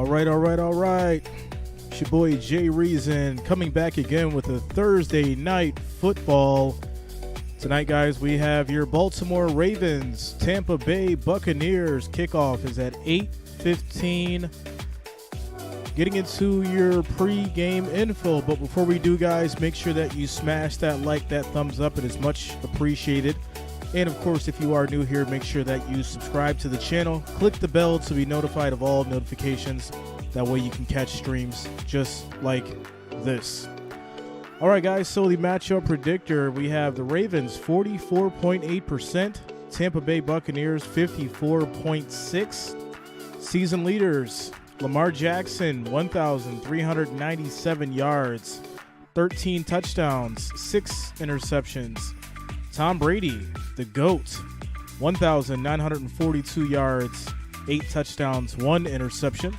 All right. It's your boy Jay Reason coming back again with a Thursday night football. Tonight, guys, we have your Baltimore Ravens, Tampa Bay Buccaneers. Kickoff is at 8:15. Getting into your pre-game info, but before we do, guys, make sure that you smash that like, that thumbs up. It is much appreciated. And, of course, if you are new here, make sure that you subscribe to the channel. Click the bell to be notified of all notifications. That way you can catch streams just like this. All right, guys, so the matchup predictor, we have the Ravens 44.8%, Tampa Bay Buccaneers 54.6%. Season leaders, Lamar Jackson, 1,397 yards, 13 touchdowns, 6 interceptions. Tom Brady, the GOAT, 1,942 yards, 8 touchdowns, 1 interception.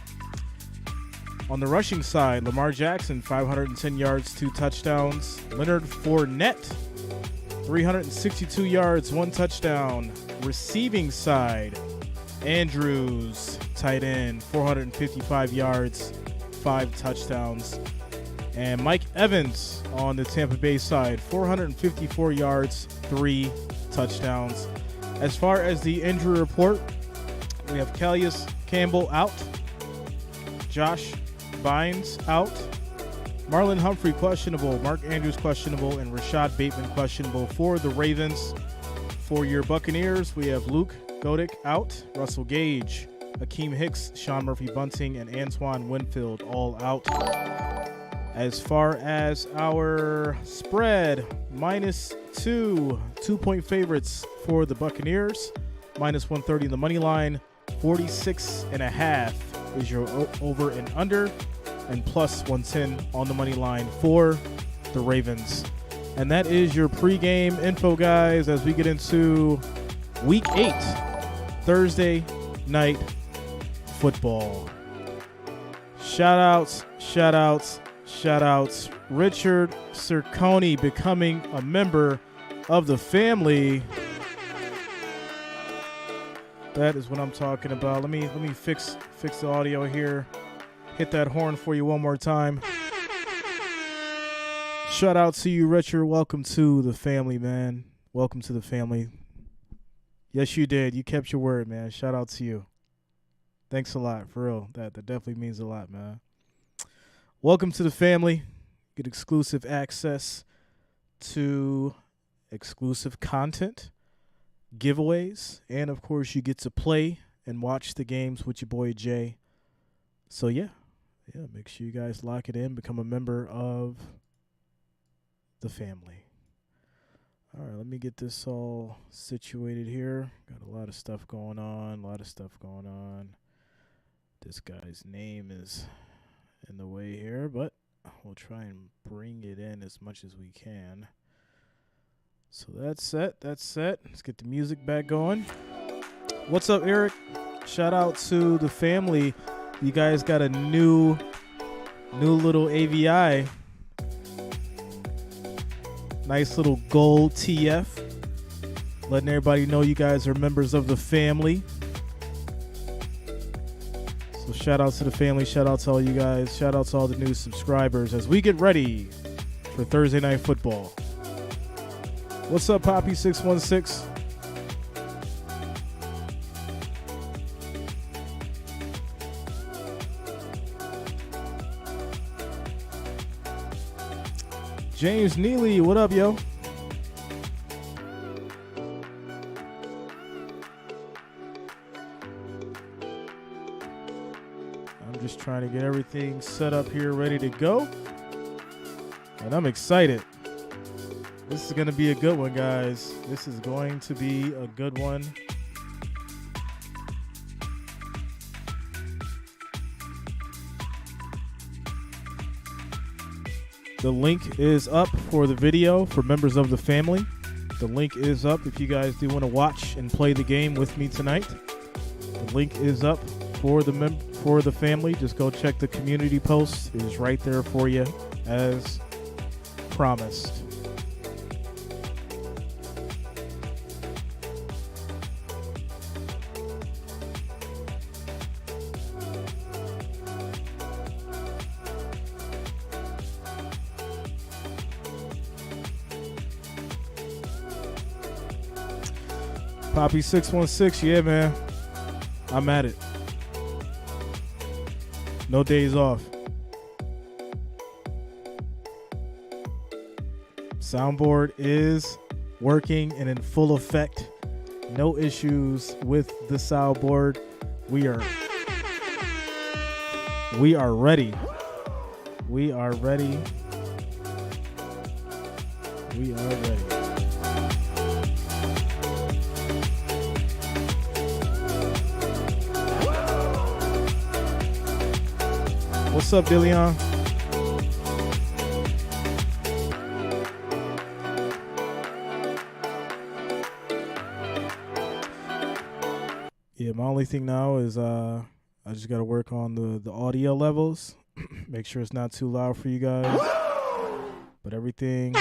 On the rushing side, Lamar Jackson, 510 yards, 2 touchdowns. Leonard Fournette, 362 yards, 1 touchdown. Receiving side, Andrews, tight end, 455 yards, 5 touchdowns. And Mike Evans on the Tampa Bay side, 454 yards, 3 touchdowns. As far as the injury report, we have Calais Campbell out, Josh Bynes out, Marlon Humphrey questionable, Mark Andrews questionable, and Rashad Bateman questionable for the Ravens. For your Buccaneers, we have Luke Goedeke out, Russell Gage, Akeem Hicks, Sean Murphy-Bunting, and Antoine Winfield all out. As far as our spread, -2, 2-point favorites for the Buccaneers, -130 in the money line, 46.5 is your over and under, and +110 on the money line for the Ravens. And that is your pregame info, guys, as we get into Week 8, Thursday night football. Shout-outs. Richard Sircone becoming a member of the family. That is what I'm talking about. Let me fix the audio here. Hit that horn for you one more time. Shout out to you, Richard. Welcome to the family, man. Welcome to the family. Yes, you did. You kept your word, man. Shout out to you. Thanks a lot, for real. That definitely means a lot, man. Welcome to the family. Get exclusive access to exclusive content, giveaways, and, of course, you get to play and watch the games with your boy Jay. So, yeah, make sure you guys lock it in, become a member of the family. All right, let me get this all situated here. Got a lot of stuff going on, This guy's name is in the way here, but we'll try and bring it in as much as we can. So that's set. Let's get the music back going. What's up, Eric? Shout out to the family. You guys got a new little AVI. Nice little gold TF. Letting everybody know you guys are members of the family. So shout out to the family. Shout out to all you guys. Shout out to all the new subscribers as we get ready for Thursday night football. What's up, Poppy616? James Neely, what up, yo? I'm just trying to get everything set up here, ready to go. And I'm excited. This is going to be a good one, guys. This is going to be a good one. The link is up for the video for members of the family. The link is up if you guys do want to watch and play the game with me tonight. The link is up for the family. Just go check the community post. It is right there for you as promised. Poppy 616, yeah, man. I'm at it. No days off. Soundboard is working and in full effect. No issues with the soundboard. We are ready. We are ready. We are ready. What's up, Dillion? Yeah, my only thing now is I just got to work on the audio levels. Make sure it's not too loud for you guys. But everything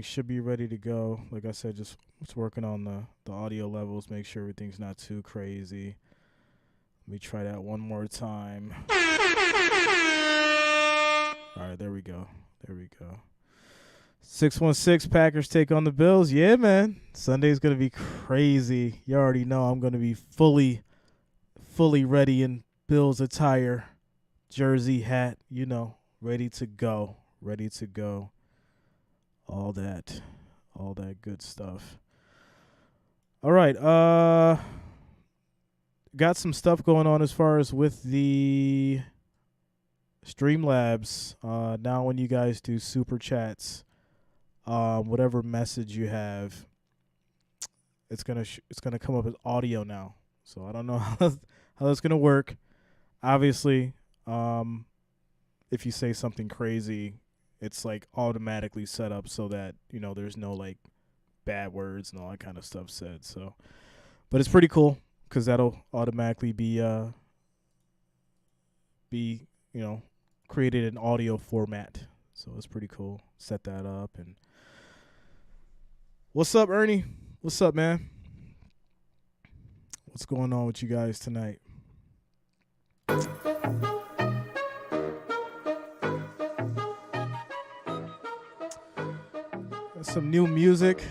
should be ready to go. Like I said, just working on the audio levels. Make sure everything's not too crazy. Let me try that one more time. All right, there we go. There we go. 616 Packers take on the Bills. Yeah, man. Sunday's going to be crazy. You already know I'm going to be fully ready in Bills attire, jersey, hat, you know, ready to go. Ready to go. All that good stuff. All right. Got some stuff going on as far as with the Streamlabs. Now when you guys do super chats, whatever message you have, it's gonna come up as audio now. So I don't know how that's gonna work. Obviously, if you say something crazy, it's like automatically set up so that, you know, there's no like bad words and all that kind of stuff said. So, but it's pretty cool because that'll automatically be you know, created in audio format. So it's pretty cool. Set that up. And what's up, Ernie? What's up, man? What's going on with you guys tonight? Some new music.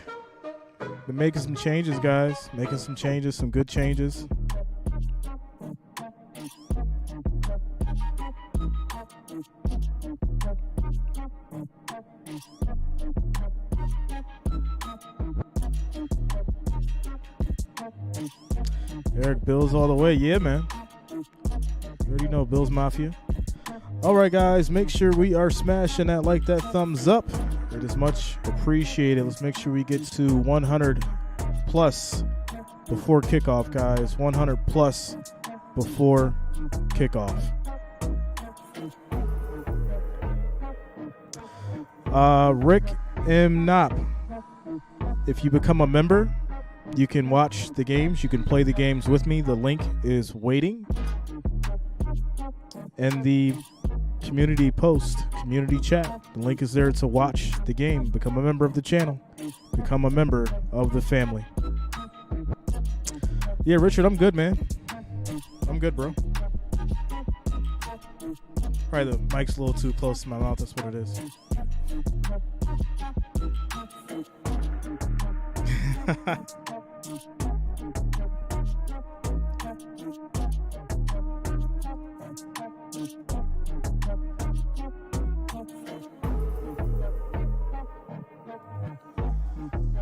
Been making some changes, guys. Making some changes, some good changes. Eric, Bills all the way. Yeah, man. You already know Bills Mafia. All right, guys. Make sure we are smashing that like, that thumbs up. It is much appreciated. Let's make sure we get to 100 plus before kickoff, guys. 100 plus before kickoff. Rick M. Knopp. If you become a member, you can watch the games. You can play the games with me. The link is waiting. And the community post, community chat. The link is there to watch the game. Become a member of the channel. Become a member of the family. Yeah, Richard, I'm good, man. I'm good, bro. Probably the mic's a little too close to my mouth. That's what it is.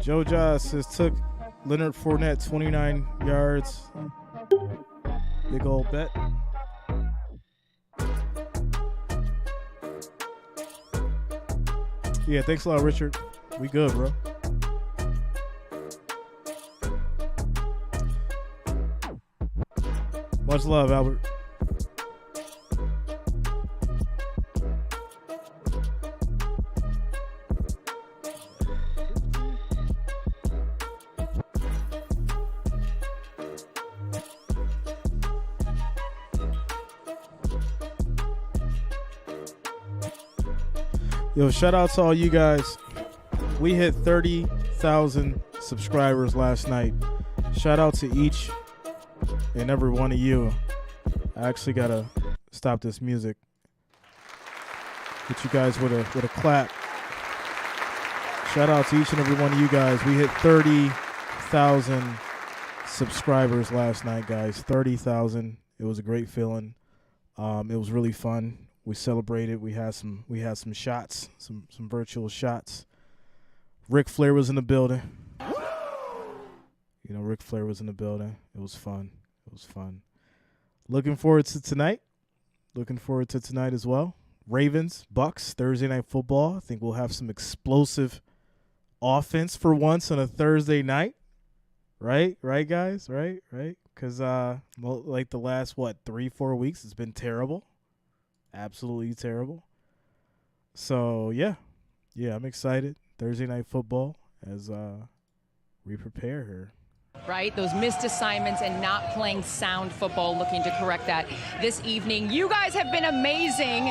Joe Josh says took Leonard Fournette 29 yards. Big old bet. Yeah, thanks a lot, Richard. We good, bro. Much love, Albert. Yo, shout out to all you guys. We hit 30,000 subscribers last night. Shout out to each and every one of you. I actually gotta stop this music. Hit you guys with a clap. Shout out to each and every one of you guys. We hit 30,000 subscribers last night, guys. 30,000. It was a great feeling. It was really fun. We celebrated. We had some shots, some virtual shots. Ric Flair was in the building. You know, Ric Flair was in the building. It was fun. It was fun. Looking forward to tonight. Looking forward to tonight as well. Ravens, Bucs, Thursday Night Football. I think we'll have some explosive offense for once on a Thursday night. Right, guys? Right? Because like the last, 3-4 weeks, it's been terrible. Absolutely terrible. So, yeah, I'm excited. Thursday Night Football as we prepare here. Right, those missed assignments and not playing sound football, looking to correct that this evening. You guys have been amazing.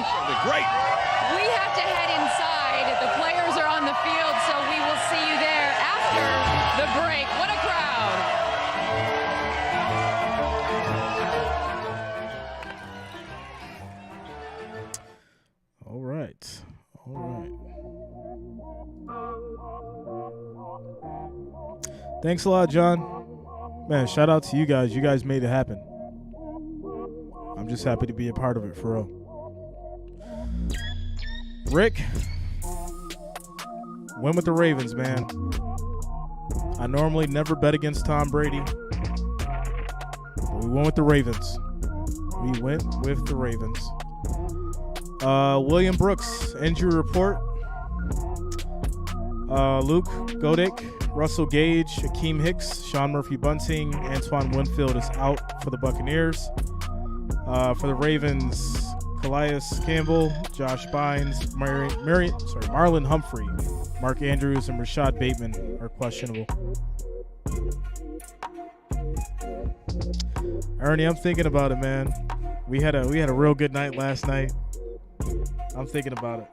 Great. We have to head inside. The players are on the field, so we will see you there after the break. What a crowd. All right. Thanks a lot, John. Man, shout out to you guys. You guys made it happen. I'm just happy to be a part of it, for real. Rick, went with the Ravens, man. I normally never bet against Tom Brady, but we went with the Ravens. William Brooks, injury report. Luke Godek, Russell Gage, Akeem Hicks, Sean Murphy-Bunting, Antoine Winfield is out for the Buccaneers. For the Ravens, Calais Campbell, Josh Bynes, Marlon Humphrey, Mark Andrews, and Rashad Bateman are questionable. Ernie, I'm thinking about it, man. We had a real good night last night. I'm thinking about it.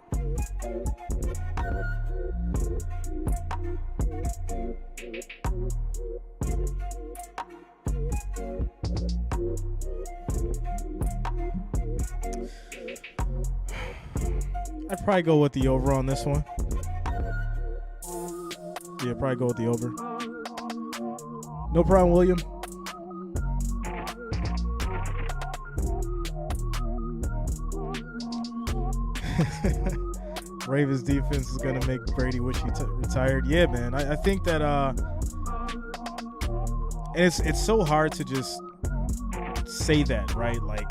I'd probably go with the over on this one. Yeah, probably go with the over. No problem, William. Ravens defense is going to make Brady wish he retired. Yeah, man. I think that and it's so hard to just say that, right? Like,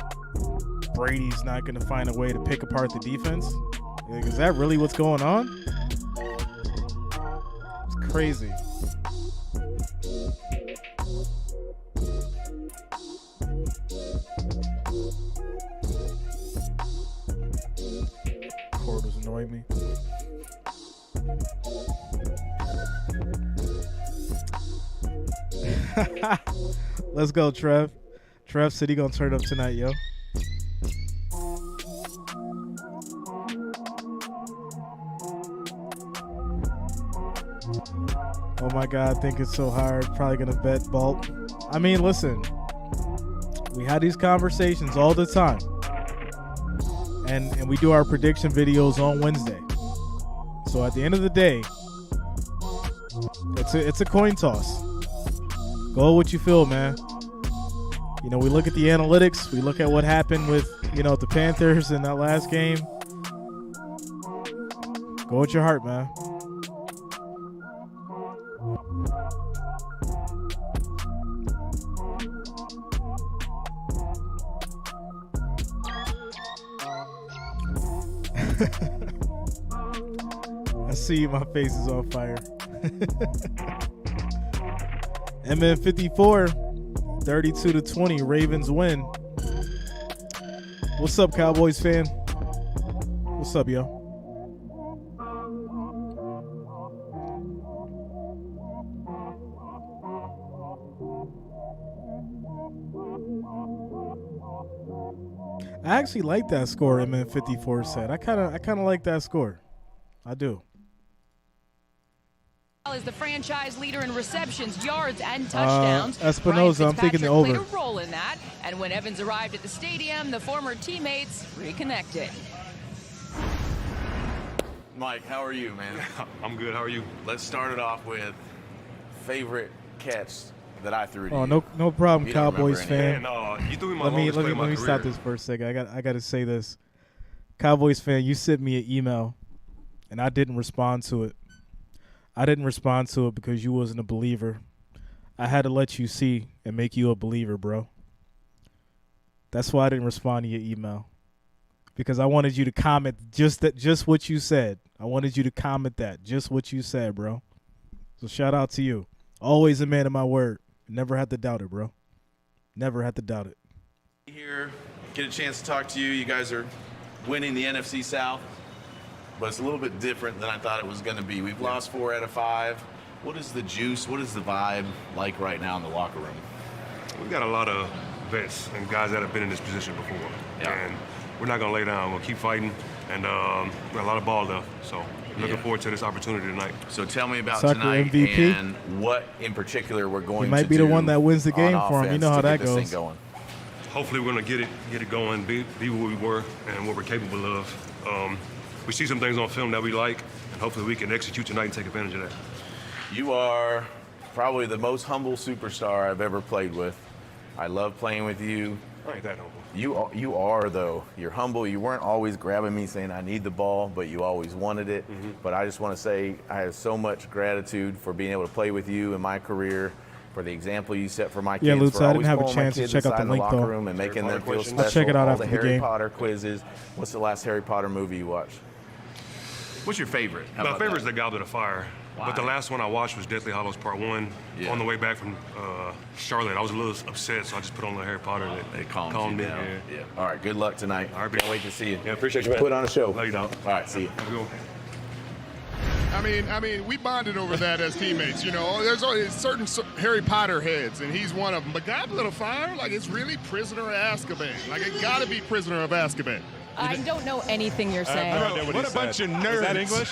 Brady's not going to find a way to pick apart the defense. Like, is that really what's going on? It's crazy. Quarters annoy me. Let's go, Trev. Trev said he gonna turn up tonight, yo. Oh my God, I think it's so hard. Probably gonna bet Balt. I mean, listen, we had these conversations all the time, and we do our prediction videos on Wednesday. So at the end of the day, it's a coin toss. Go what you feel, man. You know, we look at the analytics. We look at what happened with, the Panthers in that last game. Go with your heart, man. I see you. My face is on fire. MN 54, 32-20. Ravens win. What's up, Cowboys fan? What's up, yo? I actually like that score MN 54 said. I kind of like that score. I do. Is the franchise leader in receptions, yards, and touchdowns. Espinoza, I'm thinking the over. Played a role in that, and when Evans arrived at the stadium, the former teammates reconnected. Mike, how are you, man? I'm good. How are you? Let's start it off with favorite catch that I threw to Oh, you. no problem, You don't Cowboys remember any. fan. Man, you threw me my Let longest play of my me career. stop this for a second. I got to say this. Cowboys fan, you sent me an email, and I didn't respond to it. I didn't respond to it because you wasn't a believer. I had to let you see and make you a believer, bro. That's why I didn't respond to your email, because I wanted you to comment just what you said. I wanted you to comment that, just what you said, bro. So shout out to you. Always a man of my word. Never had to doubt it, bro. Never had to doubt it. Here, get a chance to talk to you. You guys are winning the NFC South, but it's a little bit different than I thought it was going to be. We've lost 4 out of 5. What is the juice? What is the vibe like right now in the locker room? We got a lot of vets and guys that have been in this position before. Yeah. And we're not going to lay down. We'll keep fighting. And we got a lot of ball left. So looking forward to this opportunity tonight. So tell me about Soccer tonight MVP. and what in particular we're going to do. He might be the one that wins the on game for him. You offense know how to that get this thing goes. going. Hopefully we're going to get it going, be what we were and what we're capable of. We see some things on film that we like, and hopefully we can execute tonight and take advantage of that. You are probably the most humble superstar I've ever played with. I love playing with you. I ain't that humble. You are, though. You're humble. You weren't always grabbing me saying, I need the ball, but you always wanted it. Mm-hmm. But I just want to say I have so much gratitude for being able to play with you in my career, for the example you set for my kids. Yeah, Lutz, for I didn't always have a pulling my chance to kids check out aside the in link, locker though. room and making Harry them Potter feel questions? special. I'll check it out all after the the Harry game. Potter quizzes. What's the last Harry Potter movie you watched? What's your favorite? How My about favorite is that? The Goblet of Fire. Why? But the last one I watched was Deathly Hallows Part 1. Yeah. On the way back from Charlotte, I was a little upset, so I just put on the Harry Potter. It calmed calmed you me. down. Yeah. All right, good luck tonight. All right, Can't wait to see you. Yeah, appreciate you, man. Put on a show. Love you, dog. All right, see you. Have a good one. I mean, we bonded over that as teammates. You know, there's always certain Harry Potter heads, and he's one of them. But Goblet of Fire, like, it's really Prisoner of Azkaban. Like, it got to be Prisoner of Azkaban. I don't know anything you're saying. What a bunch of nerds. Is that English?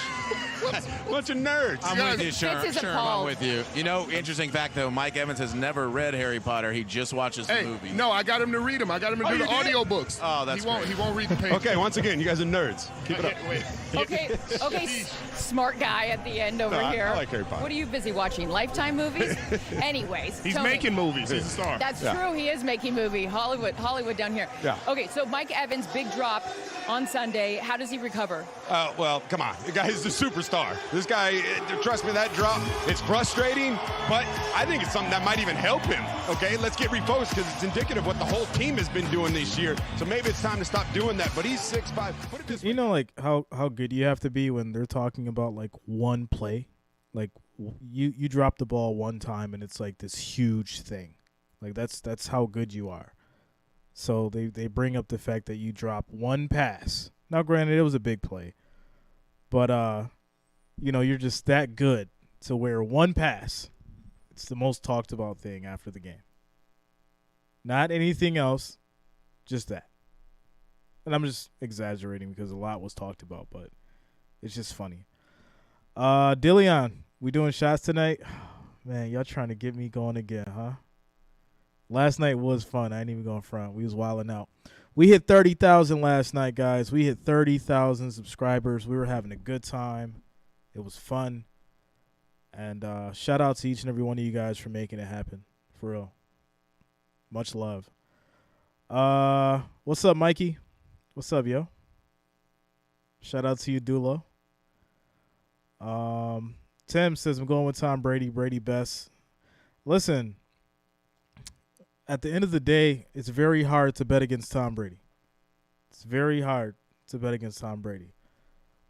Bunch of nerds. I'm with you, Fitz is appalled. I'm with you. You know, interesting fact, though, Mike Evans has never read Harry Potter. He just watches the Hey, movies. no, I got him to read them. I got him to do you the did? audiobooks. Oh, that's he won't. great. He won't read the paper. Okay, once again, you guys are nerds. Keep it up. Wait. Okay, smart guy at the end over No, I here. like Harry Potter. What are you busy watching? Lifetime movies? Anyways, He's Tony, making movies. He's a star. That's Yeah. true. He is making movie. Hollywood down here. Yeah. Okay, so Mike Evans, big drop on Sunday. How does he recover? Well, come on. The guy is the superstar. This guy, trust me, that drop, it's frustrating, but I think it's something that might even help him. Okay, let's get refocused because it's indicative of what the whole team has been doing this year. So maybe it's time to stop doing that. But he's 6'5". Put it this way. You know, like how good you have to be when they're talking about like one play, like you drop the ball one time and it's like this huge thing, like that's how good you are. So they bring up the fact that you drop one pass. Now, granted, it was a big play, but you know, you're just that good to where one pass, it's the most talked about thing after the game. Not anything else, just that. And I'm just exaggerating because a lot was talked about, but it's just funny. Dillion, we doing shots tonight? Man, y'all trying to get me going again, huh? Last night was fun. I ain't even going front. We was wilding out. We hit 30,000 last night, guys. We hit 30,000 subscribers. We were having a good time. It was fun. And shout out to each and every one of you guys for making it happen. For real. Much love. What's up, Mikey? What's up, yo? Shout out to you, Dulo. Tim says, I'm going with Tom Brady. Brady best. Listen, at the end of the day, it's very hard to bet against Tom Brady. It's very hard to bet against Tom Brady.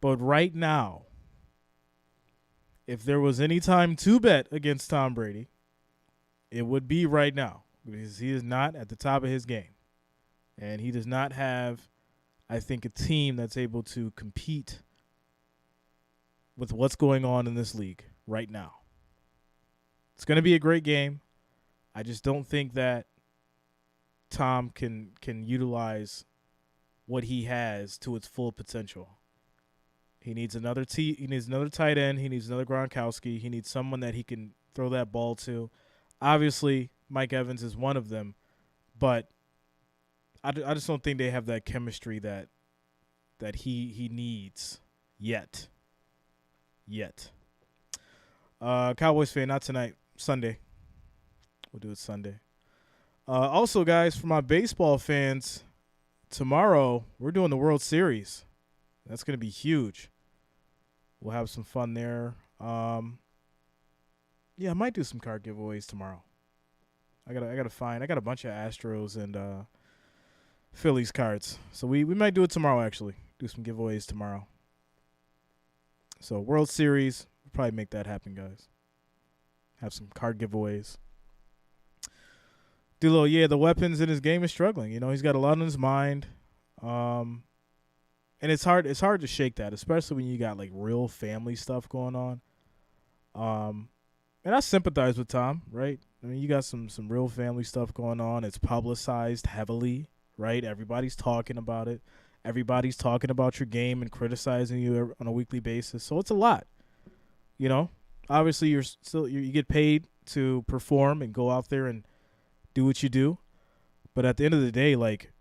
But right now, if there was any time to bet against Tom Brady, it would be right now because he is not at the top of his game. And he does not have, I think, a team that's able to compete with what's going on in this league right now. It's going to be a great game. I just don't think that Tom can utilize what he has to its full potential. He needs another he needs another tight end. He needs another Gronkowski. He needs someone that he can throw that ball to. Obviously, Mike Evans is one of them, but I just don't think they have that chemistry that he needs yet. yet. Cowboys fan, not tonight. Sunday. We'll do it Sunday. Also, guys, for my baseball fans, tomorrow we're doing the World Series. That's going to be huge. We'll have some fun there. I might do some card giveaways tomorrow. I got a bunch of Astros and Phillies cards. So we might do it tomorrow, actually. Do some giveaways tomorrow. So World Series, we'll probably make that happen, guys. Have some card giveaways. Dulo, the weapons in his game is struggling. You know, he's got a lot on his mind. And it's hard to shake that, especially when you got like real family stuff going on. And I sympathize with Tom, right? I mean, you got some real family stuff going on. It's publicized heavily, right? Everybody's talking about it. Everybody's talking about your game and criticizing you on a weekly basis. So it's a lot, you know. Obviously, you get paid to perform and go out there and do what you do. But at the end of the day, like,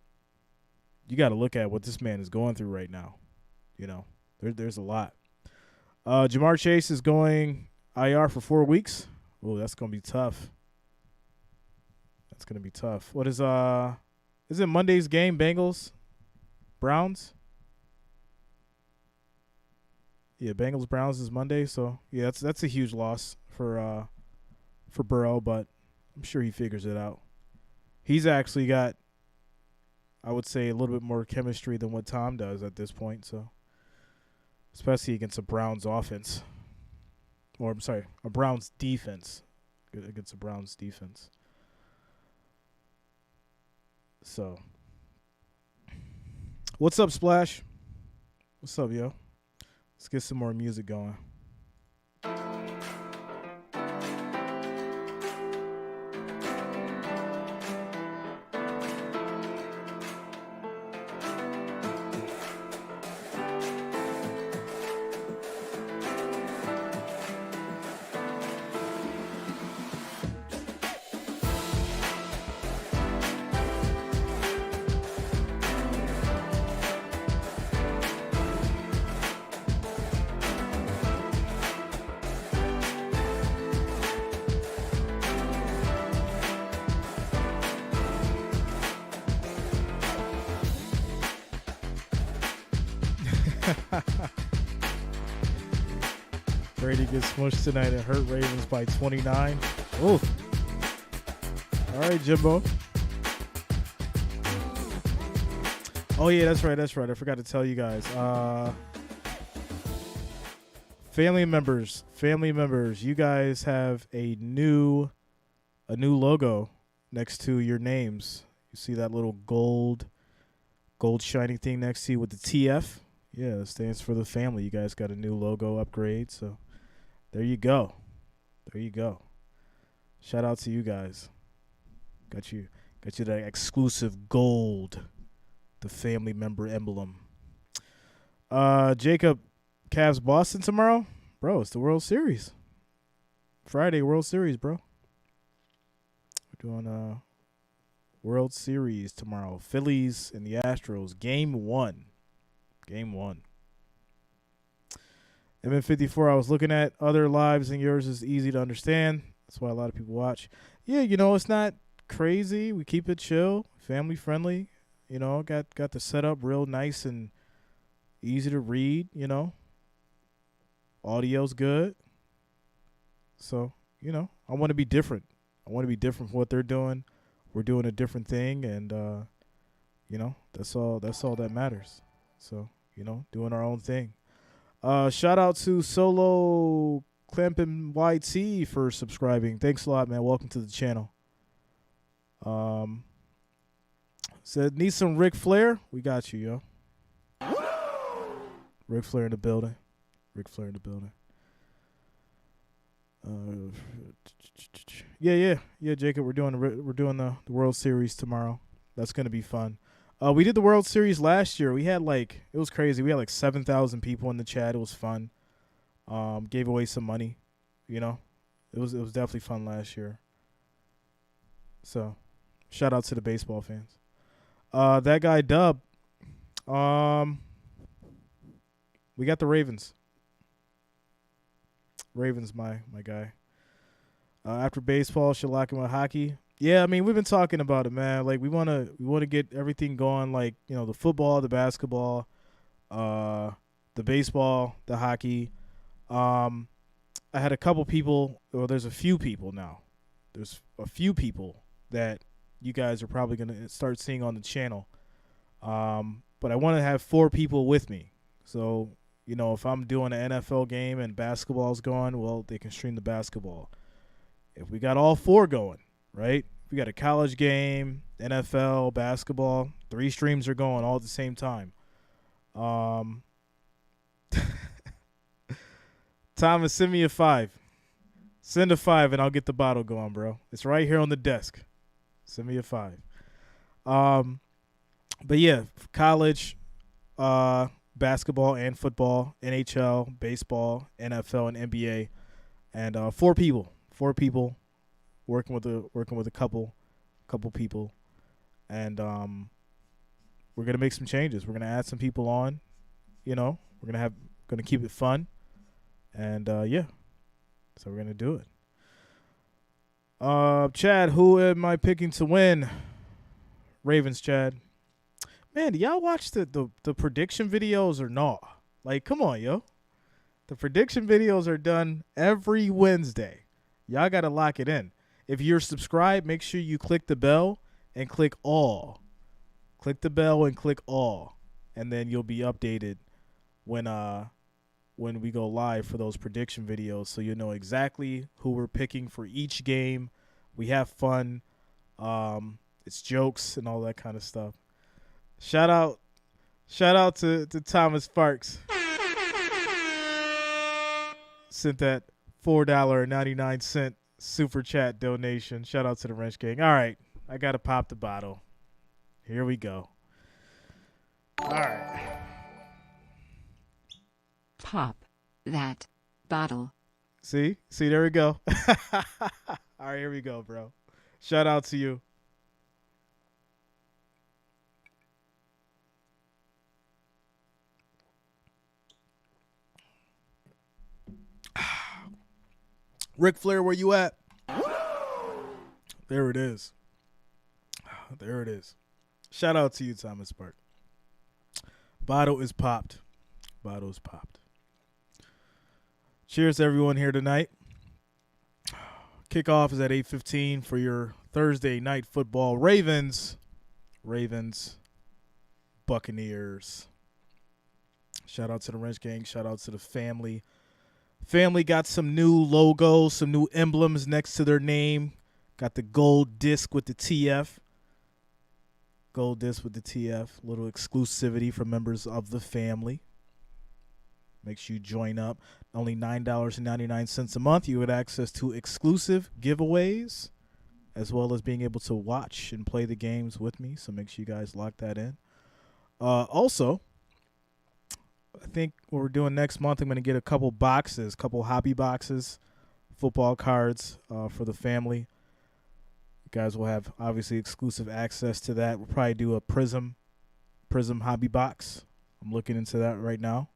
you got to look at what this man is going through right now. You know, there's a lot. Jamar Chase is going IR for 4 weeks. Oh, that's going to be tough. That's going to be tough. What is it Monday's game, Bengals, Browns? Yeah, Bengals, Browns is Monday. So, yeah, that's a huge loss for Burrow, but I'm sure he figures it out. He's actually got, I would say, a little bit more chemistry than what Tom does at this point. So, especially against a Browns offense. Or, I'm sorry, a Browns defense. Against a Browns defense. So, what's up, Splash? What's up, yo? Let's get some more music going. Brady gets smushed tonight and hurt Ravens by 29. Oh. All right, Jimbo. Oh, yeah, that's right. I forgot to tell you guys. Family members, you guys have a new logo next to your names. You see that little gold shiny thing next to you with the TF? Yeah, it stands for the family. You guys got a new logo upgrade, so there you go. Shout out to you guys. Got you that exclusive gold, the family member emblem. Jacob, Cavs Boston tomorrow? Bro, it's the World Series. Friday, World Series, bro. We're doing World Series tomorrow. Phillies and the Astros, Game 1. MN54, I was looking at other lives, and yours is easy to understand. That's why a lot of people watch. Yeah, you know, it's not crazy. We keep it chill, family friendly. You know, got the setup real nice and easy to read, you know. Audio's good. So, you know, I want to be different. I want to be different from what they're doing. We're doing a different thing, and, you know, that's all that matters. So, you know, doing our own thing. Shout out to Solo Clampin YT for subscribing. Thanks a lot, man. Welcome to the channel. Said, need some Ric Flair? We got you, yo. Ric Flair in the building. Yeah, Jacob. We're doing the World Series tomorrow. That's gonna be fun. We did the World Series last year. We had it was crazy. We had 7,000 people in the chat. It was fun. Gave away some money. You know, it was definitely fun last year. So, shout out to the baseball fans. That guy Dub. We got the Ravens. Ravens, my guy. After baseball, should lock in with hockey. Yeah, I mean, we've been talking about it, man. Like, we want to get everything going, like, you know, the football, the basketball, the baseball, the hockey. I had a couple people, well, there's a few people now. There's a few people that you guys are probably going to start seeing on the channel. But I want to have 4 people with me. So, you know, if I'm doing an NFL game and basketball's going, well, they can stream the basketball. If we got all 4 going, right? If we got a college game, NFL, basketball, 3 streams are going all at the same time. Thomas, send me a 5. Send a 5 and I'll get the bottle going, bro. It's right here on the desk. Send me a 5. But yeah, college, basketball and football, NHL, baseball, NFL, and NBA, and 4 people working with a couple people, and we're gonna make some changes. We're gonna add some people on. You know, we're gonna keep it fun, and yeah, so we're gonna do it. Chad, who am I picking to win? Ravens, Chad. Man, do y'all watch the prediction videos or not? Like, come on, yo. The prediction videos are done every Wednesday. Y'all got to lock it in. If you're subscribed, make sure you click the bell and click all. Click the bell and click all. And then you'll be updated when we go live for those prediction videos, so you'll know exactly who we're picking for each game. We have fun. It's jokes and all that kind of stuff. Shout out to Thomas Sparks. Sent that $4.99 super chat donation. Shout out to the Wrench Gang. All right, I got to pop the bottle. Here we go. All right. Pop that bottle. See, there we go. All right, here we go, bro. Shout out to you. Ric Flair, where you at? There it is. There it is. Shout out to you, Thomas Park. Bottle is popped. Bottle is popped. Cheers to everyone here tonight. Kickoff is at 8:15 for your Thursday night football. Ravens, Buccaneers. Shout out to the Wrench Gang. Shout out to the family. Family got some new logos, some new emblems next to their name. Got the gold disc with the TF. Gold disc with the TF. Little exclusivity for members of the family. Make sure you join up. Only $9.99 a month. You get access to exclusive giveaways, as well as being able to watch and play the games with me. So make sure you guys lock that in. Also, I think what we're doing next month, I'm going to get a couple hobby boxes, football cards for the family. You guys will have, obviously, exclusive access to that. We'll probably do a Prism hobby box. I'm looking into that right now.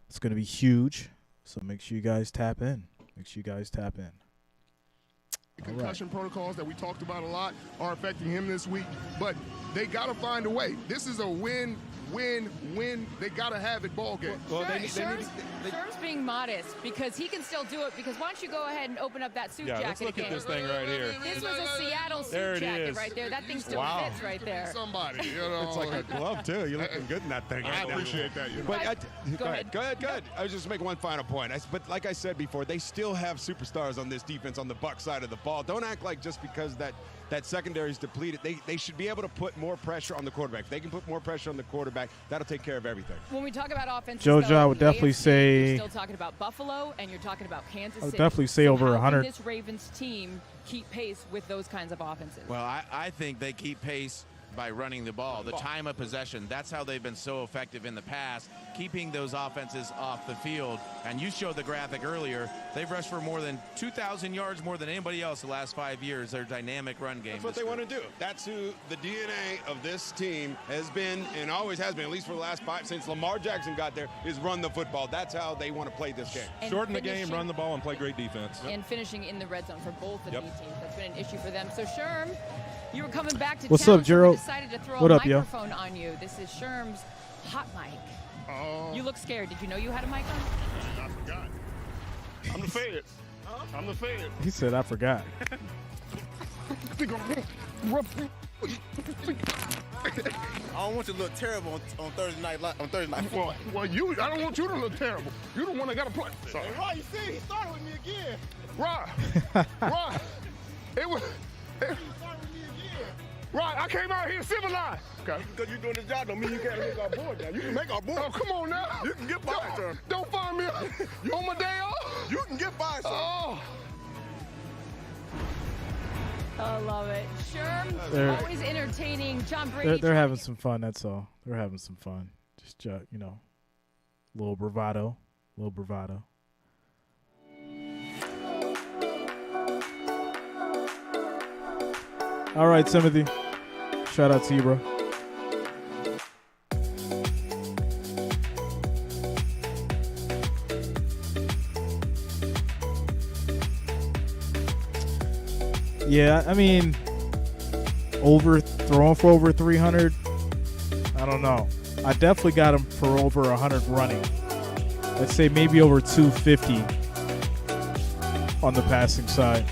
It's going to be huge, so make sure you guys tap in. Concussion protocols that we talked about a lot are affecting him this week, but they got to find a way. This is a win. They got to have it ball game. Well, Sherm's being modest because he can still do it, because why don't you go ahead and open up that suit jacket let's look again. at this thing right here. This was a Seattle suit jacket right there. That thing still fits right there. Somebody, you know. It's like a glove, too. You're looking good in that thing. I appreciate that. You know. But go ahead. I was just making one final point. But like I said before, they still have superstars on this defense on the Bucs side of the ball. Don't act like just because that secondary is depleted, they should be able to put more pressure on the quarterback. If they can put more pressure on the quarterback, that'll take care of everything. When we talk about offense, JoJo, I would definitely say, you're still talking about Buffalo and you're talking about Kansas City. I would definitely say over 100. How can this Ravens team keep pace with those kinds of offenses? Well, I think they keep pace by running the ball. The time of possession, that's how they've been so effective in the past, keeping those offenses off the field. And you showed the graphic earlier. They've rushed for more than 2,000 yards more than anybody else the last 5 years. Their dynamic run game. That's what they want to do. That's who the DNA of this team has been and always has been, at least for the last 5, since Lamar Jackson got there, is run the football. That's how they want to play this game. And shorten the game, run the ball, and play great defense. And finishing in the red zone for both of Yep. these teams. That's been an issue for them. So, Sherm, you were coming back to What's town, up, Jero? so we decided to throw What a up, yo? microphone on you. This is Sherm's hot mic. You look scared. Did you know you had a mic on? I forgot. I'm the feds. I'm the feds. He said, I forgot. I don't want you to look terrible on Thursday night. On Thursday night. Well, I don't want you to look terrible. You're the one that got to play. Sorry. Hey, Rod, you see, he started with me again. Rod, it was. Rod, I came out here civilized. Okay. Because you're doing this job don't mean you can't make our board now. You can make our board. Oh, come on now. You can get fired, sir. Don't fire me on my day off. You can get fired, sir. Oh. I love it. Sherm, They're- always entertaining. John Brady. They're having some fun. That's all. They're having some fun. Just little bravado, All right, Timothy. Shout out to you, bro. Yeah, I mean, throwing for over 300. I don't know. I definitely got him for over 100 running. Let's say maybe over 250 on the passing side.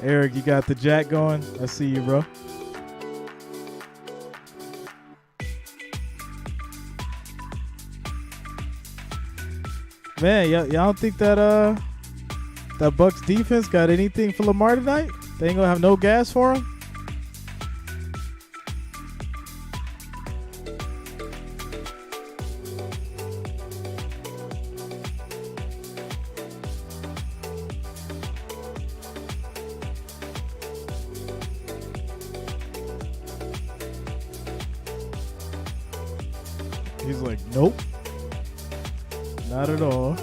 Eric, you got the jack going? I see you, bro. Man, y'all don't think that Bucs defense got anything for Lamar tonight? They ain't gonna have no gas for him? He's like, nope. Not at all.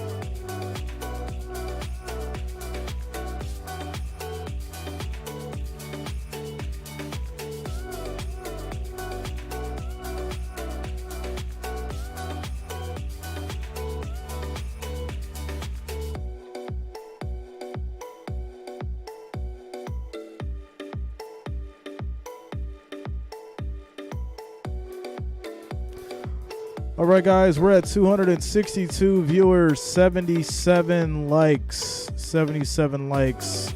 All right, guys, we're at 262 viewers, 77 likes. 77 likes.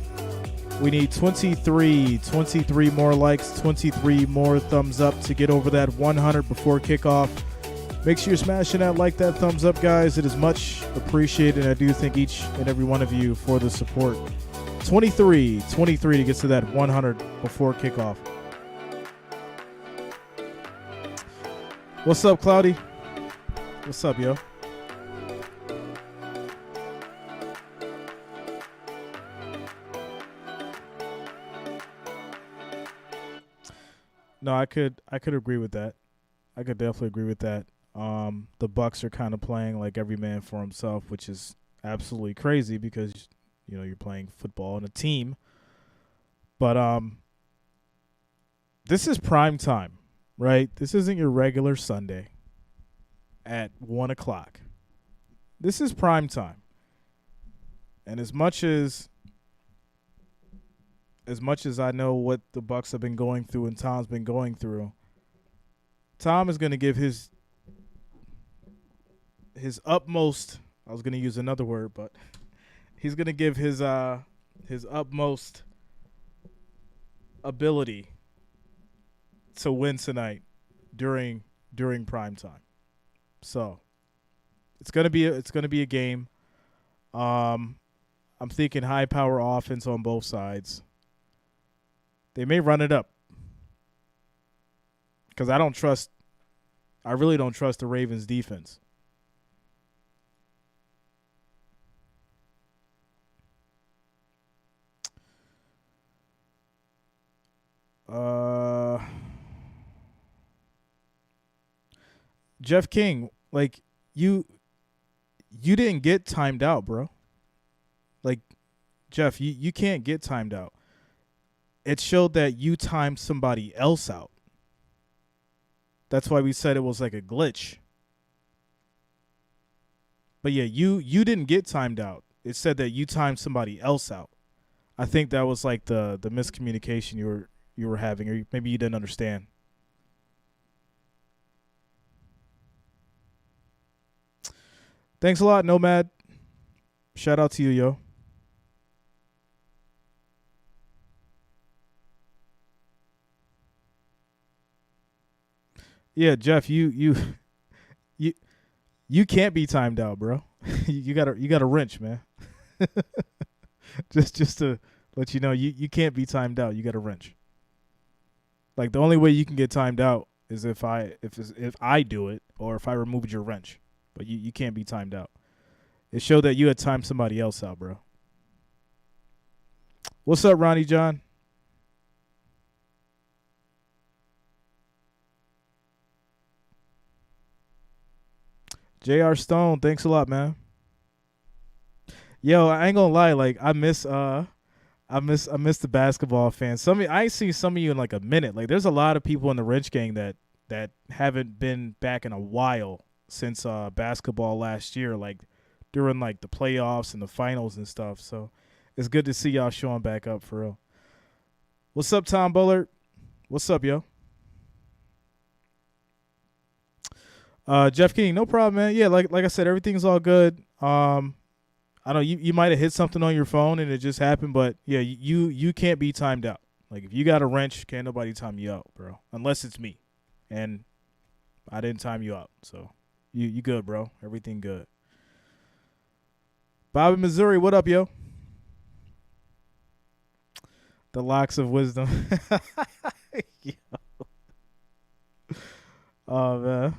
We need 23 more likes, 23 more thumbs up to get over that 100 before kickoff. Make sure you're smashing that thumbs up, guys. It is much appreciated, and I do thank each and every one of you for the support. 23 to get to that 100 before kickoff. What's up, Cloudy? What's up, yo? No, I could agree with that. I could definitely agree with that. The Bucs are kind of playing like every man for himself, which is absolutely crazy because you're playing football in a team. But this is prime time, right? This isn't your regular Sunday at 1 o'clock. This is prime time. And as much as I know what the Bucs have been going through and Tom's been going through, Tom is going to give his utmost. I was going to use another word, but he's going to give his utmost ability to win tonight during prime time. So it's gonna be a game. I'm thinking high-power offense on both sides. They may run it up because I really don't trust the Ravens defense. Jeff King, like you didn't get timed out, bro. Like, Jeff, you can't get timed out. It showed that you timed somebody else out. That's why we said it was like a glitch. But yeah, you didn't get timed out. It said that you timed somebody else out. I think that was like the miscommunication you were having, or maybe you didn't understand. Thanks a lot, Nomad. Shout out to you, yo. Yeah, Jeff, you can't be timed out, bro. you got a wrench, man. just to let you know, you can't be timed out. You got a wrench. Like, the only way you can get timed out is if I do it, or if I removed your wrench. But you can't be timed out. It showed that you had timed somebody else out, bro. What's up, Ronnie John? J.R. Stone, thanks a lot, man. Yo, I ain't gonna lie, like I miss the basketball fans. I ain't seen some of you in like a minute. Like, there's a lot of people in the Wrench Gang that haven't been back in a while since basketball last year, like during like the playoffs and the finals and stuff. So it's good to see y'all showing back up for real. What's up, Tom Bullard? What's up, yo? Jeff King, no problem, man. Yeah, like I said, everything's all good. I know you might have hit something on your phone and it just happened, but yeah, you can't be timed out. Like, if you got a wrench, can't nobody time you out, bro. Unless it's me, and I didn't time you out, so you good, bro. Everything good. Bobby Missouri, what up, yo? The locks of wisdom. Yo. Oh, man.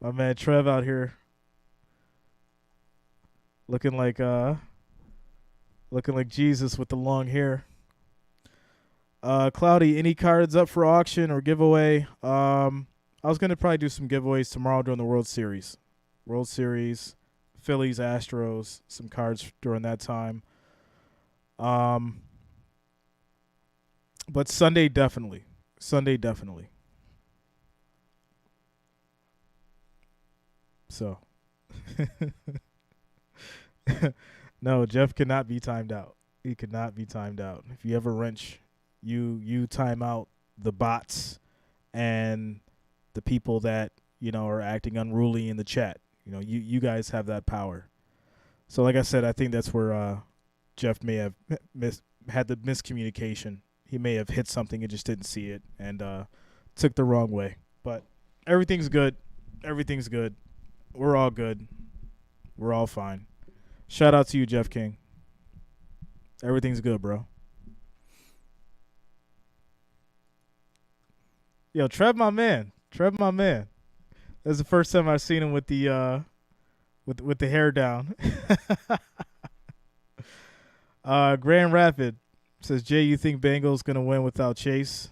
My man Trev out here looking like Jesus with the long hair. Cloudy, any cards up for auction or giveaway? I was gonna probably do some giveaways tomorrow during the World Series. Phillies, Astros, some cards during that time. But Sunday definitely. So, no, Jeff cannot be timed out. He could not be timed out. If you ever wrench, you time out the bots and the people that, are acting unruly in the chat. You guys have that power. So, like I said, I think that's where Jeff may have had the miscommunication. He may have hit something and just didn't see it and took the wrong way. But everything's good. We're all good. We're all fine. Shout out to you, Jeff King. Everything's good, bro. Yo, Trev, my man. That's the first time I've seen him with the hair down. Grand Rapid says, Jay, you think Bengals gonna win without Chase?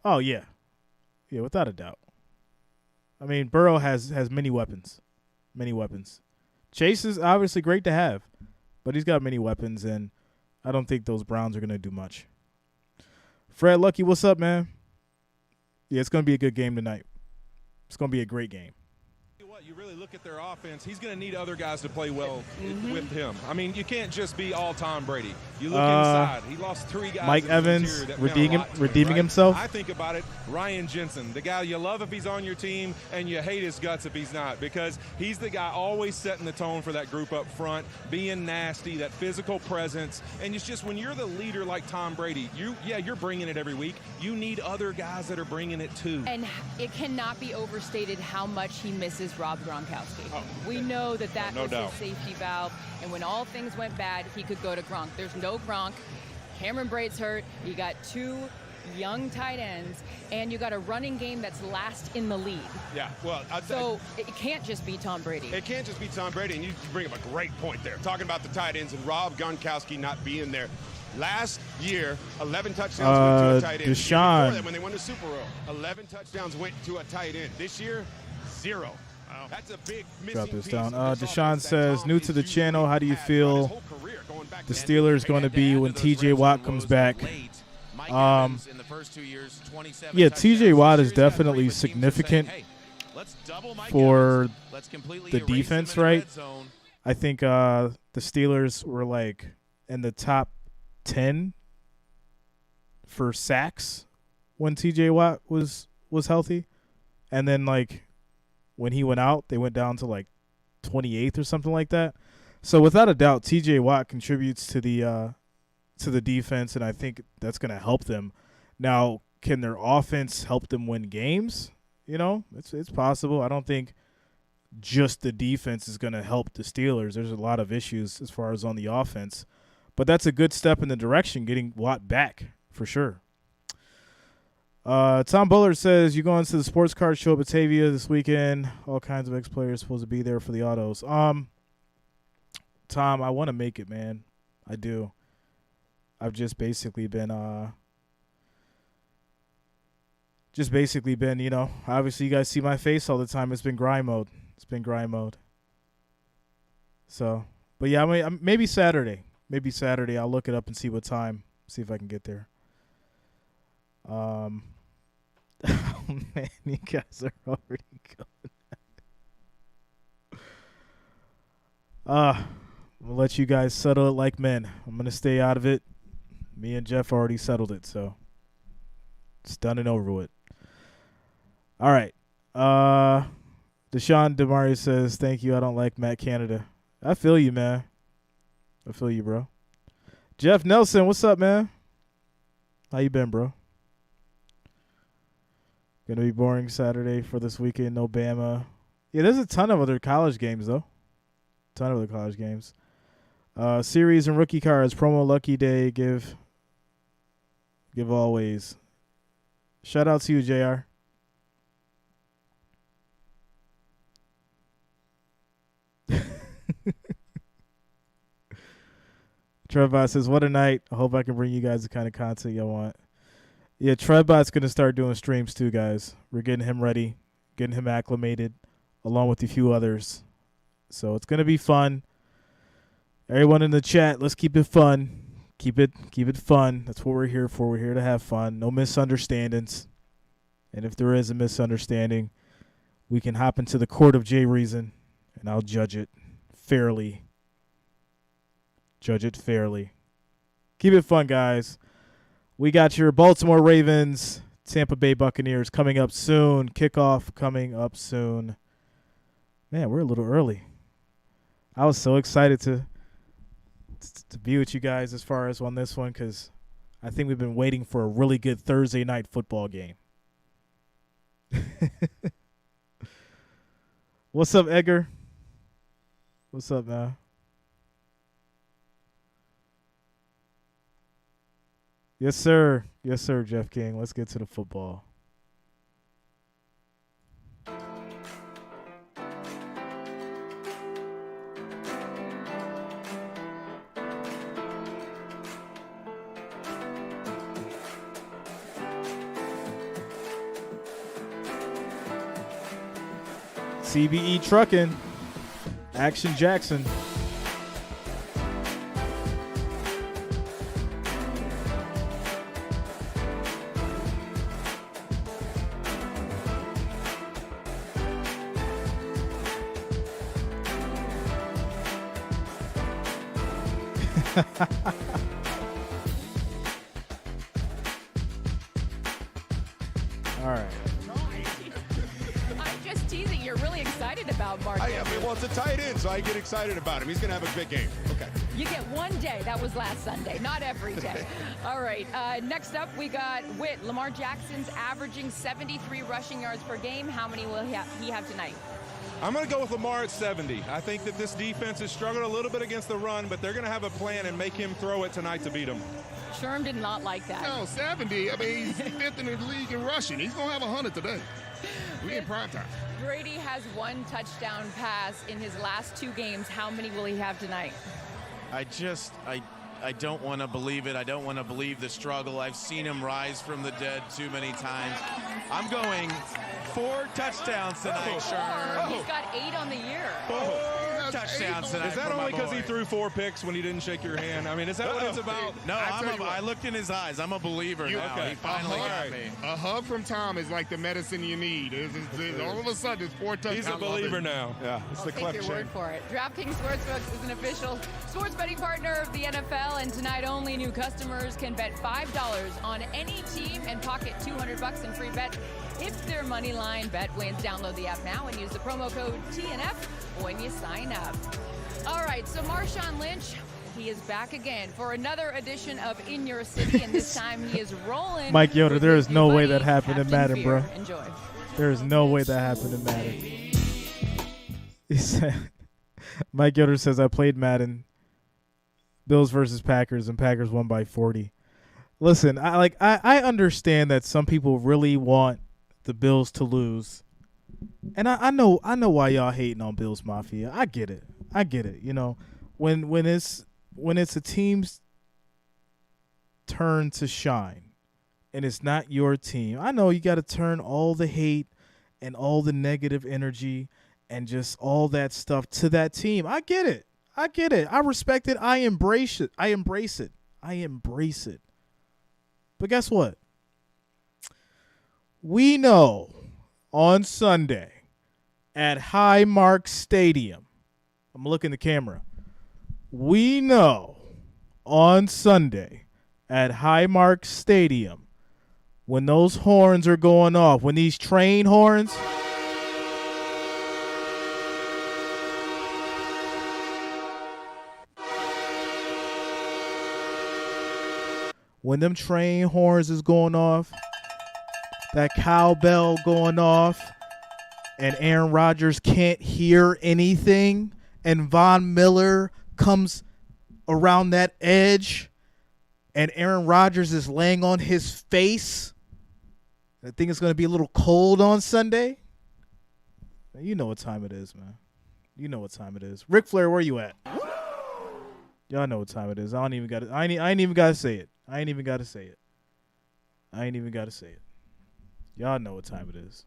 Oh yeah, without a doubt. I mean, Burrow has many weapons. Chase is obviously great to have, but he's got many weapons, and I don't think those Browns are going to do much. Fred Lucky, what's up, man? Yeah, it's going to be a good game tonight. It's going to be a great game. You really look at their offense, he's going to need other guys to play well with him. I mean, you can't just be all Tom Brady. You look inside. He lost 3 guys. Mike Evans redeeming himself. I think about it. Ryan Jensen, the guy you love if he's on your team and you hate his guts if he's not, because he's the guy always setting the tone for that group up front, being nasty, that physical presence. And it's just when you're the leader like Tom Brady, you're bringing it every week. You need other guys that are bringing it too. And it cannot be overstated how much he misses Rodgers. Rob Gronkowski. Oh. We know that No was doubt. his safety valve, and when all things went bad, he could go to Gronk. There's no Gronk. Cameron Brate's hurt. You got 2 young tight ends, and you got a running game that's last in the league. Yeah, well, It can't just be Tom Brady. It can't just be Tom Brady, and you bring up a great point there. Talking about the tight ends and Rob Gronkowski not being there. Last year, 11 touchdowns went to a tight end. Deshaun. Before that, when they won the Super Bowl, 11 touchdowns went to a tight end. This year, 0. Wow. That's a big missing Drop this piece down. of this Deshaun offense that says, Tom new is to the usually channel. How do you had feel throughout his whole career, going back the to Steelers going to be when TJ Watt comes back? Yeah, TJ Watt is definitely significant for the defense, right? I think the Steelers were like in the top 10 for sacks when TJ Watt was healthy, and then like when he went out, they went down to like 28th or something like that. So without a doubt, TJ Watt contributes to the defense, and I think that's going to help them. Now, can their offense help them win games? You know, it's possible. I don't think just the defense is going to help the Steelers. There's a lot of issues as far as on the offense. But that's a good step in the direction, getting Watt back for sure. Tom Bullard says, you going to the sports card show at Batavia this weekend? All kinds of ex-players supposed to be there for the autos. Tom, I want to make it, man. I do. I've just basically been, you know, obviously you guys see my face all the time. It's been grind mode. So, but yeah, maybe Saturday. I'll look it up and see what time, see if I can get there. Oh, man, you guys are already going. We'll let you guys settle it like men. I'm going to stay out of it. Me and Jeff already settled it, so it's done and over with. All right. Deshaun Demari says, thank you. I don't like Matt Canada. I feel you, man. I feel you, bro. Jeff Nelson, what's up, man? How you been, bro? Gonna be boring Saturday for this weekend. No Bama. Yeah, there's a ton of other college games, though. Series and rookie cards. Promo Lucky Day. Give always. Shout out to you, JR. Trevbot says, what a night. I hope I can bring you guys the kind of content y'all want. Yeah, Trevbot's going to start doing streams too, guys. We're getting him ready, getting him acclimated, along with a few others. So it's going to be fun. Everyone in the chat, let's keep it fun. Keep it fun. That's what we're here for. We're here to have fun. No misunderstandings. And if there is a misunderstanding, we can hop into the court of J Reason, and I'll judge it fairly. Keep it fun, guys. We got your Baltimore Ravens, Tampa Bay Buccaneers coming up soon. Kickoff coming up soon. Man, we're a little early. I was so excited to be with you guys as far as on this one because I think we've been waiting for a really good Thursday night football game. What's up, Edgar? What's up, man? Yes, sir. Yes, sir, Jeff King. Let's get to the football. CBE Trucking. Action Jackson. All right. I'm just teasing. You're really excited about Mark. Well, it's a tight end, so I get excited about him. He's going to have a big game. Okay. You get one day. That was last Sunday, not every day. All right. Next up, we got Witt. Lamar Jackson's averaging 73 rushing yards per game. How many will he have tonight? I'm going to go with Lamar at 70. I think that this defense has struggled a little bit against the run, but they're going to have a plan and make him throw it tonight to beat them. Sherm did not like that. No, 70. I mean, he's 5th in the league in rushing. He's going to have 100 today. We in prime time. Brady has 1 touchdown pass in his last 2 games. How many will he have tonight? I don't want to believe it. I don't want to believe the struggle. I've seen him rise from the dead too many times. I'm going 4 touchdowns tonight, Sherm. He's got 8 on the year. 4 touchdowns tonight. Is that only because he threw 4 picks when he didn't shake your hand? I mean, is that what it's about? No, I looked in his eyes. I'm a believer now. Okay. He finally got me. A hug from Tom is like the medicine you need. All of a sudden, it's 4 touchdowns. He's a believer now. Yeah, it's the Take your word for it. DraftKings Sportsbook is an official sports betting partner of the NFL, and tonight only new customers can bet $5 on any team and pocket $200 in free bets if their money line bet wins. Download the app now and use the promo code TNF when you sign up. All right, so Marshawn Lynch, he is back again for another edition of In Your City, and this time he is rolling. Mike Yoder, with there his is no new way buddy, that happened in Captain Madden, Fear. bro. Enjoy. There is no way that happened in Madden. He said, Mike Yoder says, I played Madden, Bills versus Packers, and Packers won by 40. Listen, I understand that some people really want the Bills to lose. And I know why y'all hating on Bills Mafia. I get it. You know, when it's a team's turn to shine and it's not your team, I know you got to turn all the hate and all the negative energy and just all that stuff to that team. I get it. I respect it. I embrace it. But guess what? We know on Sunday at Highmark Stadium, I'm looking at the camera. We know on Sunday at Highmark Stadium, when those horns are going off, when these train horns, when them train horns is going off, that cowbell going off, and Aaron Rodgers can't hear anything, and Von Miller comes around that edge, and Aaron Rodgers is laying on his face, I think it's going to be a little cold on Sunday. You know what time it is, man. You know what time it is. Ric Flair, where you at? Y'all know what time it is. I ain't even got to say it. Y'all know what time it is.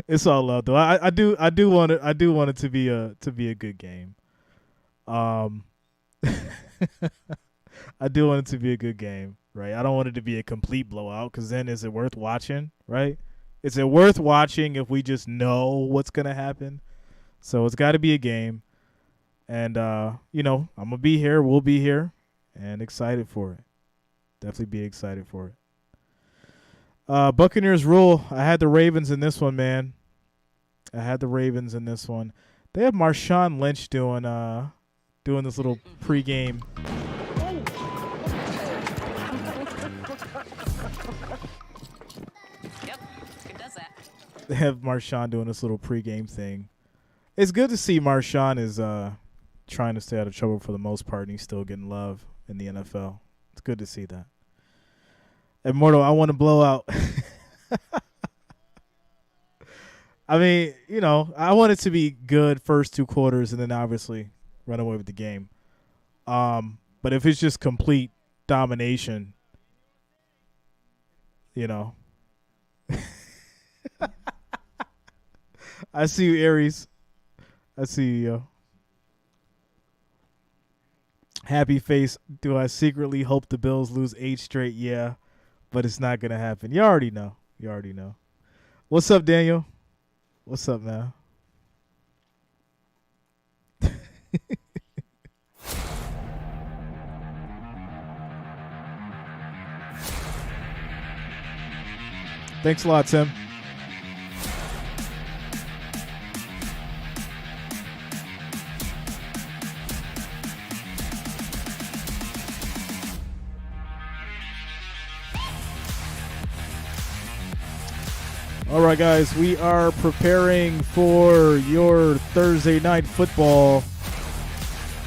It's all love, though. I do want it to be a good game. I do want it to be a good game, right? I don't want it to be a complete blowout, because then is it worth watching, right? Is it worth watching if we just know what's gonna happen? So it's got to be a game, and I'm gonna be here. We'll be here, and excited for it. Definitely be excited for it. Buccaneers rule. I had the Ravens in this one, man. They have Marshawn Lynch doing this little pregame. Yep, it does that. They have Marshawn doing this little pregame thing. It's good to see Marshawn is trying to stay out of trouble for the most part, and he's still getting love in the NFL. It's good to see that. Immortal, I want to blow out. I mean, I want it to be good first 2 quarters and then obviously run away with the game. But if it's just complete domination, I see you, Aries. I see you, yo. Happy face. Do I secretly hope the Bills lose 8 straight? Yeah, but it's not going to happen. You already know. What's up, Daniel? What's up, man? Thanks a lot, Tim. All right, guys, we are preparing for your Thursday night football.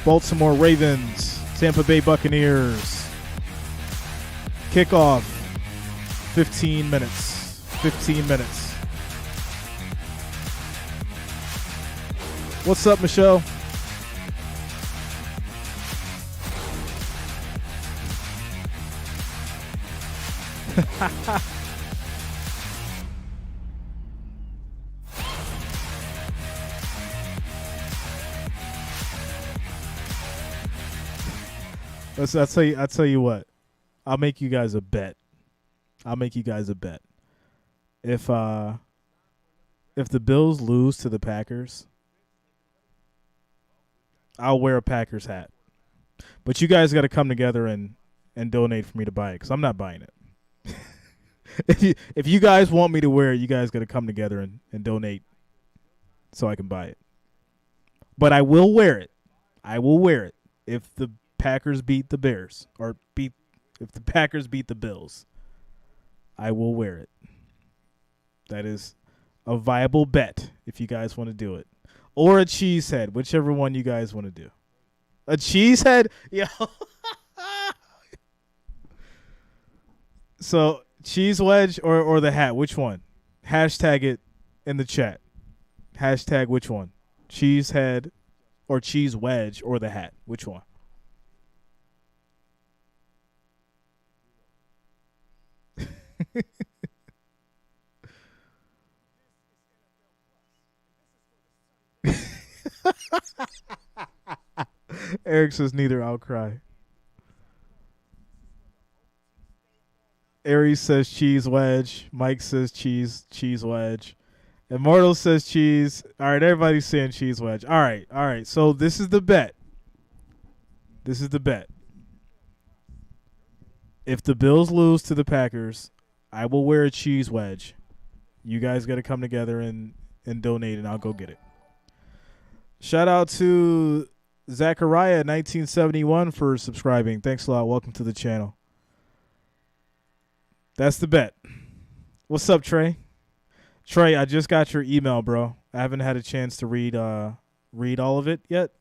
Baltimore Ravens, Tampa Bay Buccaneers. Kickoff, 15 minutes. 15 minutes. What's up, Michelle? I'll tell you what. I'll make you guys a bet. If the Bills lose to the Packers, I'll wear a Packers hat. But you guys got to come together and donate for me to buy it, because I'm not buying it. If you guys want me to wear it, you guys got to come together and donate so I can buy it. But I will wear it. If the Packers beat the Bears, if the Packers beat the Bills, I will wear it. That is a viable bet if you guys want to do it. Or a cheese head, whichever one you guys want to do. A cheese head? Yo. So, cheese wedge or the hat, which one? Hashtag it in the chat. Hashtag which one? Cheese head or cheese wedge or the hat? Which one? Eric says neither. I'll cry. Aries says cheese wedge. Mike says cheese wedge. Immortal says cheese. All right, everybody's saying cheese wedge. All right. So this is the bet. If the Bills lose to the Packers, I will wear a cheese wedge. You guys got to come together and donate, and I'll go get it. Shout out to Zachariah 1971 for subscribing. Thanks a lot. Welcome to the channel. That's the bet. What's up, Trey? Trey, I just got your email, bro. I haven't had a chance to read all of it yet.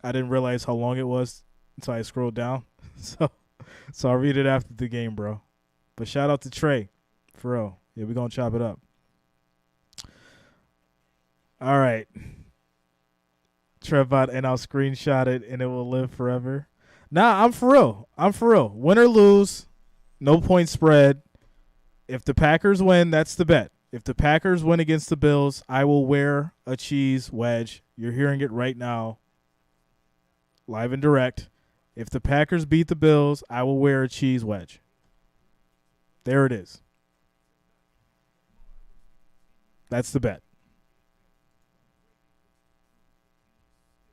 I didn't realize how long it was until I scrolled down. So I'll read it after the game, bro. But shout out to Trey. For real. Yeah, we're going to chop it up. All right. Trevbot, and I'll screenshot it, and it will live forever. Nah, I'm for real. Win or lose, no point spread. If the Packers win, that's the bet. If the Packers win against the Bills, I will wear a cheese wedge. You're hearing it right now, live and direct. If the Packers beat the Bills, I will wear a cheese wedge. There it is. That's the bet.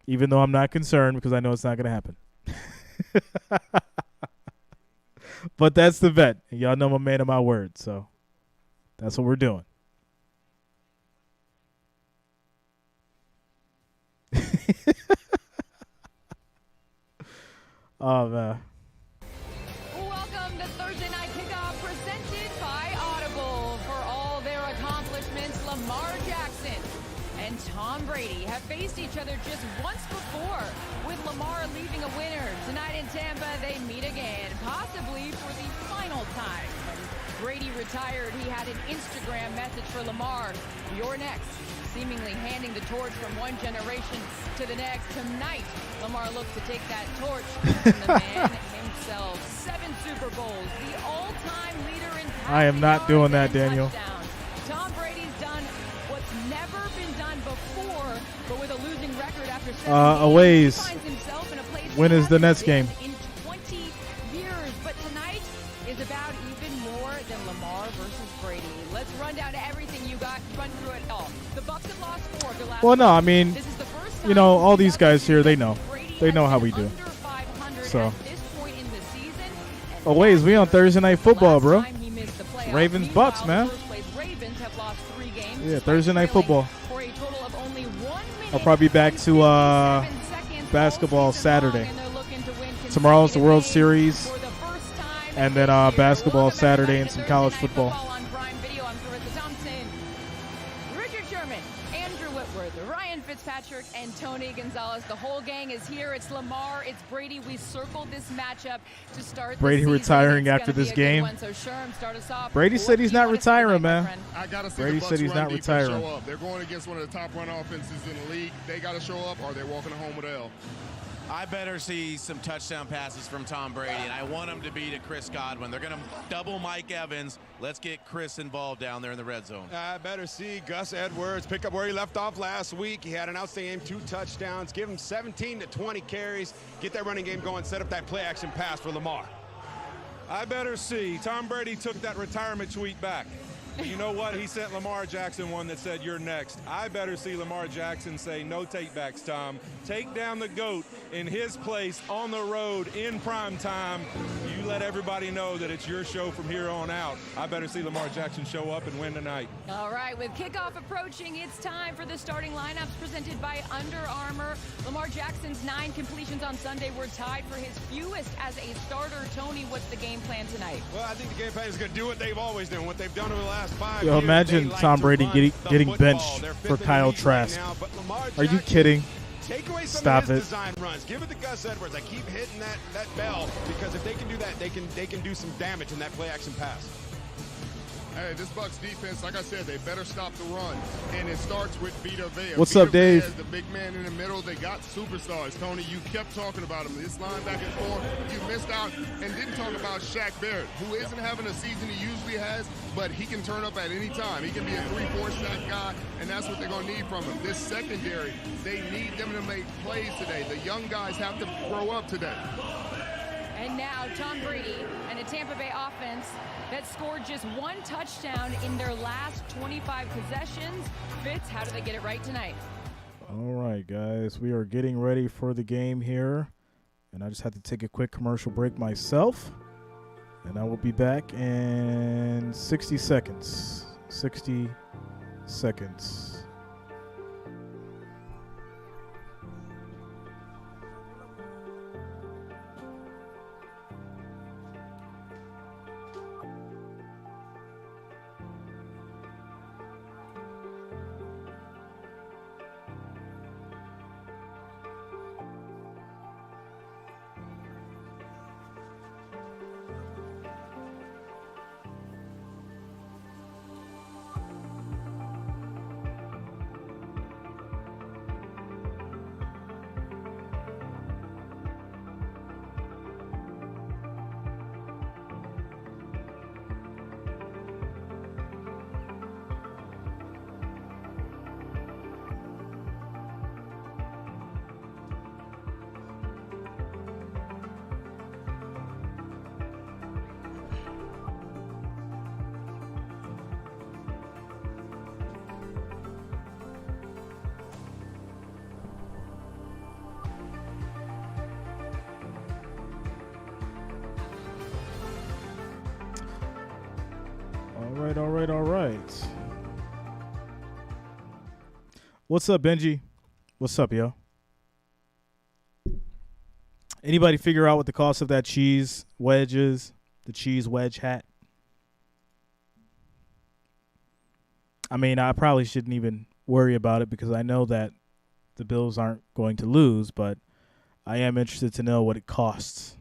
Even though I'm not concerned because I know it's not going to happen. But that's the bet. And y'all know I'm a man of my word, so that's what we're doing. Oh, man. Welcome to Thursday Night Kickoff, presented by Audible. For all their accomplishments, Lamar Jackson and Tom Brady have faced each other just once before, with Lamar leaving a winner. Tonight in Tampa, they meet again, possibly for the final time. When Brady retired, he had an Instagram message for Lamar: "You're next," seemingly handing the torch from one generation to the next. Tonight, Lamar looks to take that torch from the man himself. 7 Super Bowls, the all-time leader in passing. I am not doing that, Daniel. Touchdowns. Tom Brady's done what's never been done before, but with a losing record after 7 a ways. he finds himself in a place When is the Nets game? in 20 years. But tonight is about even more than Lamar versus Brady. Let's run down everything you got, run through it all. The Bucs have lost 4 of their last. Well, no, I mean, this is the first time you know, all these guys here, they know. They know how we do. under 500 So. at this point in the season. And Oh, ways, we on Thursday Night Football, last bro. time he missed the playoffs. Ravens, Meanwhile, Bucs, man. the first-place Ravens have lost 3 games. Yeah, Thursday Night trailing Football. For a total of only 1 minute I'll probably be back to 57 seconds basketball all season long, Saturday. and they're looking to win Tomorrow's the World consecutive games Series, for the first time and then this year. basketball Welcome Saturday everybody and to some Thursday college Night football. on Prime Video. I'm Carissa Fitzpatrick and Tony Gonzalez. The whole gang is here. It's Lamar, it's Brady. We circled this matchup to start Brady the season. retiring It's after gonna be this a good game. one. So Sherm, start us off. Brady said he's not retiring, man. I gotta see Brady the Bucs said he's run not defense retiring. show up. They're going against one of the top run offenses in the league. They got to show up, or they're walking home with an L. I better see some touchdown passes from Tom Brady, and I want him to be to Chris Godwin. They're going to double Mike Evans. Let's get Chris involved down there in the red zone. I better see Gus Edwards pick up where he left off last week. He had an outstanding 2 touchdowns. Give him 17 to 20 carries. Get that running game going. Set up that play action pass for Lamar. I better see. Tom Brady took that retirement tweet back. You know what? He sent Lamar Jackson one that said, "You're next." I better see Lamar Jackson say, "No take-backs, Tom. Take down the GOAT in his place on the road in prime time. You let everybody know that it's your show from here on out." I better see Lamar Jackson show up and win tonight. All right, with kickoff approaching, it's time for the starting lineups presented by Under Armour. Lamar Jackson's 9 completions on Sunday were tied for his fewest as a starter. Tony, what's the game plan tonight? Well, I think the game plan is going to do what they've always done, what they've done over the last 5 Yo, years. imagine They like Tom to Brady run getting the benched football. They're for fifth in Kyle the league right Trask. now, but Lamar Are you Jackson, kidding? Take away some Stop of his it. design runs. Give it to Gus Edwards. I keep hitting that bell because if they can do that, they can do some damage in that play action pass. Hey, this Bucs defense, like I said, they better stop the run, and it starts with Vita Vea. What's Vita up, Dave? Vea is the big man in the middle. They got superstars. Tony, you kept talking about him. This line back and forth, you missed out and didn't talk about Shaq Barrett, who isn't having a season he usually has, but he can turn up at any time. He can be a 3-4 sack guy, and that's what they're going to need from him. This secondary, they need them to make plays today. The young guys have to grow up today. And now Tom Brady and a Tampa Bay offense that scored just 1 touchdown in their last 25 possessions. Fitz, how do they get it right tonight? All right, guys, we are getting ready for the game here. And I just had to take a quick commercial break myself. And I will be back in 60 seconds. 60 seconds. All right. What's up, Benji? What's up, yo? Anybody figure out what the cost of that cheese wedge is? The cheese wedge hat? I mean, I probably shouldn't even worry about it because I know that the Bills aren't going to lose, but I am interested to know what it costs.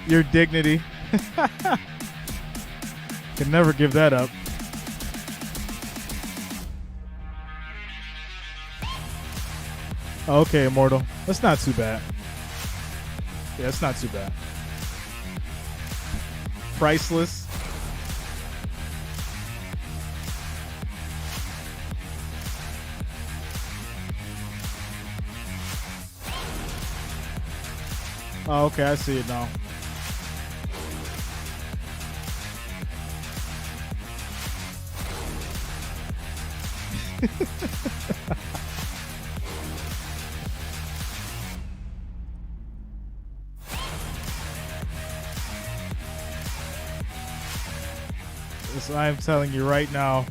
Your dignity. Can never give that up. Okay, Immortal. That's not too bad. Yeah, it's not too bad. Priceless. Oh, okay, I see it now. So I am telling you right now.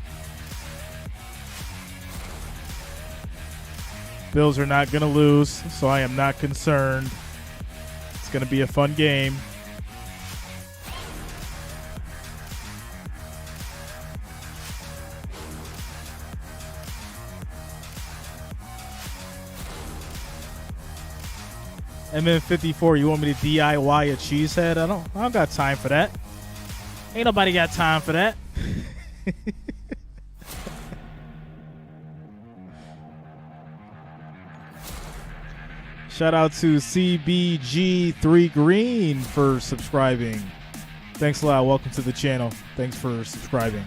Bills are not going to lose, so I am not concerned. It's going to be a fun game. MN54, you want me to DIY a cheesehead? I don't got time for that. Ain't nobody got time for that. Shout out to CBG3 Green for subscribing. Thanks a lot. Welcome to the channel. Thanks for subscribing.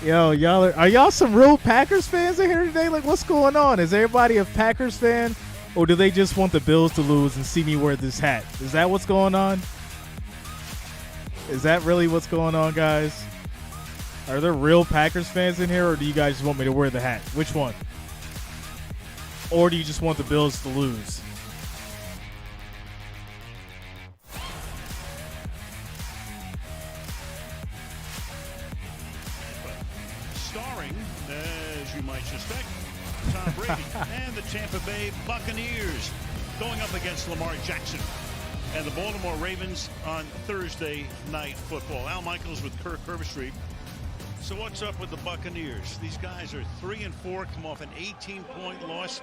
Yo, are y'all some real Packers fans in here today? Like, what's going on? Is everybody a Packers fan, or do they just want the Bills to lose and see me wear this hat? Is that what's going on? Is that really what's going on, guys? Are there real Packers fans in here, or do you guys just want me to wear the hat? Which one? Or do you just want the Bills to lose? Starring, as you might suspect, Tom Brady and the Tampa Bay Buccaneers going up against Lamar Jackson and the Baltimore Ravens on Thursday Night Football. Al Michaels with Kirk Herbstreit. So what's up with the Buccaneers? These guys are 3-4, come off an 18-point loss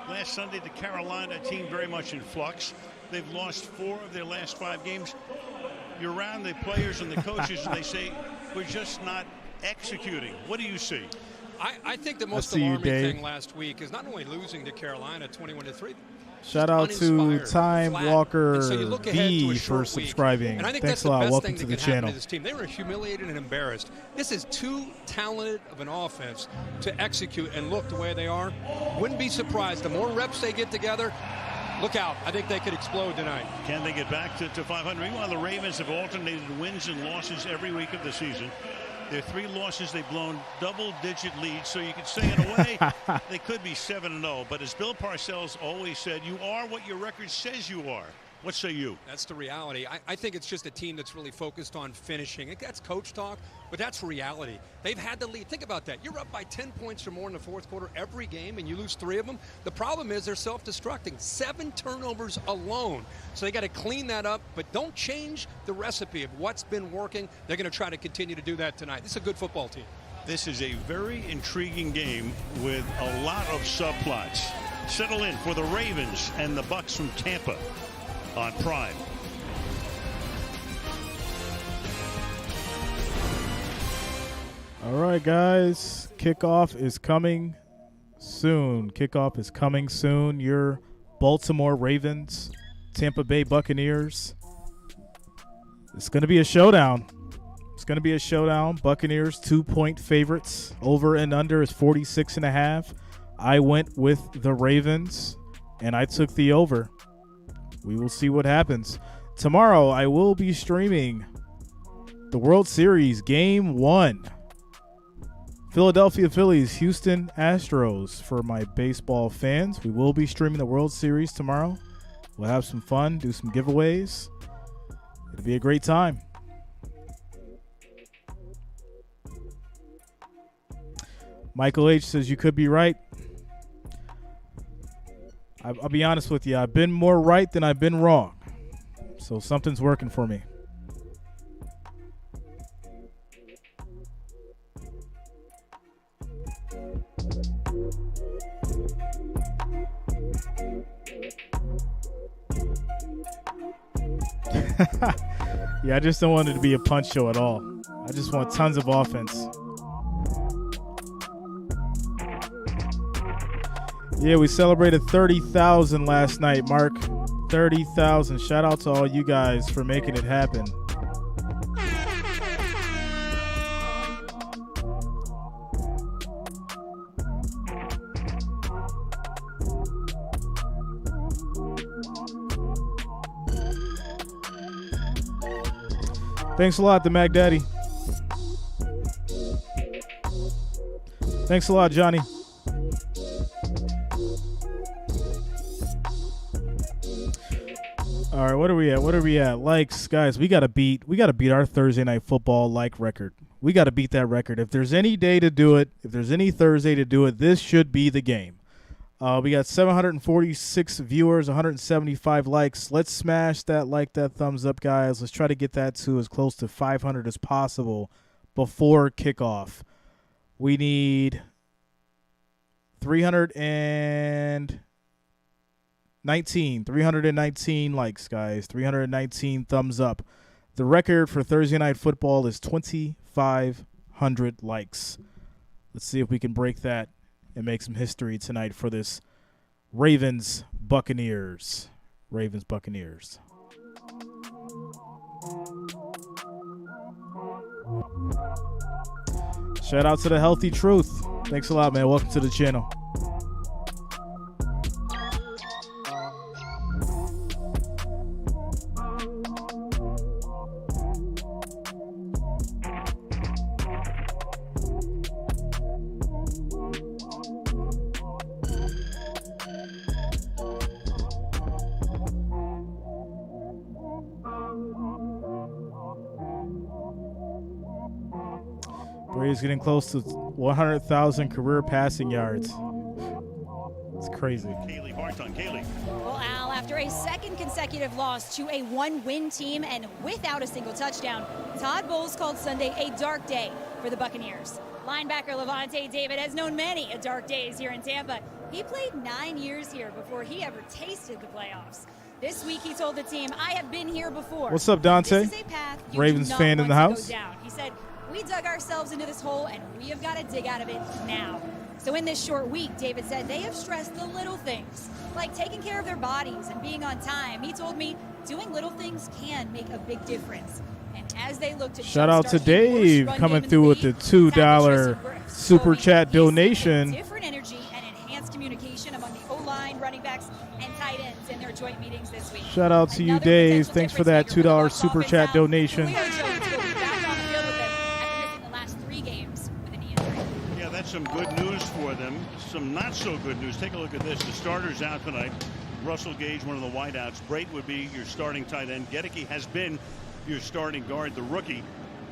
last Sunday to Carolina, a team very much in flux. They've lost 4 of their last 5 games. You're around the players and the coaches, and they say, we're just not executing. What do you see? I think the most alarming thing last week is not only losing to Carolina 21-3. Shout out to Time Walker B for subscribing. And I think Thanks that's a lot. the best Welcome thing to that the can happen channel. to this team. They were humiliated and embarrassed. This is too talented of an offense to execute and look the way they are. Wouldn't be surprised. The more reps they get together, look out. I think they could explode tonight. Can they get back to 500? Meanwhile, the Ravens have alternated wins and losses every week of the season. Their 3 losses, they've blown double-digit leads, so you could say in a way they could be 7-0. But as Bill Parcells always said, you are what your record says you are. What say you? That's the reality. I think it's just a team that's really focused on finishing. That's coach talk, but that's reality. They've had the lead. Think about that. You're up by 10 points or more in the fourth quarter every game, and you lose 3 of them. The problem is they're self-destructing. 7 turnovers alone. So they got to clean that up, but don't change the recipe of what's been working. They're going to try to continue to do that tonight. This is a good football team. This is a very intriguing game with a lot of subplots. Settle in for the Ravens and the Bucs from Tampa on Prime. All right, guys. Kickoff is coming soon. Kickoff is coming soon. Your Baltimore Ravens, Tampa Bay Buccaneers. It's going to be a showdown. It's going to be a showdown. Buccaneers 2-point favorites. Over and under is 46.5. I went with the Ravens, and I took the over. We will see what happens. Tomorrow, I will be streaming the World Series Game 1. Philadelphia Phillies, Houston Astros for my baseball fans. We will be streaming the World Series tomorrow. We'll have some fun, do some giveaways. It'll be a great time. Michael H. says you could be right. I'll be honest with you. I've been more right than I've been wrong. So something's working for me. Yeah, I just don't want it to be a punch show at all. I just want tons of offense. Yeah, we celebrated 30,000 last night, Mark. 30,000. Shout out to all you guys for making it happen. Thanks a lot, the Mac Daddy. Thanks a lot, Johnny. All right, what are we at? Likes, guys, we gotta beat our Thursday night football like record. We gotta beat that record. If there's any day to do it, if there's any Thursday to do it, this should be the game. We got 746 viewers, 175 likes. Let's smash that thumbs up, guys. Let's try to get that to as close to 500 as possible before kickoff. We need 319 likes, guys. 319 thumbs up. The record for Thursday night football is 2,500 likes. Let's see if we can break that and make some history tonight for this Ravens Buccaneers. Shout out to the Healthy Truth. Thanks a lot, man. Welcome to the channel. Brady's getting close to 100,000 career passing yards. It's crazy. Kaylee Barton. Kaylee. Well, Al, after a second consecutive loss to a one-win team and without a single touchdown, Todd Bowles called Sunday a dark day for the Buccaneers. Linebacker Levante David has known many dark days here in Tampa. He played 9 years here before he ever tasted the playoffs. This week he told the team, "I have been here before." What's up, Dante? This is a path you Ravens do not fan in the want to house. go down. He said, "We dug ourselves into this hole and we have got to dig out of it now." So in this short week, David said they have stressed the little things, like taking care of their bodies and being on time. He told me doing little things can make a big difference. And as they look to shout out to Dave coming through with the $2 super chat donation. Different energy and enhanced communication among the O-line, running backs, and tight ends in their joint meetings this week. Shout out to you, Dave. Thanks for that $2 super chat donation. We are joined to go back on the field with them after missing the last 3 games with a knee injury. Yeah, that's some good news for them. Some not so good news. Take a look at this. The starters out tonight. Russell Gage, one of the wideouts. Brate would be your starting tight end. Gedeke has been your starting guard, the rookie.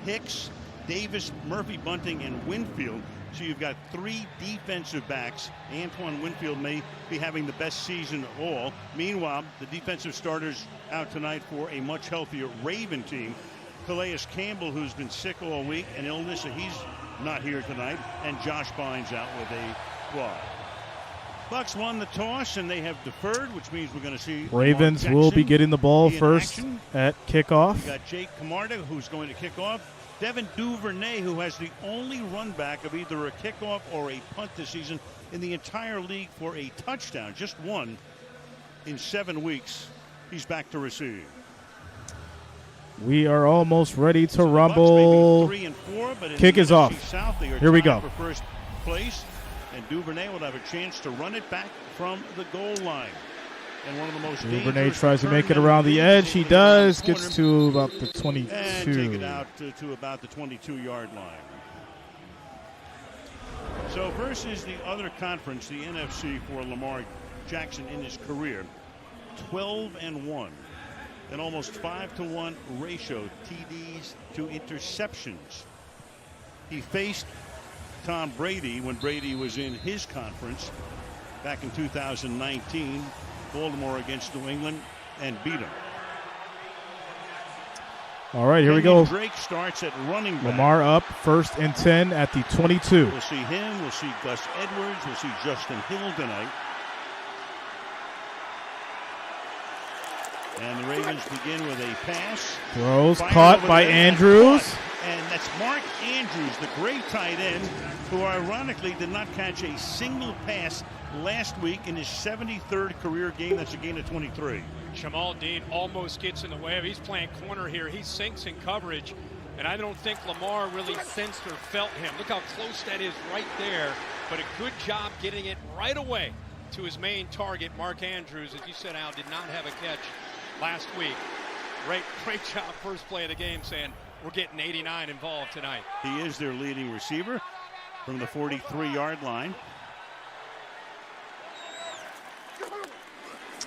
Hicks, Davis, Murphy, Bunting, and Winfield. So you've got 3 defensive backs. Antoine Winfield may be having the best season of all. Meanwhile, the defensive starters out tonight for a much healthier Raven team. Calais Campbell, who's been sick all week, and illness, so he's not here tonight. And Josh Bynes out with a quad. Bucs won the toss, and they have deferred, which means we're going to see Ravens will be getting the ball first at kickoff. We got Jake Camarda, who's going to kick off. Devin Duvernay, who has the only run back of either a kickoff or a punt this season in the entire league for a touchdown, just one in 7 weeks. He's back to receive. We are almost ready to rumble. 3 and 4, but kick is off. South, here we go. For first place, and Duvernay will have a chance to run it back from the goal line. And one of the most Duvernay tries to make it around the edge. He does. Gets to about the 22. And take it out to about the 22-yard line. So versus the other conference, the NFC, for Lamar Jackson in his career, 12-1. An almost 5-to-1 ratio, TDs to interceptions. He faced Tom Brady when Brady was in his conference back in 2019, Baltimore against New England, and beat him. All right, here we go. Drake starts at running back. Lamar up, 1st and 10 at the 22. We'll see him. We'll see Gus Edwards. We'll see Justin Hill tonight. And the Ravens begin with a pass. Throws caught by Andrews. And that's Mark Andrews, the great tight end, who ironically did not catch a single pass last week in his 73rd career game. That's a gain of 23. Jamal Dean almost gets in the way of. He's playing corner here. He sinks in coverage, and I don't think Lamar really sensed or felt him. Look how close that is right there, but a good job getting it right away to his main target, Mark Andrews. As you said, Al, did not have a catch last week. Great job, first play of the game, saying we're getting 89 involved tonight. He is their leading receiver from the 43-yard line.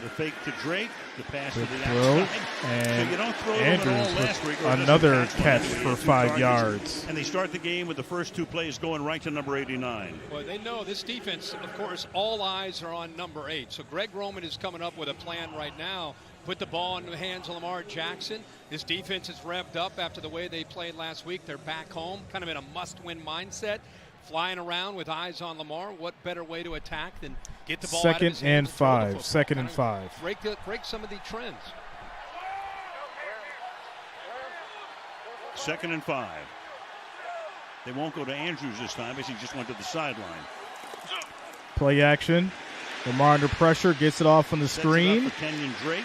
The fake to Drake, the pass to the throw, outside. and so you don't throw Andrews them at all with last week, or it doesn't another catch catch one. for 2 5 targets. yards. And they start the game with the first 2 plays going right to number 89. Well, they know this defense, of course, all eyes are on number 8. So Greg Roman is coming up with a plan right now. Put the ball in the hands of Lamar Jackson. This defense is revved up after the way they played last week. They're back home, kind of in a must-win mindset. Flying around with eyes on Lamar. What better way to attack than get the ball out of his hands and throw the football? Second and 5. Break some of the trends. 2nd and 5. They won't go to Andrews this time because he just went to the sideline. Play action. Lamar under pressure, gets it off on the screen. For Kenyon Drake.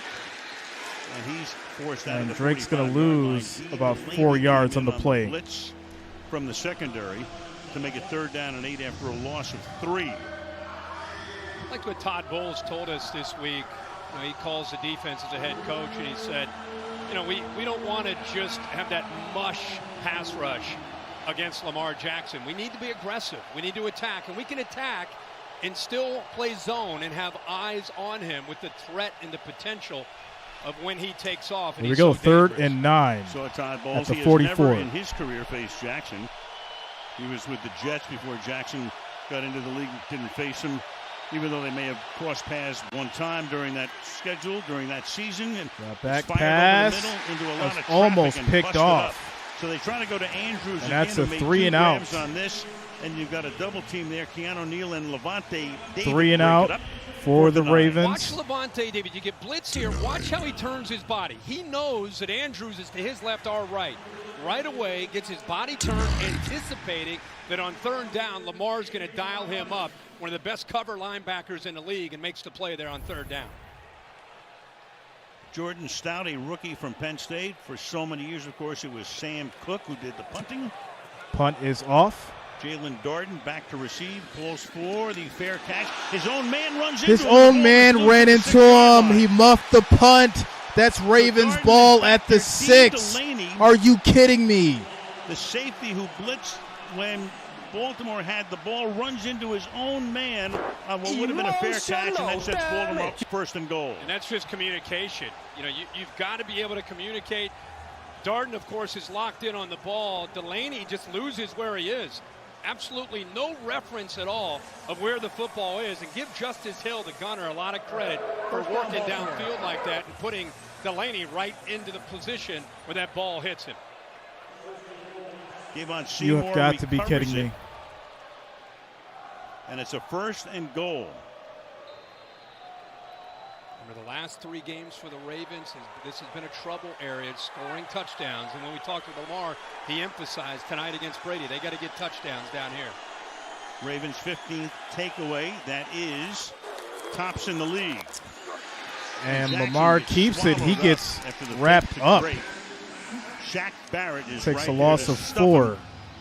And he's forced out And of the Drake's going to lose about 4 yards on the play. The blitz from the secondary to make it 3rd down and 8 after a loss of 3. I like what Todd Bowles told us this week. You know, he calls the defense as a head coach, and he said, you know, we don't want to just have that mush pass rush against Lamar Jackson. We need to be aggressive. We need to attack, and we can attack and still play zone and have eyes on him with the threat and the potential of when he takes off. And Here we go, so 3rd and 9 So Todd Bowles, at the he 44. has never in his career faced Jackson. He was with the Jets before Jackson got into the league, didn't face him, even though they may have crossed paths one time during that schedule, during that season. And back pass into a lot of almost and picked off. So they try to go to Andrews and that's again, a 3 and out on this, and you've got a double team there. Keanu Neal and Levante David 3 and out for the Ravens. Watch Levante David. You get blitz here. Watch how he turns his body. He knows that Andrews is to his left or right. Right away, gets his body turned, anticipating that on 3rd down, Lamar's going to dial him up. One of the best cover linebackers in the league, and makes the play there on 3rd down. Jordan Stout, a rookie from Penn State. For so many years, of course, it was Sam Cook who did the punting. Punt is off. Jalen Darden back to receive, close for the fair catch. His own man runs into him. His own man ran into him. He muffed the punt. That's Ravens ball at the 6. Are you kidding me? The safety who blitzed when Baltimore had the ball runs into his own man on what would have been a fair catch, and that sets Baltimore 1st and goal. And that's just communication. You know, you've got to be able to communicate. Darden, of course, is locked in on the ball. Delaney just loses where he is. Absolutely no reference at all of where the football is. And give Justice Hill, the gunner, a lot of credit for working downfield like that and putting Delaney right into the position where that ball hits him. You have got to be kidding me. And it's a 1st and goal. Remember the last 3 games for the Ravens, this has been a trouble area, scoring touchdowns. And when we talked with Lamar, he emphasized tonight against Brady, they got to get touchdowns down here. Ravens 15th takeaway. That is tops in the league. And Lamar keeps it. He gets wrapped up. Shaq Barrett is takes right a loss of 4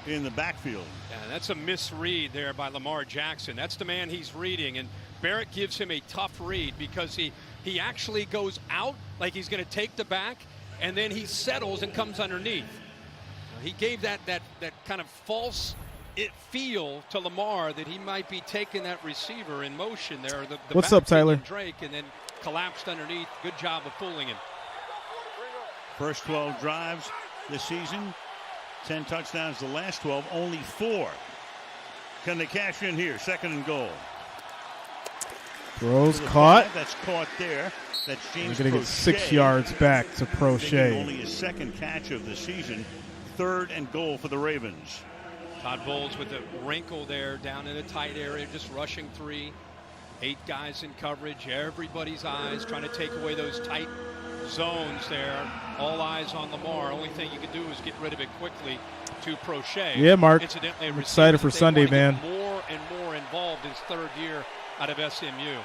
in the backfield. Yeah, that's a misread there by Lamar Jackson. That's the man he's reading, and Barrett gives him a tough read because he actually goes out like he's going to take the back, and then he settles and comes underneath. He gave that kind of false feel to Lamar that he might be taking that receiver in motion there. What's up, Tyler? Drake, and then collapsed underneath. Good job of fooling him. First 12 drives this season, 10 touchdowns. The last 12, only 4. Can they cash in here? 2nd and goal. Throws caught. That's caught there. That's James. We're going to get 6 yards back to Prochet. Only his 2nd catch of the season. 3rd and goal for the Ravens. Todd Bowles with the wrinkle there down in a tight area, just rushing 3. 8 guys in coverage. Everybody's eyes trying to take away those tight zones there. All eyes on Lamar. Only thing you can do is get rid of it quickly to Prochet. Yeah, Mark. Incidentally, I'm excited for Sunday, man. More and more involved his 3rd year out of SMU.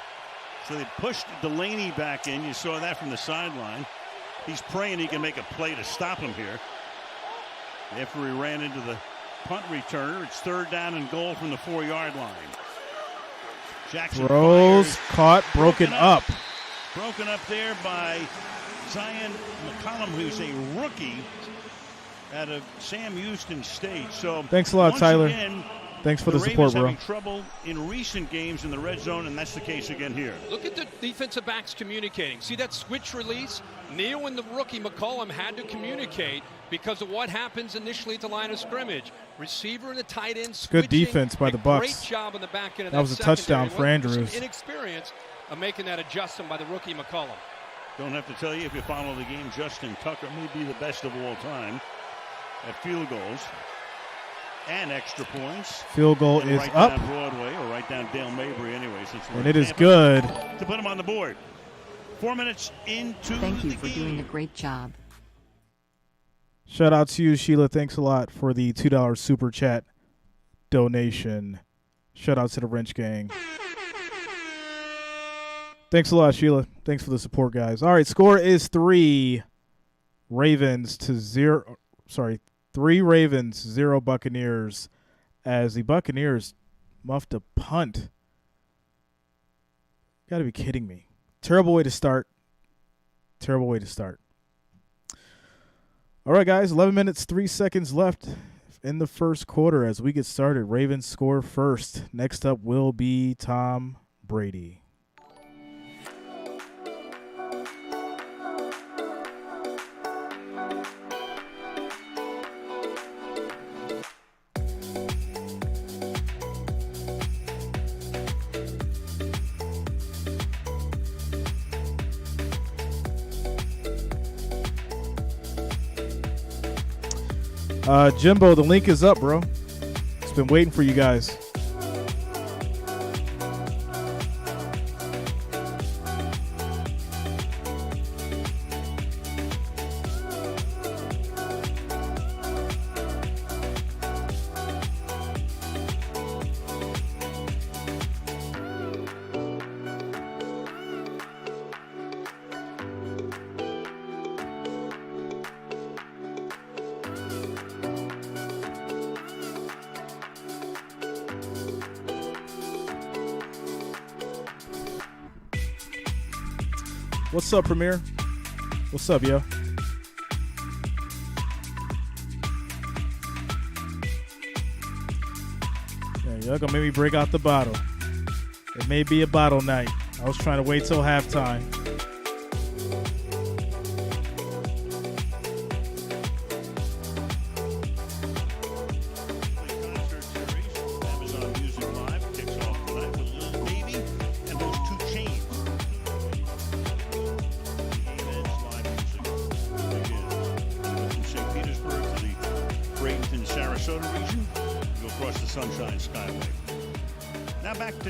So they pushed Delaney back in. You saw that from the sideline. He's praying he can make a play to stop him here. After he ran into the punt returner, it's 3rd down and goal from the 4-yard line. Jackson throws, caught, broken up. Broken up there by Zion McCollum, who's a rookie out of Sam Houston State. So thanks a lot, Tyler. Again, Thanks for the support, Ravens bro. having trouble in recent games in the red zone, and that's the case again here. Look at the defensive backs communicating. See that switch release? Neal and the rookie McCollum had to communicate because of what happens initially at the line of scrimmage. Receiver and the tight end switching. Good defense by the Bucs. Great job on the back end of that was a touchdown for Andrews. Inexperience of making that adjustment by the rookie McCollum. Don't have to tell you if you follow the game, Justin Tucker may be the best of all time at field goals and extra points. Field goal is right up. Down Broadway, or right down Dale Mabry anyway. Since And it is good. To put him on the board. 4 minutes into Thank you the for game. doing a great job. Shout out to you, Sheila. Thanks a lot for the $2 super chat donation. Shout out to the Wrench Gang. Thanks a lot, Sheila. Thanks for the support, guys. All right, score is 3 Ravens to 0. Sorry, 3 Ravens, 0 Buccaneers, as the Buccaneers muffed a punt. Got to be kidding me. Terrible way to start. Terrible way to start. All right, guys, 11 minutes, 3 seconds left in the first quarter as we get started. Ravens score first. Next up will be Tom Brady. Jimbo, the link is up, bro. It's been waiting for you guys. What's up, Premier? What's up, yo? Yeah, y'all gonna make me break out the bottle. It may be a bottle night. I was trying to wait till halftime.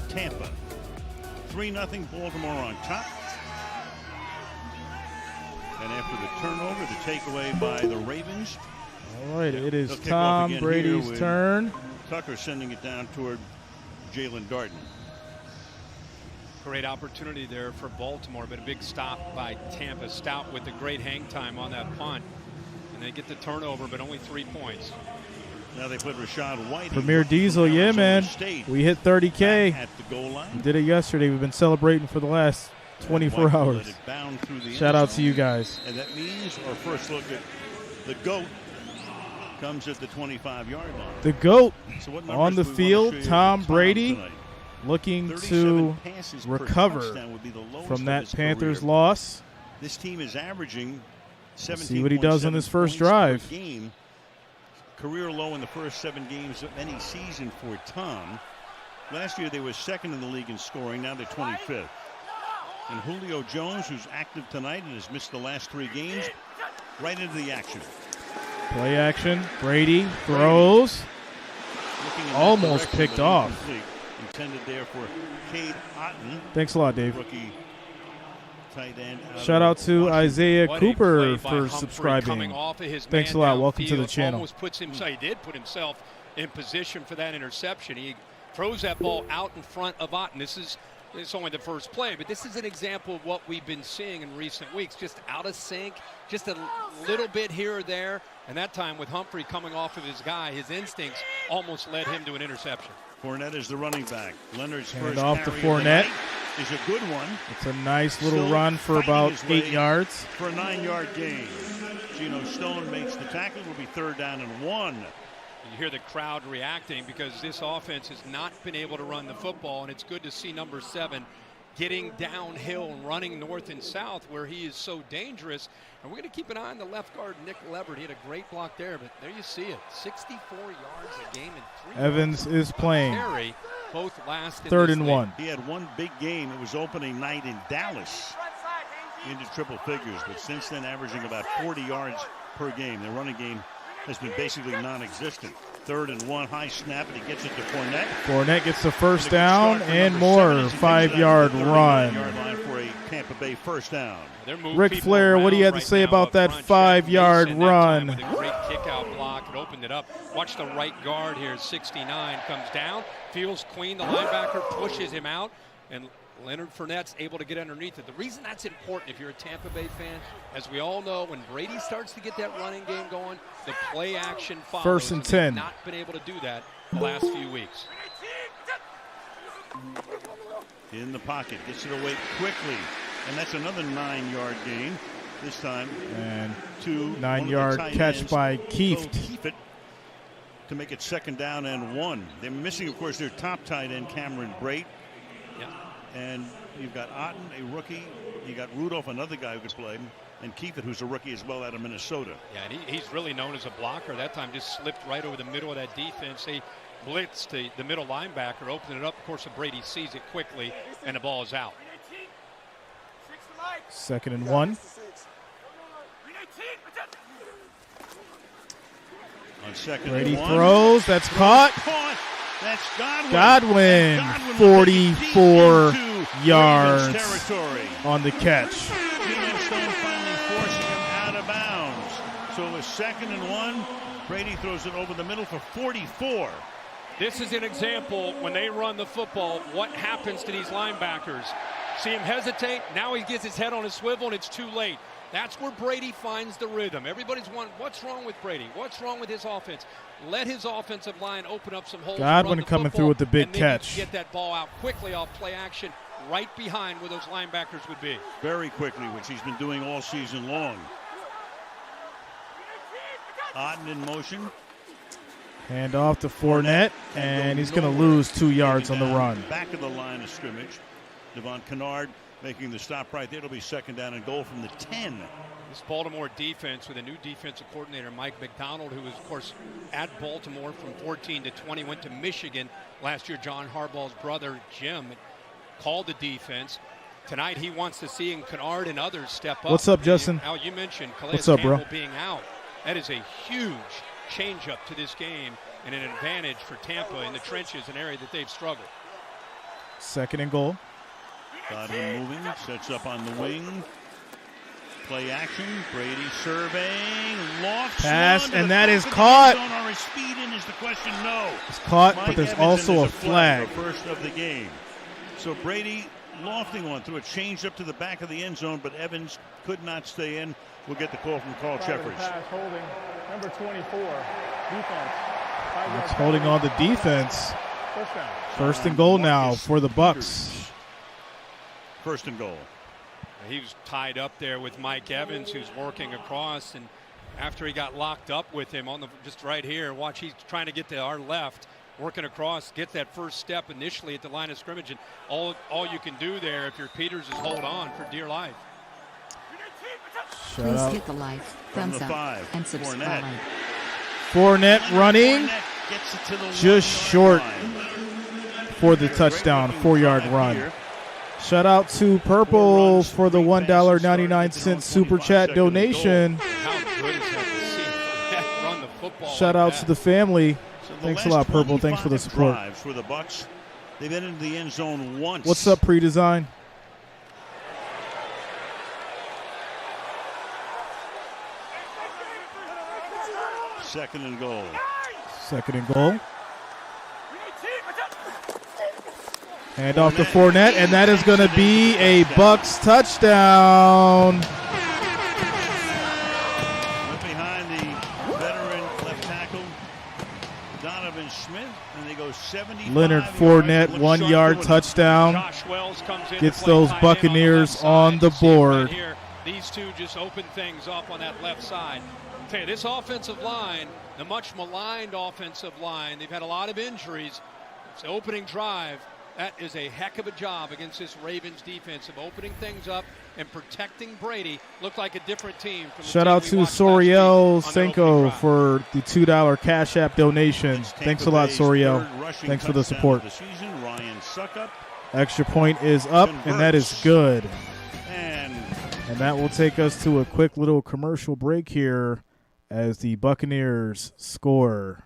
Tampa. 3-0 Baltimore on top. And after the turnover, the takeaway by the Ravens. All right, it is Tom Brady's turn. Tucker sending it down toward Jalen Darden. Great opportunity there for Baltimore, but a big stop by Tampa. Stout with the great hang time on that punt. And they get the turnover, but only 3 points. Now they put Rashad White. Premier Diesel, yeah, man. We hit 30K. At the goal line. We did it yesterday. We've been celebrating for the last 24 hours. Shout out to you guys. And that means our first look at the GOAT comes at the 25-yard line. The GOAT so on the field, Tom Brady, looking to recover from that Panthers loss. This team is averaging 17. See what he does on his first drive. Career low in the first 7 games of any season for Tom. Last year they were second in the league in scoring. Now they're 25th. And Julio Jones, who's active tonight and has missed the last 3 games, right into the action. Play action. Brady throws. Almost picked off. Intended there for Cade Otton. Thanks a lot, Dave. Rookie tight end. Shout out to Isaiah Cooper for subscribing. Thanks a lot. Welcome to the channel. Almost puts himself, he did put himself in position for that interception. He throws that ball out in front of Otton. It's only the first play, but this is an example of what we've been seeing in recent weeks. Just out of sync, just a little bit here or there. And that time with Humphrey coming off of his guy, his instincts almost led him to an interception. Fournette is the running back. Leonard's Hand first off to carry Fournette. Is a good one. It's a nice little run for about 8 yards. For a 9-yard gain. Geno Stone makes the tackle. Will be 3rd down and 1 You hear the crowd reacting because this offense has not been able to run the football, and it's good to see number 7 getting downhill and running north and south where he is so dangerous. And we're going to keep an eye on the left guard, Nick Leverett. He had a great block there, but there you see it. 64 yards a game and 3 Evans is playing. Carry, both last 3rd and 1. He had one big game. It was opening night in Dallas into triple figures, but since then averaging about 40 yards per game. The running game has been basically non-existent. 3rd and 1, high snap, and he gets it to Fournette. Fournette gets the first down and more. 5-yard run. Line for a Tampa Bay first down. Ric Flair, what do you have to say about that 5-yard run? With a great kick-out block, it opened it up. Watch the right guard here, 69, comes down, feels clean. The linebacker pushes him out, and Leonard Fournette's able to get underneath it. The reason that's important if you're a Tampa Bay fan, as we all know, when Brady starts to get that running game going, the play action follows. 1st and 10. Not been able to do that the last few weeks. In the pocket, gets it away quickly, and that's another 9-yard gain. This time, and 2 9-yard catch by Kieft to make it 2nd down and 1. They're missing, of course, their top tight end, Cameron Brate. Yeah. And you've got Otten, a rookie. You got Rudolph, another guy who could play, and Kieft, who's a rookie as well out of Minnesota. Yeah, and he's really known as a blocker. That time just slipped right over the middle of that defense. They blitzed the middle linebacker, opened it up. Of course, Brady sees it quickly, and the ball is out. 2nd and 1. On 2nd Brady and 1. throws. That's caught. That's Godwin, 44 yards on the catch. Stone finally forcing him out of bounds. So it was 2nd and 1. Brady throws it over the middle for 44. This is an example when they run the football, what happens to these linebackers. See him hesitate. Now he gets his head on a swivel, and it's too late. That's where Brady finds the rhythm. Everybody's wondering, what's wrong with Brady? What's wrong with his offense? Let his offensive line open up some holes. Godwin coming through with the big catch. Get that ball out quickly off play action, right behind where those linebackers would be. Very quickly, which he's been doing all season long. Otten in motion. Hand off to Fournette, and he's going to lose 2 yards on the run. Back of the line of scrimmage. Devon Kennard making the stop right there. It'll be 2nd down and goal from the 10. This Baltimore defense with a new defensive coordinator, Mike McDonald, who was, of course, at Baltimore from 14 to 20, went to Michigan last year. John Harbaugh's brother, Jim, called the defense. Tonight he wants to see Kennard and others step up. What's up, Justin? Al, you mentioned Calais What's up, bro? Campbell being out. That is a huge change-up to this game and an advantage for Tampa in the trenches, an area that they've struggled. 2nd and goal. Godwin moving, sets up on the wing. Play action. Brady surveying. Lofts pass, and that is caught. Are his speed in is the question? No. It's caught, Mike but there's Evans also a is flag. The first of the game. So Brady lofting one through a change up to the back of the end zone, but Evans could not stay in. We'll get the call from Carl Jeffers. Pass holding number 24 defense. It's holding on the defense. First down. 1st and goal now for the Bucs. 1st and goal. He was tied up there with Mike Evans, who's working across, and after he got locked up with him on the just right here, watch, he's trying to get to our left, working across, get that first step initially at the line of scrimmage, and all you can do there if you're Peters is hold on for dear life. Please hit the like, thumbs up, 5, and subscribe. Fournette running, gets it to the just short for the touchdown, 4-yard run. Shout out to Purple for the $1.99 super chat donation. How good is that to see that run the football? Shout out to the family. Thanks a lot, Purple. Thanks for the support. For the Bucs, they've been into the end zone once. What's up, Pre-Design? Second and goal. 2nd and goal. Hand off to Fournette, and that is going to be a Bucs touchdown. Behind the veteran left tackle, Donovan Smith, and they go 70. Leonard Fournette, 1-yard touchdown. Gets those Buccaneers on the board. These two just open things up on that left side. tell you, this offensive line, the much maligned offensive line, they've had a lot of injuries. It's the opening drive. That is a heck of a job against this Ravens defense of opening things up and protecting Brady. Looked like a different team. From the Shout team out we to watched Soriel last week on their opening Senko drive. for the $2 Cash App donation. Thanks a lot, Soriel. Thanks for the support. Ryan Suckup. Extra point is up, and that is good. And that will take us to a quick little commercial break here as the Buccaneers score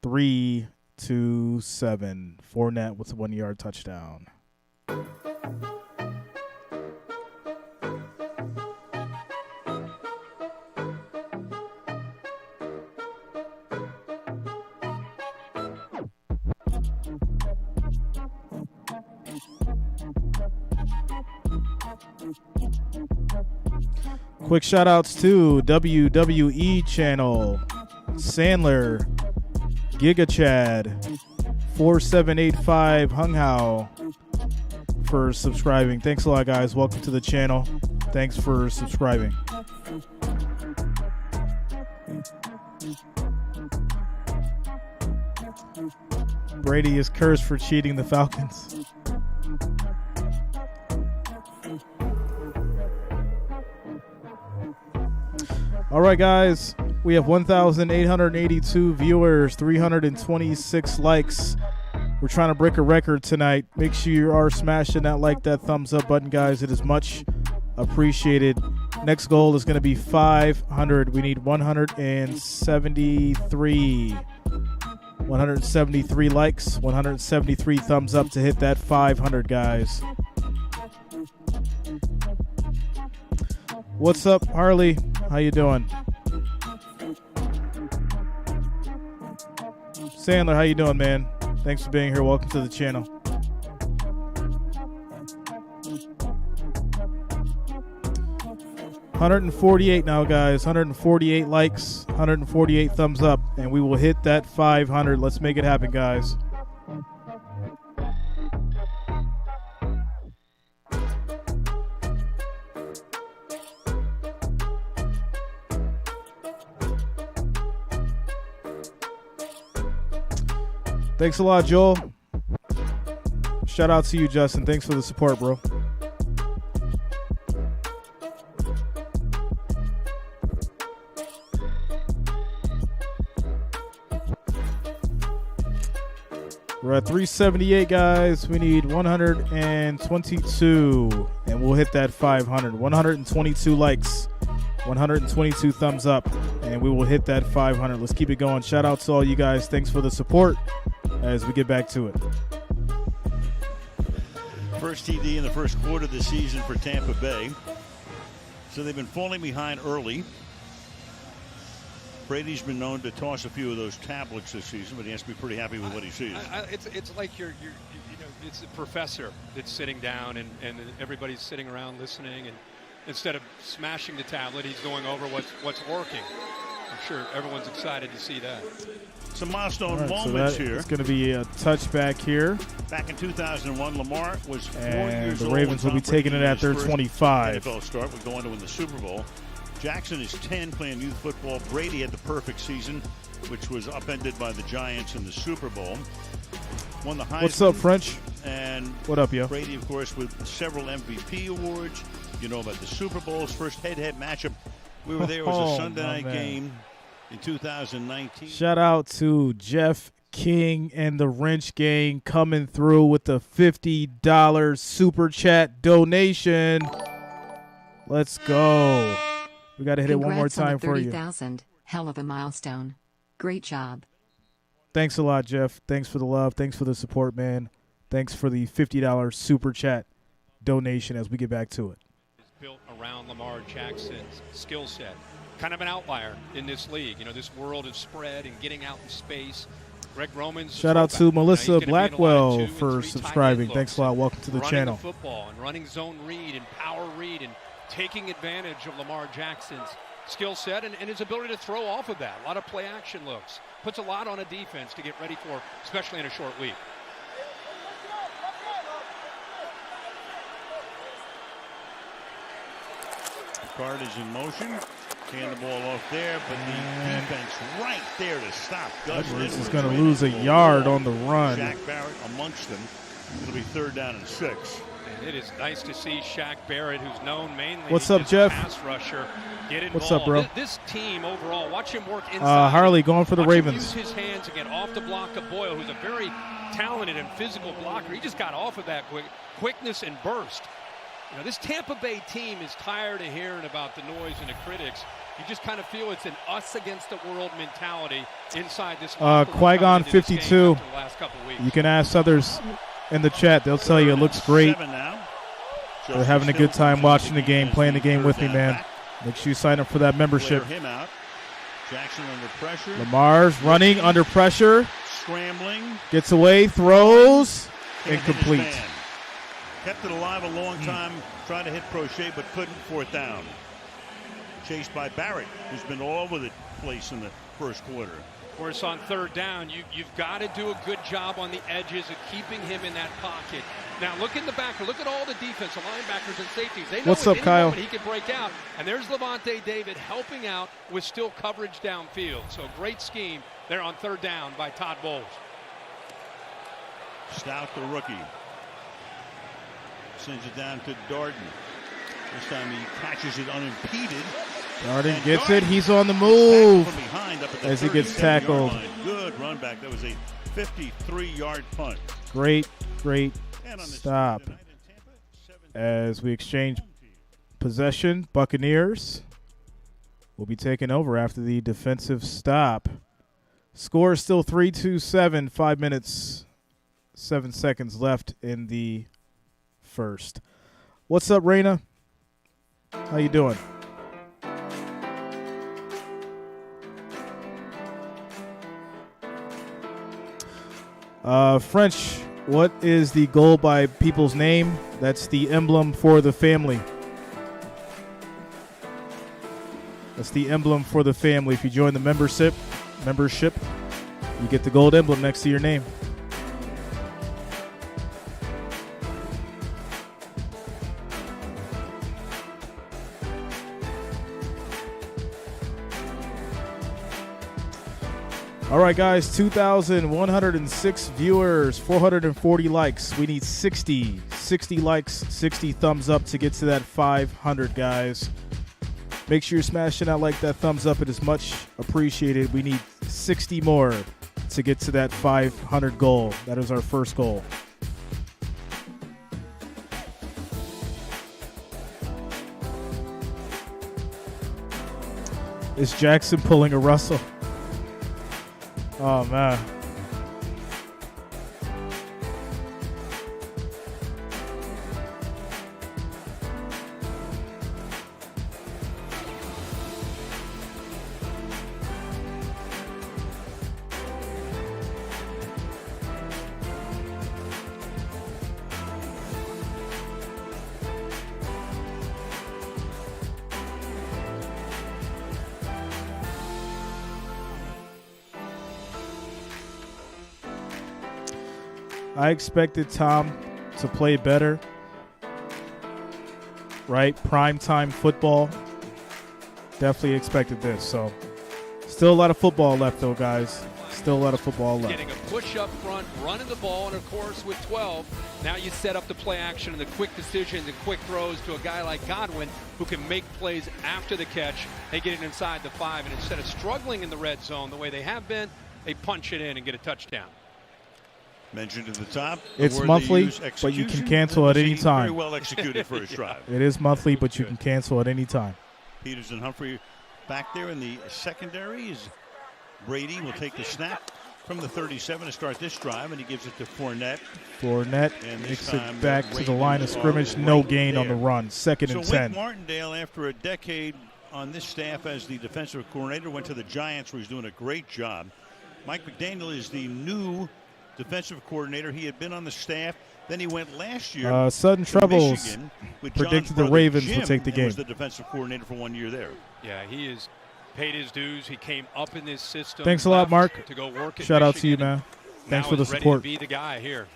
3-7. Fournette with a 1-yard touchdown. Quick shout outs to WWE channel, Sandler, Giga Chad, 4785 Hung Hao for subscribing. Thanks a lot, guys. Welcome to the channel. Thanks for subscribing. Brady is cursed for cheating the Falcons. All right, guys. We have 1,882 viewers, 326 likes. We're trying to break a record tonight. Make sure you are smashing that like, that thumbs up button, guys. It is much appreciated. Next goal is going to be 500. We need 173. 173 likes, 173 thumbs up to hit that 500, guys. What's up, Harley? How you doing? Sandler, how you doing, man? Thanks for being here. Welcome to the channel. $148 now, guys. 148 likes, 148 thumbs up, and we will hit that 500. Let's make it happen, guys. Thanks a lot, Joel. Shout out to you, Justin. Thanks for the support, bro. We're at 378, guys. We need 122, and we'll hit that 500. 122 likes, 122 thumbs up, and we will hit that 500. Let's keep it going. Shout out to all you guys. Thanks for the support as we get back to it. First TD in the first quarter of the season for Tampa Bay. So they've been falling behind early. Brady's been known to toss a few of those tablets this season, but he has to be pretty happy with what he sees. It's like you know, it's a professor that's sitting down and everybody's sitting around listening, and instead of smashing the tablet, he's going over what's working. I'm sure everyone's excited to see that. Some milestone Right, moments so here. It's going to be a touchback here. Back in 2001, Lamar was 4 And years the old. Ravens will be when Tom taking Brady it in at his their first 25. NFL start would go on to win the Super Bowl. Jackson is 10 playing youth football. Brady had the perfect season, which was upended by the Giants in the Super Bowl. Won the Heisman. What's up, French? And what up, yo? Brady, of course, with several MVP awards. You know about the Super Bowl's first head-to-head matchup. We were there. It was a Sunday night game in 2019. Shout out to Jeff King and the Wrench Gang coming through with the $50 super chat donation. Let's go. We got to hit it one more time for you. 30,000. Hell of a milestone. Great job. Thanks a lot, Jeff. Thanks for the love. Thanks for the support, man. Thanks for the $50 super chat donation as we get back to it. It's built around Lamar Jackson's skill set. Kind of an outlier in this league. You know, this world of spread and getting out in space. Greg Roman's Shout out to Melissa Blackwell Blackwell for subscribing. Thanks a lot. Welcome to the channel. Running the football and running zone read and power read and taking advantage of Lamar Jackson's skill set and his ability to throw off of that. A lot of play action looks. Puts a lot on a defense to get ready for, especially in a short week. The card is in motion. Hand the ball off there, but the defense right there to stop Gus. Edwards is going to lose a yard on the run. Shaq Barrett amongst them. It'll be 3rd down and 6. And it is nice to see Shaq Barrett, who's known mainly What's up, as Jeff? a pass rusher, get involved. What's up, bro? This team overall, watch him work inside. Harley going for the watch Ravens. him use his hands and get off the block of Boyle, who's a very talented and physical blocker. He just got off of that quickness and burst. You know, this Tampa Bay team is tired of hearing about the noise and the critics. You just kind of feel it's an us against the world mentality inside this. Qui-Gon 52. You can ask others in the chat. They'll tell you it looks great. They're having a good time watching the game, playing the game with me, man. Make sure you sign up for that membership. Jackson under pressure. Lamar's running under pressure. Scrambling. Gets away, throws, incomplete. Kept it alive a long time, trying to hit Prochet, but couldn't. 4th down. Chased by Barrett, who's been all over the place in the first quarter. Of course, on 3rd down, you've got to do a good job on the edges of keeping him in that pocket. Now, look in the back. Look at all the defensive linebackers and safeties. They know What's up, Kyle? He can break out. And there's Levante David helping out with still coverage downfield. So great scheme there on 3rd down by Todd Bowles. Stout, the rookie. Sends it down to Darden. This time he catches it unimpeded. Darden gets it. He's on the move from behind up at the as he gets tackled. Good run back. That was a 53-yard punt. Great stop. As we exchange possession, Buccaneers will be taking over after the defensive stop. Score is still 3-2-7. 5 minutes, 7 seconds left in the first. What's up, Raina? How you doing? French, what is the goal by people's name? That's the emblem for the family. That's the emblem for the family. If you join the membership, you get the gold emblem next to your name. All right, guys, 2,106 viewers, 440 likes. We need 60 likes, 60 thumbs up to get to that 500, guys. Make sure you're smashing that like, that thumbs up. It is much appreciated. We need 60 more to get to that 500 goal. That is our first goal. Is Jackson pulling a Russell? Oh, man. I expected Tom to play better, right? Primetime football. Definitely expected this. So, still a lot of football left, though, guys. Still a lot of football left. Getting a push up front, running the ball, and of course with 12, now you set up the play action and the quick decisions and quick throws to a guy like Godwin who can make plays after the catch. They get it inside the 5, and instead of struggling in the red zone the way they have been, they punch it in and get a touchdown. Mentioned at the top. It's monthly, but you can cancel at any time. Very well executed first drive. It is monthly, but you can cancel at any time. Peters and Humphrey back there in the secondary. As Brady will take the snap from the 37 to start this drive, and he gives it to Fournette. Fournette makes it back to the line of scrimmage. No gain on the run. 2nd and 10. So Wink Martindale, after a decade on this staff as the defensive coordinator, went to the Giants, where he's doing a great job. Mike McDaniel is the new defensive coordinator. He had been on the staff. Then he went last year. Sudden Troubles predicted the Ravens would take the game. He was the defensive coordinator for 1 year there. Yeah, he has paid his dues. He came up in this system. Thanks a lot, Mark. To go work at Shout out to you, Michigan. man. Thanks Now for the he's ready support. to be the guy here.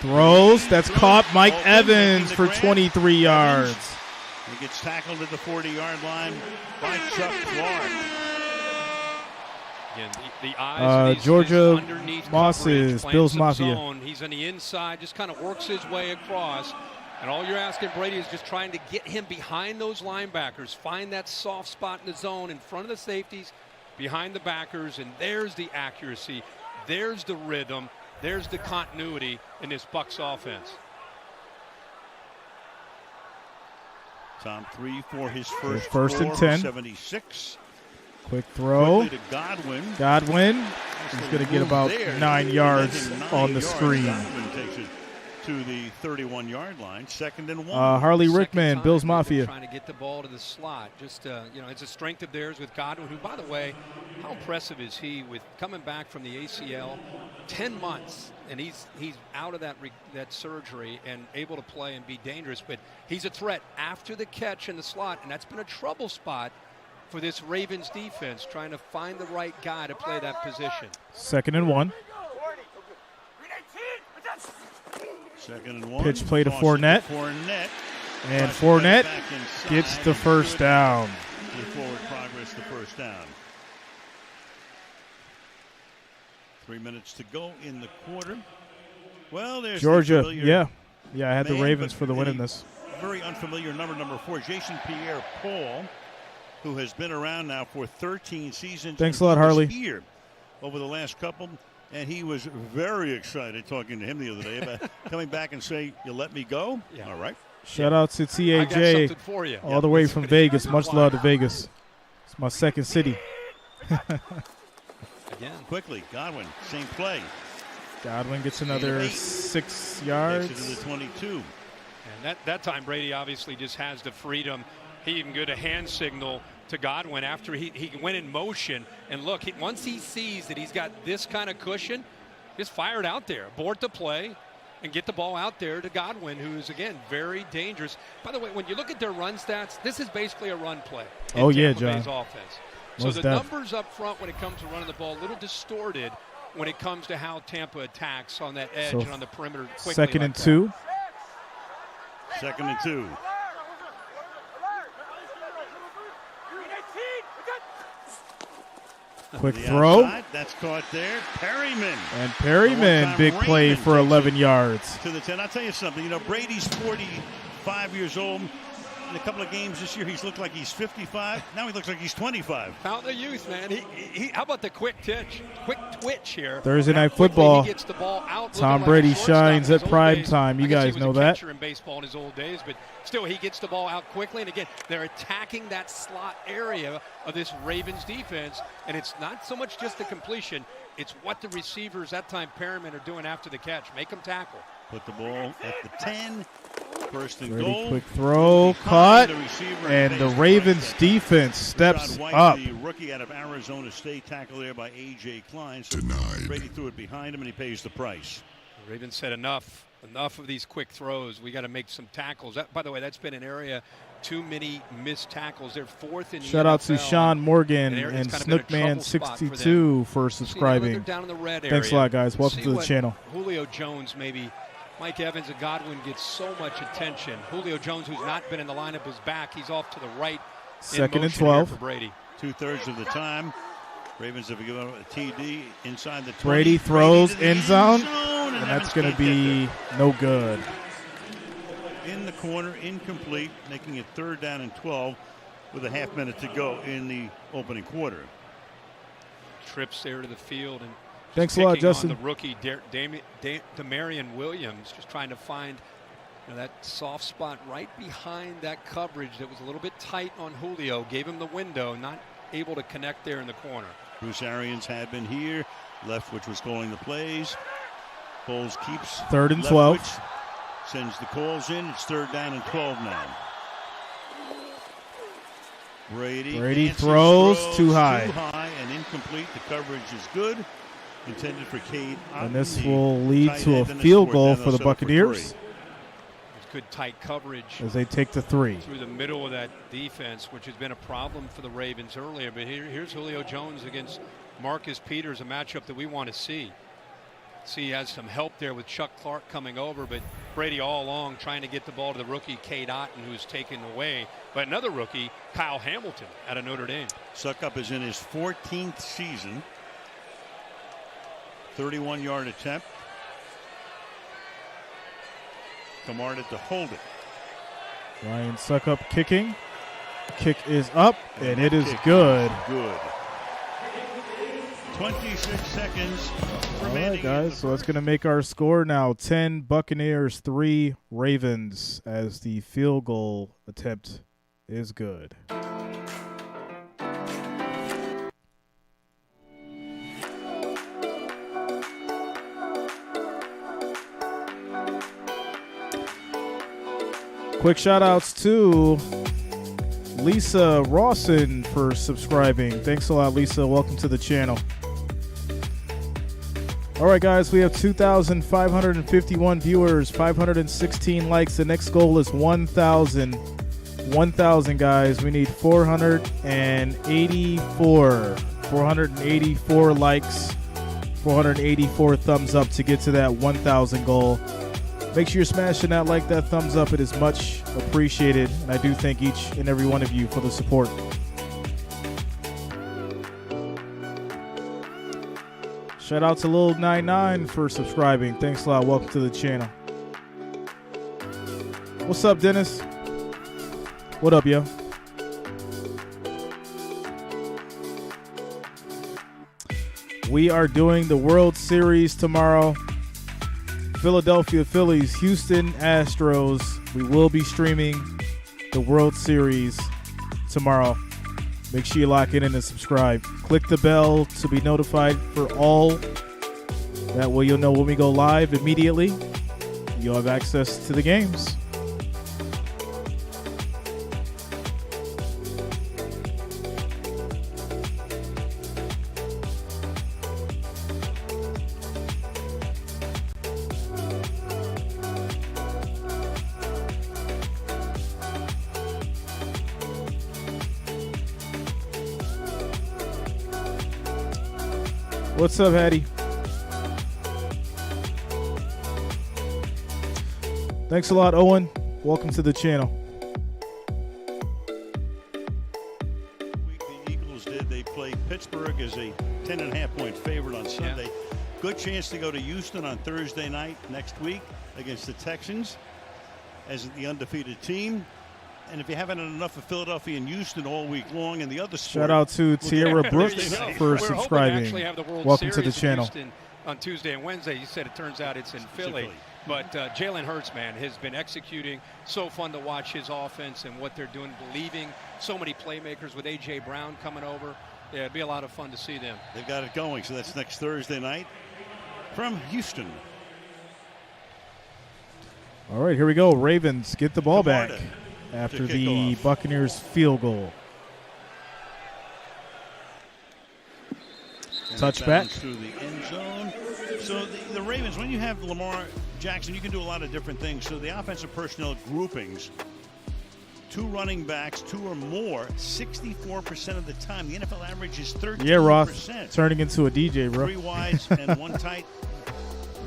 Throws. That's caught Mike Evans for 23 yards. He gets tackled at the 40-yard line by Chuck Clark. Again, the eyes Georgia underneath Mosses, coverage, Bills some Mafia. zone. He's on the inside, just kind of works his way across. And all you're asking Brady is just trying to get him behind those linebackers, find that soft spot in the zone in front of the safeties, behind the backers, and there's the accuracy, there's the rhythm, there's the continuity in this Bucs offense. Tom 3 for his first and 10. 76. Quick throw. Quickly to Godwin. Godwin is going to get about 9 yards on the screen. Godwin takes it to the 31-yard line. 2nd and 1. Harley Rickman, Bills Mafia. Trying to get the ball to the slot. Just, it's a strength of theirs with Godwin, who, by the way, how impressive is he with coming back from the ACL? 10 months, and he's out of that surgery and able to play and be dangerous. But he's a threat after the catch in the slot, and that's been a trouble spot for this Ravens defense, trying to find the right guy to play that position. 2nd and 1. 2nd and 1. Pitch play to Fournette. And Fournette gets the first down. With forward progress, the first down. 3 minutes to go in the quarter. Well, there's Georgia. The Yeah, I had the Ravens for the win in this. Very unfamiliar number 4, Jason Pierre-Paul, who has been around now for 13 seasons. Thanks a lot, Harley. Here over the last couple, and he was very excited talking to him the other day about coming back and say, "You let me go." Yeah. All right. Shout out to TAJ I got something for you. all the way from Vegas. Much love to Vegas. It's my second city. Again, quickly, Godwin, same play. Godwin gets another 6 yards. Takes it to the 22. And that time Brady obviously just has the freedom. He even got a hand signal to Godwin after he went in motion. And look, once he sees that he's got this kind of cushion, just fire it out there, abort the play, and get the ball out there to Godwin, who's, again, very dangerous. By the way, when you look at their run stats, this is basically a run play in Tampa Bay's offense. So the numbers up front when it comes to running the ball, a little distorted when it comes to how Tampa attacks on that edge and on the perimeter quickly. 2nd and 2. 2nd and 2. Quick throw. Outside, that's caught there. Perryman. And Perryman, big play for 11 yards. To the 10. I'll tell you something. You know, Brady's 45 years old. In a couple of games this year, he's looked like he's 55. Now he looks like he's 25. Fountain of youth, man. How about the quick twitch here? Thursday night football. He gets the ball out, Tom Brady shines at prime time. You guys know that. He was a catcher in baseball in his old days, but still, he gets the ball out quickly. And again, they're attacking that slot area of this Ravens defense, and it's not so much just the completion. It's what the receivers, that time Perryman, are doing after the catch. Make them tackle. Put the ball at the 10. 1st and Brady, goal. quick throw, caught, and the Ravens defense steps up. The rookie out of Arizona State, tackle there by A.J. Klein. So Brady threw it behind him, and he pays the price. The Ravens said enough of these quick throws. We got to make some tackles. By the way, that's been an area, too many missed tackles. They're 4th in the Shout out to Sean Morgan and kind of Snookman62 for subscribing. Down in the red area. Thanks a lot, guys. Welcome to the channel. Julio Jones, maybe Mike Evans and Godwin get so much attention. Julio Jones, who's not been in the lineup, is back. He's off to the right. 2nd and 12. For Brady. 2/3 of the time. Ravens have given up a TD inside the 20. Brady throws end zone, and that's going to be no good. In the corner, incomplete, making it 3rd down and 12 with a half minute to go in the opening quarter. Trips there to the field and thanks a lot, Justin. The rookie Damarian Williams, just trying to find that soft spot right behind that coverage that was a little bit tight on Julio. Gave him the window, not able to connect there in the corner. Bruce Arians had been here. Leftwich was calling the plays. Foles keeps 3rd and 12. Sends the calls in. It's 3rd down and 12 now. Brady throws too high. And incomplete. The coverage is good. Intended for Cade. And this will lead to a field goal for the Buccaneers. It's good tight coverage as they take the 3. Through the middle of that defense, which has been a problem for the Ravens earlier. But here's Julio Jones against Marcus Peters, a matchup that we want to see. See, he has some help there with Chuck Clark coming over, but Brady all along trying to get the ball to the rookie, Cade Otton, who's taken away by another rookie, Kyle Hamilton, out of Notre Dame. Succop is in his 14th season. 31-yard attempt. Camarda to hold it. Ryan Succop kicking. Kick is up, and it is good. Good. 26 seconds remaining. All right, guys, so that's going to make our score now 10 Buccaneers, 3 Ravens, as the field goal attempt is good. Quick shout-outs to Lisa Rawson for subscribing. Thanks a lot, Lisa. Welcome to the channel. All right, guys, we have 2,551 viewers, 516 likes. The next goal is 1,000. 1,000, guys. We need 484 likes, 484 thumbs up to get to that 1,000 goal. Make sure you're smashing that like, that thumbs up. It is much appreciated, and I do thank each and every one of you for the support. Shout out to Lil 99 for subscribing. Thanks a lot. Welcome to the channel. What's up, Dennis? What up, yo? We are doing the World Series tomorrow. Philadelphia Phillies, Houston Astros. We will be streaming the World Series tomorrow. Make sure you lock in and subscribe. Click the bell to be notified for all. That way you'll know when we go live immediately. You'll have access to the games. What's up, Hattie? Thanks a lot, Owen. Welcome to the channel. The Eagles did. They played Pittsburgh as a 10.5-point favorite on Sunday. Yeah. Good chance to go to Houston on Thursday night next week against the Texans as the undefeated team. And if you haven't had enough of Philadelphia and Houston all week long and the other sport. Shout out to Tierra Brooks for subscribing. Welcome to the channel. On Tuesday and Wednesday, you said it turns out it's in Philly. But Jalen Hurts, man, has been executing. So fun to watch his offense and what they're doing, believing. So many playmakers with A.J. Brown coming over. Yeah, it'd be a lot of fun to see them. They've got it going, so that's next Thursday night from Houston. All right, here we go. Ravens get the ball back after the Buccaneers field goal. Touchback through the end zone. So the Ravens, when you have Lamar Jackson, you can do a lot of different things. So the offensive personnel groupings, 2 running backs, 2 or more, 64% of the time. The NFL average is 13%. Yeah, Ross, turning into a DJ, bro. 3 wides and 1 tight,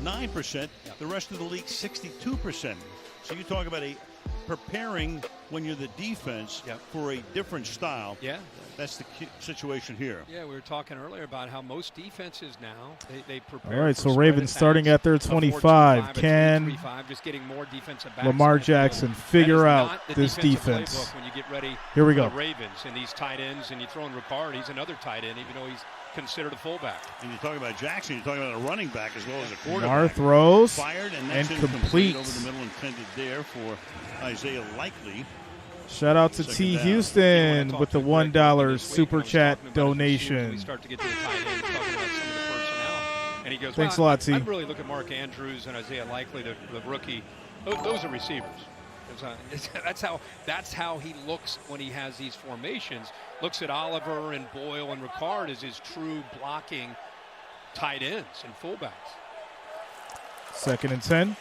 9%. The rest of the league, 62%. So you talk about preparing when you're the defense for a different style. Yeah. That's the situation here. Yeah, we were talking earlier about how most defenses now, they prepare. All right, so Ravens starting at their 25. Can just getting more defensive backs Lamar Jackson figure out this defense? When you get ready here we go. The Ravens and these tight ends, and you throw in Ricard, he's another tight end, even though he's considered a fullback. And you're talking about Jackson, you're talking about a running back as well as a quarterback. Lamar throws fired and complete. Over the middle, intended there for Isaiah Likely. Shout out to T. Houston with the $1 super chat donation. And he goes, thanks a lot, T. I'd really look at Mark Andrews and Isaiah Likely, the rookie. Those are receivers. That's how he looks when he has these formations. Looks at Oliver and Boyle and Ricard as his true blocking tight ends and fullbacks. 2nd and 10.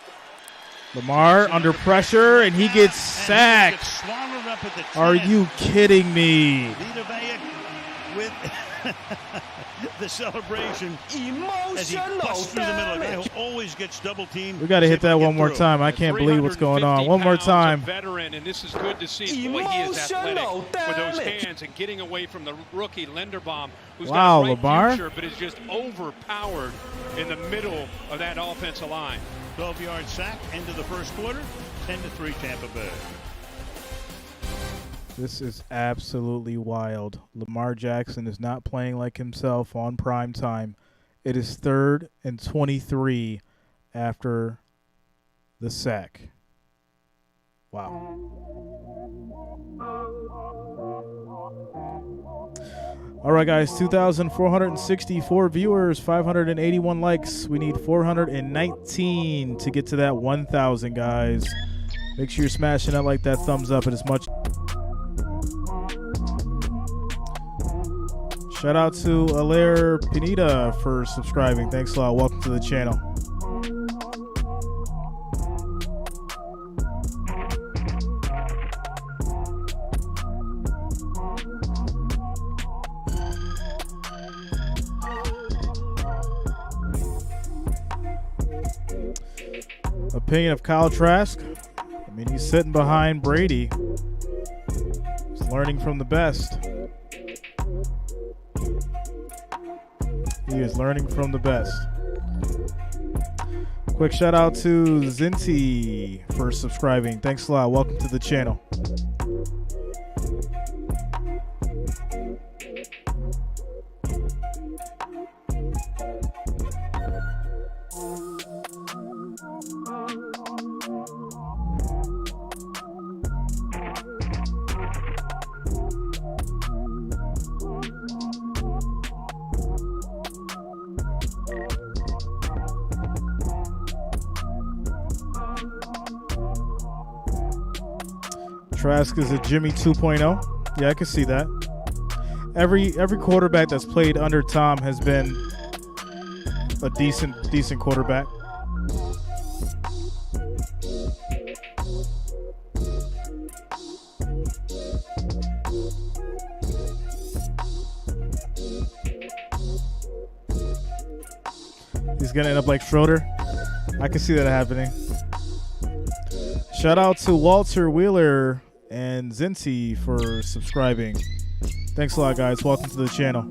Lamar under pressure, and he gets sacked. Are you kidding me? With The celebration as he busts through the middle. A guy who always gets double teamed. We got to hit that one more time. I can't believe what's going on. One more time. Veteran, and this is good to see. Boy, he is athletic with those hands and getting away from the rookie Linderbaum, who's got a bright Lamar. future, but is just overpowered in the middle of that offensive line. 12-yard sack, end of the first quarter, 10-3 Tampa Bay. This is absolutely wild. Lamar Jackson is not playing like himself on prime time. It is 3rd and 23 after the sack. Wow. All right, guys, 2,464 viewers, 581 likes. We need 419 to get to that 1,000, guys. Make sure you're smashing that like, that thumbs up. It is much. Shout out to Alaire Pineda for subscribing. Thanks a lot. Welcome to the channel. Opinion of Kyle Trask? I mean, he's sitting behind Brady. He's learning from the best. He is learning from the best. Quick shout out to Zinti for subscribing. Thanks a lot. Welcome to the channel. Trask is a Jimmy 2.0. Yeah, I can see that. Every quarterback that's played under Tom has been a decent quarterback. He's gonna end up like Schroeder. I can see that happening. Shout out to Walter Wheeler and Zinti for subscribing. Thanks a lot, guys. Welcome to the channel.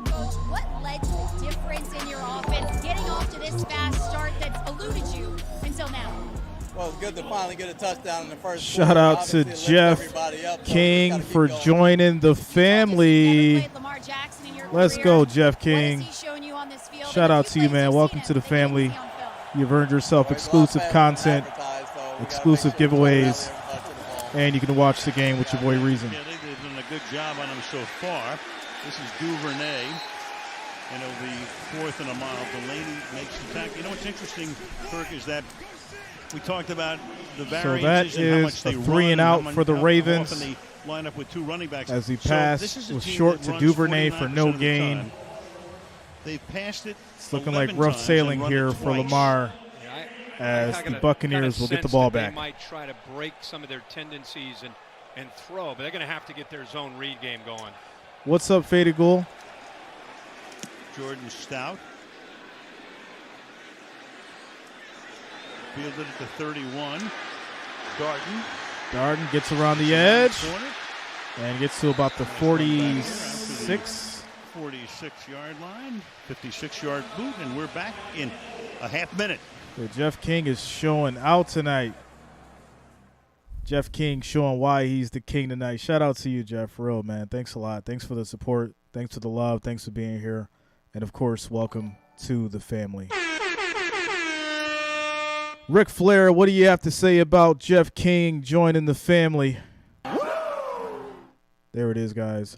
Coach, what led to the difference in your offense getting off to this fast start that's eluded you until now? Well, it's good to finally get a touchdown in the first Shout quarter. out to Obviously, Jeff King for joining the family. Let's go, Jeff King. Shout out to you, man. Welcome to the family. You've earned yourself exclusive content, exclusive giveaways, and you can watch the game with your boy Reason. Yeah, they've done a good job on him so far. This is Duvernay. And it'll be 4th and a mile. Delaney makes the tackle. You know what's interesting, Kirk, is that we talked about the variances so and how that much is they a run 3 and out for the Ravens. How often they line up with 2 running backs. As he So passed, this is a was team short that to runs Duvernay for 49% no of the gain. time. They've passed it. It's looking 11 like rough times sailing and run here it for twice. Lamar as the Buccaneers will get the ball back. They might try to break some of their tendencies and throw, but they're going to have to get their zone read game going. What's up, Faded Ghoul? Jordan Stout. Fielded at the 31. Darden gets around the edge and gets to about the 46. 46-yard line, 56-yard boot, and we're back in a half minute. So Jeff King is showing out tonight. Jeff King showing why he's the king tonight. Shout out to you, Jeff, for real, man. Thanks a lot. Thanks for the support. Thanks for the love. Thanks for being here. And, of course, welcome to the family. Ric Flair, what do you have to say about Jeff King joining the family? There it is, guys.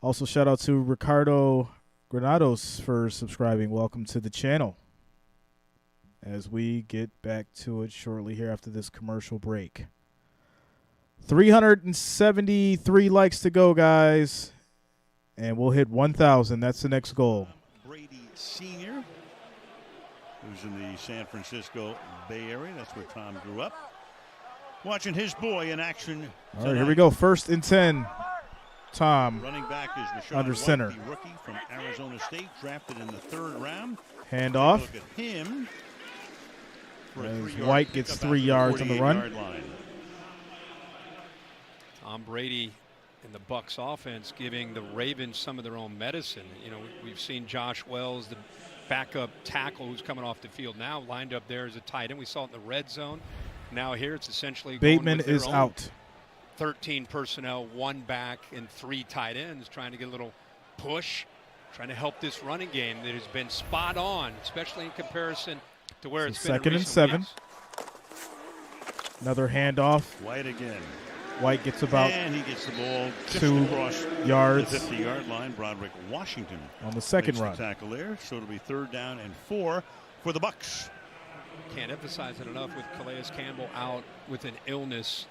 Also, shout out to Ricardo Granados for subscribing. Welcome to the channel. As we get back to it shortly here after this commercial break. 373 likes to go, guys. and we'll hit 1,000. That's the next goal. Brady Sr., who's in the San Francisco Bay Area. That's where Tom grew up. Watching his boy in action. All right, here we go. 1st and 10. Tom Running back is Rashawn under White, center. the rookie from Arizona State, drafted in the 3rd round. Handoff. Look at him. As White gets 3 yards on the run. Tom Brady and the Bucs offense giving the Ravens some of their own medicine. You know, we've seen Josh Wells, the backup tackle who's coming off the field now, lined up there as a tight end. We saw it in the red zone. Now here it's essentially Bateman going with is their own out. 13 personnel, 1 back, and 3 tight ends, trying to get a little push, trying to help this running game that has been spot on, especially in comparison to where it's been in 2nd and recent 7. weeks. Another handoff. White again. White gets about and he gets the ball 2 across yards. the 50-yard line. Broderick Washington on the 2nd makes run. The tackle there, so it'll be 3rd down and 4 for the Bucs. Can't emphasize it enough with Calais Campbell out with an illness.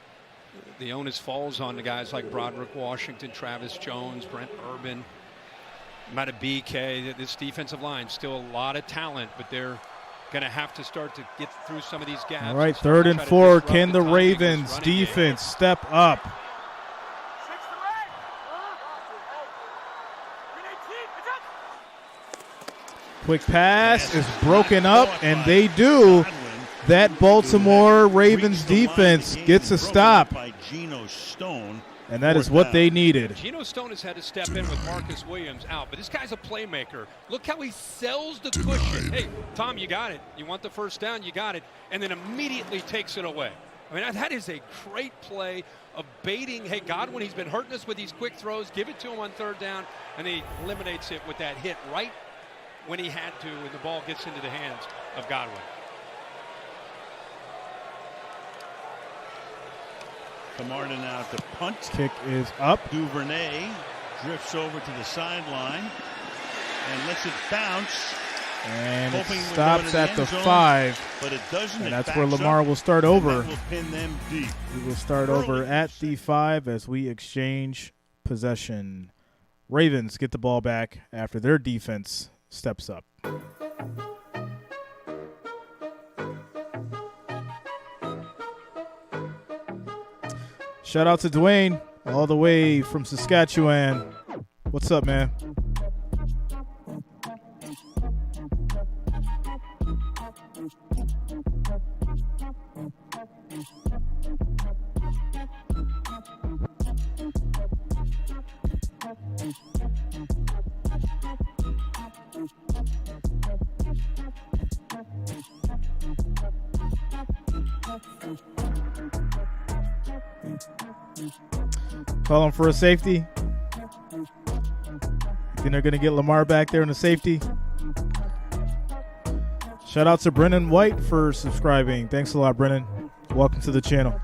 The onus falls on the guys like Broderick Washington, Travis Jones, Brent Urban, Matabike. This defensive line, still a lot of talent, but they're going to have to start to get through some of these gaps. All right, 3rd and 4. Can the Ravens defense step up? Quick pass is broken up, and they do. That Baltimore Ravens defense gets a stop. And that is what they needed. Geno Stone has had to step in with Marcus Williams out, but this guy's a playmaker. Look how he sells the cushion. Hey, Tom, you got it. You want the 1st down, you got it. And then immediately takes it away. I mean, that is a great play of baiting. Hey, Godwin, he's been hurting us with these quick throws. Give it to him on 3rd down, and he eliminates it with that hit right when he had to, and the ball gets into the hands of Godwin. Camarda now to punt. Kick is up. Duvernay drifts over to the sideline and lets it bounce. And it stops at the 5. But it doesn't. And that's where Lamar will start over. Will pin them deep. We will start over at the 5 as we exchange possession. Ravens get the ball back after their defense steps up. Shout out to Dwayne, all the way from Saskatchewan. What's up, man? Calling for a safety. Think they're going to get Lamar back there in the safety. Shout out to Brennan White for subscribing. Thanks a lot, Brennan. Welcome to the channel.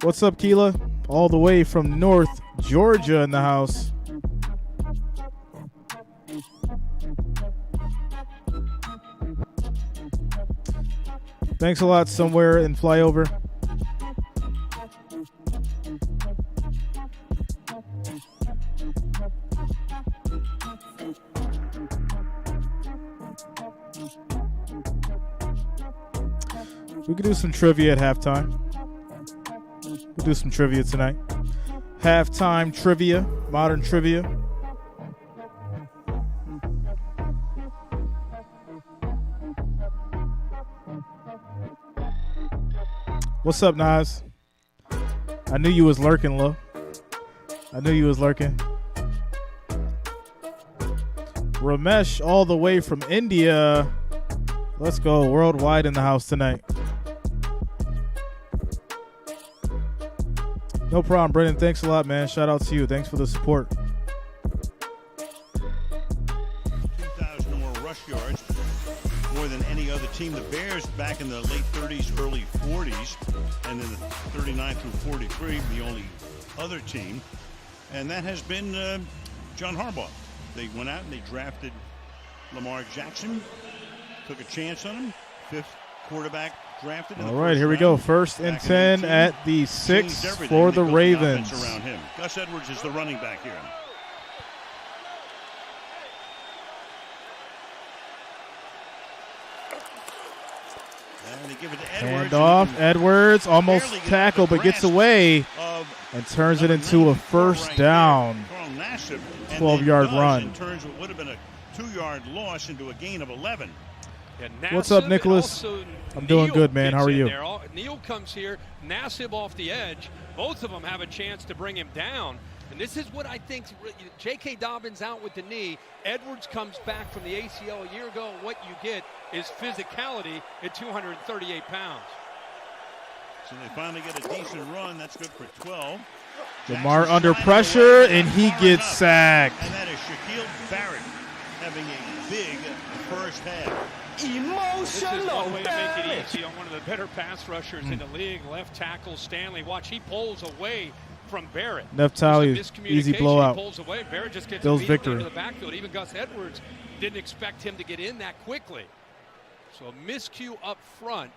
What's up, Keela? All the way from North Georgia in the house. Thanks a lot, somewhere in Flyover. We could do some trivia at halftime. We'll do some trivia tonight. Halftime trivia, modern trivia. What's up, Nas? I knew you was lurking, Lo. I knew you was lurking. Ramesh, all the way from India. Let's go. Worldwide in the house tonight. No problem, Brendan. Thanks a lot, man. Shout out to you. Thanks for the support. 2,000 or more rush yards, more than any other team. The Bears back in the late 30s, early 40s, and then the 39 through 43, the only other team. And that has been John Harbaugh. They went out and they drafted Lamar Jackson, took a chance on him, fifth quarterback drafted. In All the right, first here we go. round. First and Back in 10 18. at the Changed 6 everything. for They the built Ravens. offense around him. Gus Edwards is the running back here. And they give it to Edwards. Hand off. Edwards almost tackled but gets away and turns it into a first down. 12-yard run. And turns what would have been a 2-yard loss into a gain of 11. Yeah, What's up, Nicholas? I'm doing good, man. How are you? Neal comes here, Nassib off the edge. Both of them have a chance to bring him down. And this is what I think. J.K. Dobbins out with the knee. Edwards comes back from the ACL a year ago. What you get is physicality at 238 pounds. So they finally get a decent run. That's good for 12. Lamar under pressure, and he gets sacked. And that is Shaquille Barrett having a big first half. This is one way to make it easy on one of the better pass rushers in the league. Left tackle Stanley. Watch, he pulls away from Barrett. Neftali, easy blowout. He pulls away. Barrett just gets Bills immediately victory. into the backfield. Even Gus Edwards didn't expect him to get in that quickly. So a miscue up front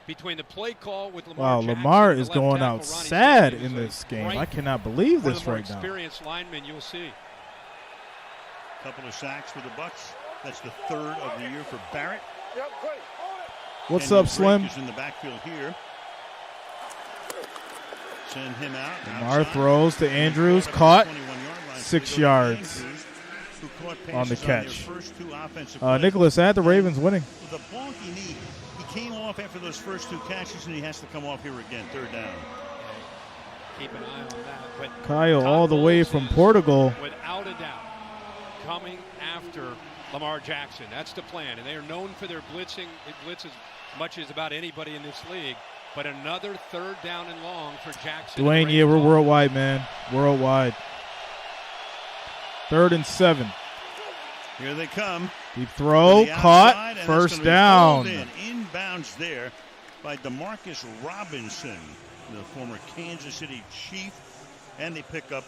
between the play call with Lamar Jackson. Lamar and the is left going tackle, out Ronnie sad Stanley. in this game. Right. I cannot believe One of this the more right now. experienced linemen you'll see. Couple of sacks for the Bucs. That's the third of the year for Barrett. What's Daniel up, Slim? Drake is in the backfield here. Send him out. Lamar throws to Andrews, caught 6 yards on the catch. Nicholas, at the Ravens winning. With a bonky knee, he came off after those first 2 catches, and he has to come off here again, third down. Keep an eye on that. But Kyle all the way from Portugal. Without a doubt, coming after Lamar Jackson. That's the plan. And they are known for their blitzing. They blitz as much as about anybody in this league. But another third down and long for Jackson. Dwayne, yeah, we're worldwide, man. Worldwide. 3rd and 7. Here they come. Deep throw, caught, first down. Inbounds there by DeMarcus Robinson, the former Kansas City Chief. And they pick up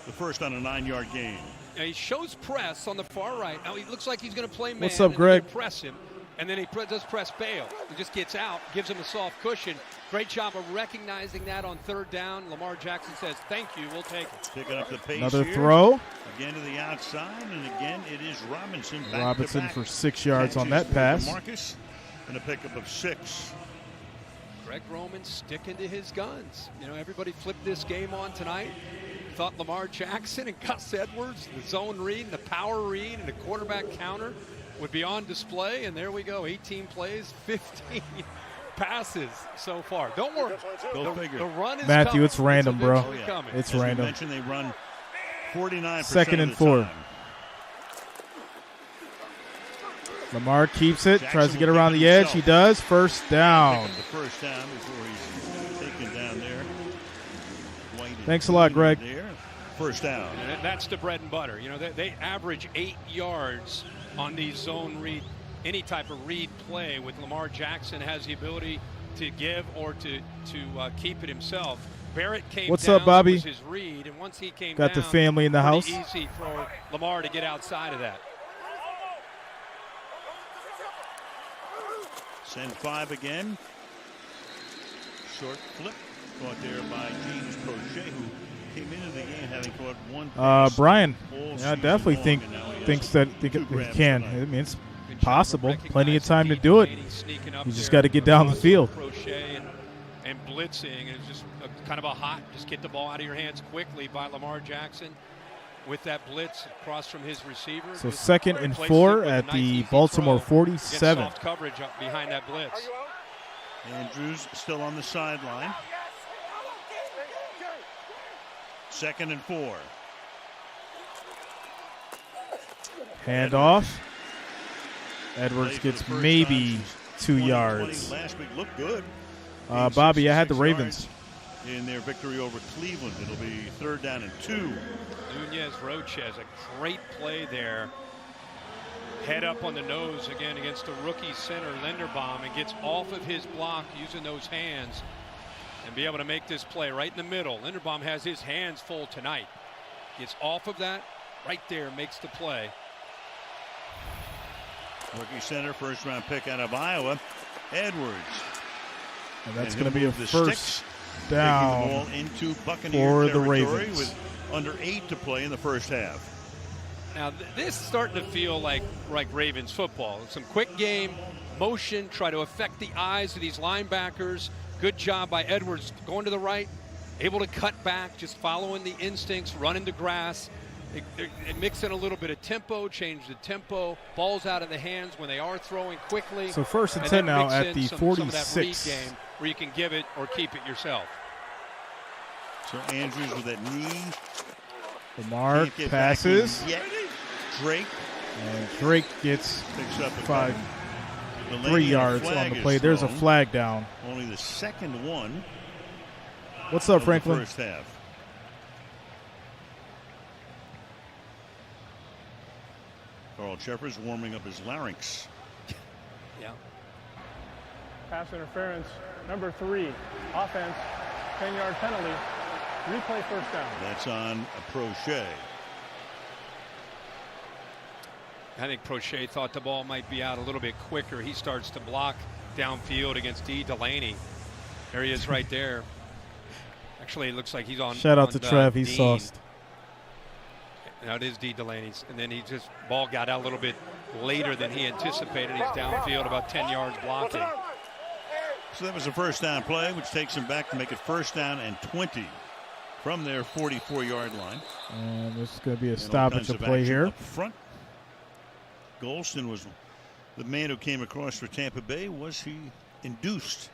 the first on a 9-yard gain. Now he shows press on the far right. Now he looks like he's going to play man. What's up, Greg? Press him, and then he does press bail. He just gets out, gives him a soft cushion. Great job of recognizing that on third down. Lamar Jackson says, "Thank you, we'll take it." Picking up the pace. Another here. throw. Again to the outside, and again it is Robinson. Robinson for 6 yards on that pass. Marcus, and a pickup of 6. Greg Roman sticking to his guns. You know, everybody flipped this game on tonight. Thought Lamar Jackson and Gus Edwards, the zone read, and the power read, and the quarterback counter would be on display. And there we go, 18 plays, 15 passes so far. Don't worry. The run is Matthew, coming. it's random, bro. Coming. It's As random. we mentioned, they run 49% 2nd and of the 4. time. Lamar keeps it, Jackson tries to get will around keep the it edge. himself. He does. First down. Pick up the first down before he's taken down there. White Thanks a lot, Greg. There. First down. And that's the bread and butter. You know, they average 8 yards on these zone read, any type of read play. With Lamar Jackson has the ability to give or to keep it himself. Barrett came What's down, up, Bobby? was his read, and once he came Got down, the family in the house. pretty easy for Lamar to get outside of that. Send 5 again. Short flip caught there by James Crochet, who came into the game having caught one pass Brian, all I season definitely long, think and now he thinks has that he two grabs can. tonight. I mean, it's possible. Plenty of time to do it. You just got to get down the field. Crochet and blitzing, and it's just kind of a hot, just get the ball out of your hands quickly by Lamar Jackson with that blitz across from his receiver. So Just 2nd and replaces 4 it with a at nice the easy Baltimore throw. Gets 47. soft coverage up behind that blitz. Andrews still on the sideline. 2nd and 4. Handoff. Edwards gets For the first maybe time 2 since yards. 2020. Last week looked good. Bobby, I had the 66 Ravens. yards in their victory over Cleveland. It'll be 3rd down and 2. Nunez Roches, a great play there. Head up on the nose again against the rookie center Linderbaum, and gets off of his block using those hands and be able to make this play right in the middle. Linderbaum has his hands full tonight. Gets off of that right there, makes the play. Rookie center, first-round pick out of Iowa, Edwards. And that's going to be a the first sticks, down taking the ball into Buccaneer for the territory Ravens. with under 8 to play in the first half. Now, this is starting to feel like Ravens football. Some quick game, motion, try to affect the eyes of these linebackers. Good job by Edwards going to the right, able to cut back, just following the instincts, running the grass. It mix in a little bit of tempo, change the tempo, balls out of the hands when they are throwing quickly. So first and and 10 then now mix at in the some 46. of that read game where you can give it or keep it yourself. So Andrews with that knee. Lamar Can't get passes. back in yet. Drake. And Drake gets Picks up 3 yards on the play. There's a flag down. Only the second one. What's up, of Franklin? The first half. Carl Jeffers warming up his larynx. Yeah. Pass interference, number 3. Offense, 10-yard penalty. Replay first down. That's on a Prochet. I think Prochet thought the ball might be out a little bit quicker. He starts to block downfield against D. Delaney. There he is right there. Actually, it looks like he's on. Shout out to Trev. He's sauced. Now it is D. Delaney's. And then he just, ball got out a little bit later than he anticipated. He's downfield about 10 yards blocking. So that was a first down play, which takes him back to make it first down and 20 from their 44-yard line. And this is going to be a stoppage of play here. Up front. Golston was the man who came across for Tampa Bay. Was he induced?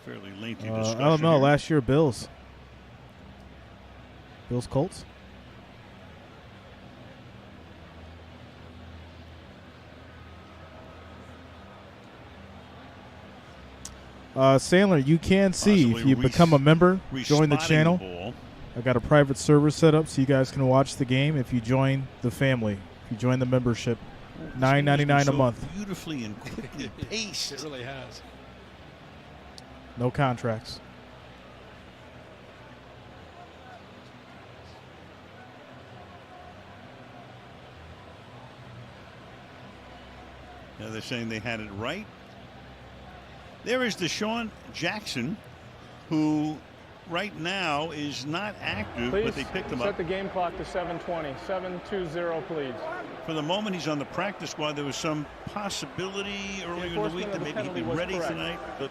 Fairly lengthy discussion. I don't know. here. Last year, Bills. Colts. Sandler, you can see Possibly if you become a member, join the channel. I got a private server set up so you guys can watch the game if you join the family. If you join the membership, $9.99 a month. Beautifully and quickly paced. It really has. No contracts. Now they're saying they had it right. There is Deshaun Jackson, who right now is not active, Please but they picked him set up. the game clock to 7:20. 7:20, please. For the moment, he's on the practice squad. There was some possibility earlier in the week that maybe he'd be ready tonight, but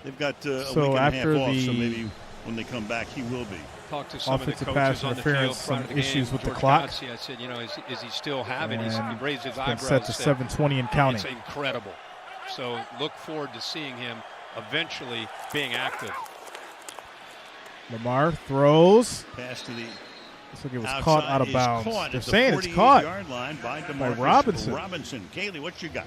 they've got a week and a half off, so maybe when they come back, he will be. Talked to some of the Offensive coaches pass on the field interference, prior some to the issues game. with the George clock. Godsey, I said, you know, is he still having? He And raised his it's been eyebrows. set to said, 7:20 and counting. It's incredible. So look forward to seeing him eventually being active. Lamar throws. Pass to the Looks like it was outside caught out of is bounds. caught They're at the saying it's caught 48-yard line by by DeMarcus Robinson. Kaylee, what you got?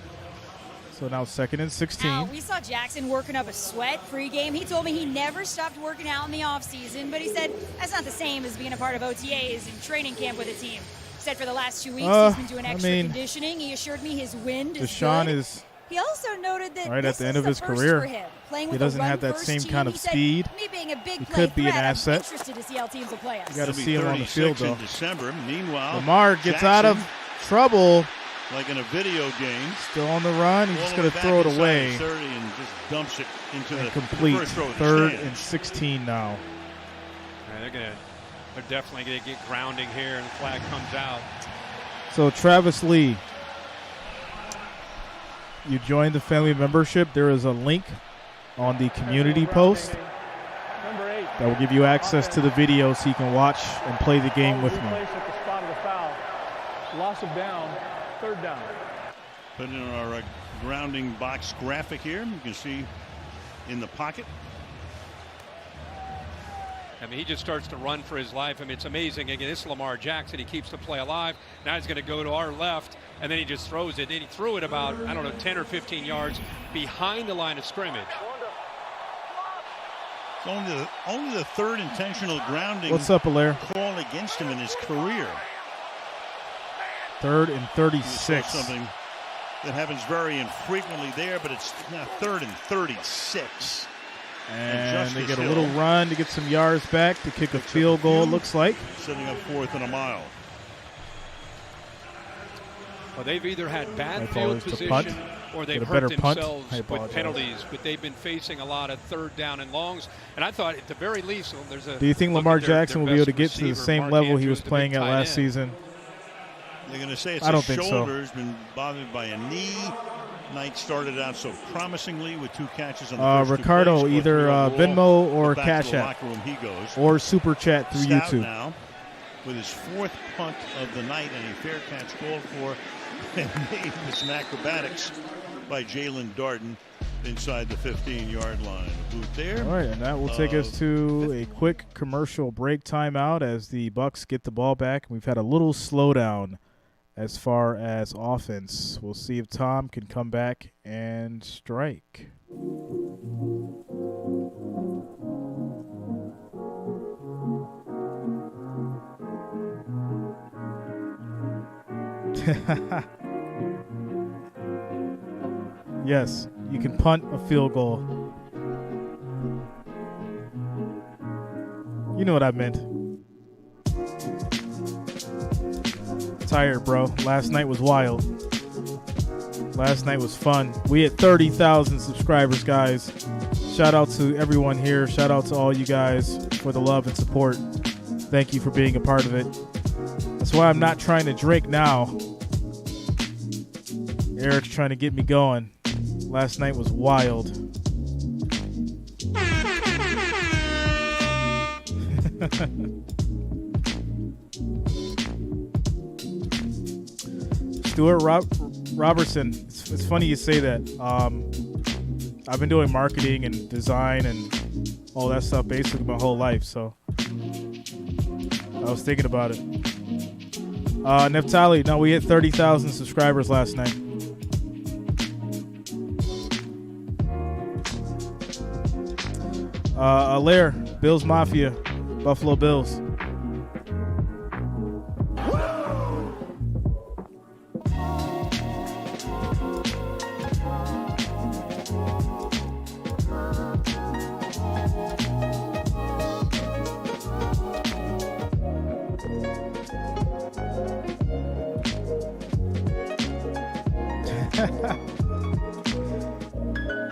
So now 2nd and 16. Now, we saw Jackson working up a sweat pregame. He told me he never stopped working out in the offseason, but he said that's not the same as being a part of OTAs and training camp with a team. He said for the last 2 weeks he's been doing extra conditioning. He assured me his wind is Deshaun good. is He also noted that right this at the end is of his first career. for him. Playing He with doesn't a have that run-first same team, kind of he said, speed. me being a big He play could be an threat, asset. I'm interested to see how teams will play us. You got to He'll be see him on the field, 36 in though. December. Meanwhile, Lamar gets Jackson, out of trouble. like in a video game. Still on the run. He's All just the going way to throw it back inside away. his 30 and just dumps it into the Complete. first row of the 3rd stands. and 16 now. Yeah, they're definitely going to get grounding here, and the flag comes out. So Travis Lee, you joined the family membership. There is a link on the community post that will give you access to the video so you can watch and play the game with me. Replace at the spot of the foul. Loss of down, 3rd down. Put in our grounding box graphic here. You can see in the pocket. I mean, he just starts to run for his life. I mean, it's amazing. Again, this is Lamar Jackson. He keeps the play alive. Now he's going to go to our left, and then he just throws it. And he threw it about, 10 or 15 yards behind the line of scrimmage. It's only the 3rd intentional grounding What's up, Alaire? call against him in his career. 3rd and 36. Something that happens very infrequently there, but it's now 3rd and 36. And they get a little run to get some yards back to kick a field goal, looks like. Setting up 4th and a mile. Well, they've either had bad field position or they've hurt themselves with penalties, but they've been facing a lot of 3rd down and longs. And I thought at the very least, there's a. Do you think Lamar Jackson will be able to get to the same level he was playing at last season? They're going to say it's a shoulder. He's been bothered by a knee. Knight started out so promisingly with 2 catches on the first Ricardo, 2 plays, either Venmo or Cash App, he goes. or Super Chat through Stout YouTube. Now with his 4th punt of the night and a fair catch called for, and made with some acrobatics by Jalen Darden inside the 15-yard line. Boot there. All right, and that will take us to a quick commercial break timeout as the Bucs get the ball back. We've had a little slowdown as far as offense. We'll see if Tom can come back and strike. Yes, you can punt a field goal. You know what I meant. Tired, bro. Last night was wild. Last night was fun. We had 30,000 subscribers, guys. Shout out to everyone here. Shout out to all you guys for the love and support. Thank you for being a part of it. That's why I'm not trying to drink now. Eric's trying to get me going. Last night was wild. Stuart Robertson, it's funny you say that. I've been doing marketing and design and all that stuff basically my whole life, so I was thinking about it. Neftali, no, we hit 30,000 subscribers last night. Alaire, Bills Mafia, Buffalo Bills.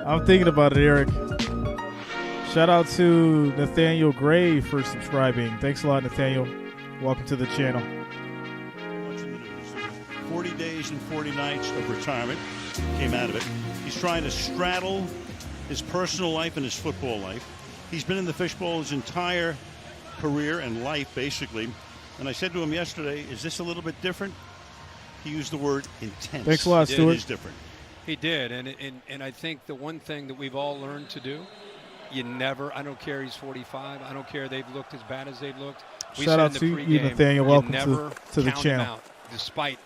I'm thinking about it, Eric. Shout out to Nathaniel Gray for subscribing. Thanks a lot, Nathaniel. Welcome to the channel. 40 days and 40 nights of retirement came out of it. He's trying to straddle his personal life and his football life. He's been in the fishbowl his entire career and life, basically. And I said to him yesterday, is this a little bit different? He used the word intense. Thanks a lot, Stuart. It is different. He did, and I think the one thing that we've all learned to do, you never, I don't care he's 45, I don't care they've looked as bad as they've looked. Shout out to you, Nathaniel. Welcome to the channel. Out, despite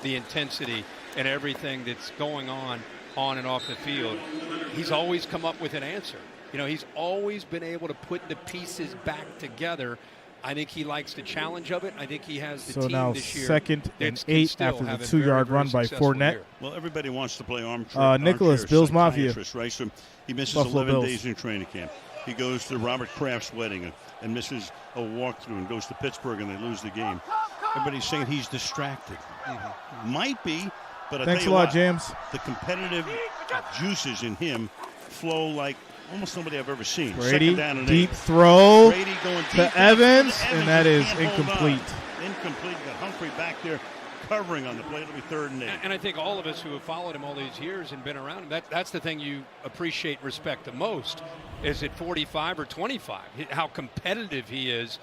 the intensity and everything that's going on and off the field. He's always come up with an answer. You know, he's always been able to put the pieces back together. I think he likes the challenge of it. I think he has the team this year. So now 2nd and 8 after the 2-yard run by Fournette. Year. Well, everybody wants to play Nicholas, Bills Mafia. Right? So he misses Buffalo 11 Bills. days in training camp. He goes to Robert Kraft's wedding and misses a walkthrough and goes to Pittsburgh and they lose the game. Everybody's saying he's distracted. Might be, but I tell you what, James. The competitive juices in him flow like almost nobody I've ever seen. Brady, down and deep 8. throw Brady going deep to Evans, and that is incomplete. Incomplete. Got Humphrey back there covering on the play. It'll be 3rd and 8. And I think all of us who have followed him all these years and been around him, that's the thing you appreciate, respect the most. Is it 45 or 25? How competitive he is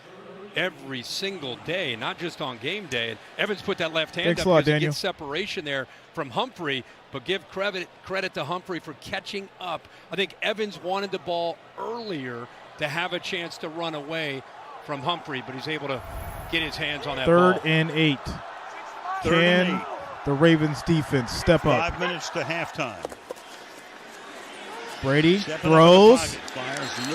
every single day, not just on game day. And Evans put that left hand Thanks up a lot, because he Daniel. gets separation there from Humphrey, but give credit to Humphrey for catching up. I think Evans wanted the ball earlier to have a chance to run away from Humphrey, but he's able to get his hands on that 3rd ball. and 8. 3rd Can and 8. the Ravens defense step up? 5 minutes to halftime. Brady Stepping throws. up in the pocket, fires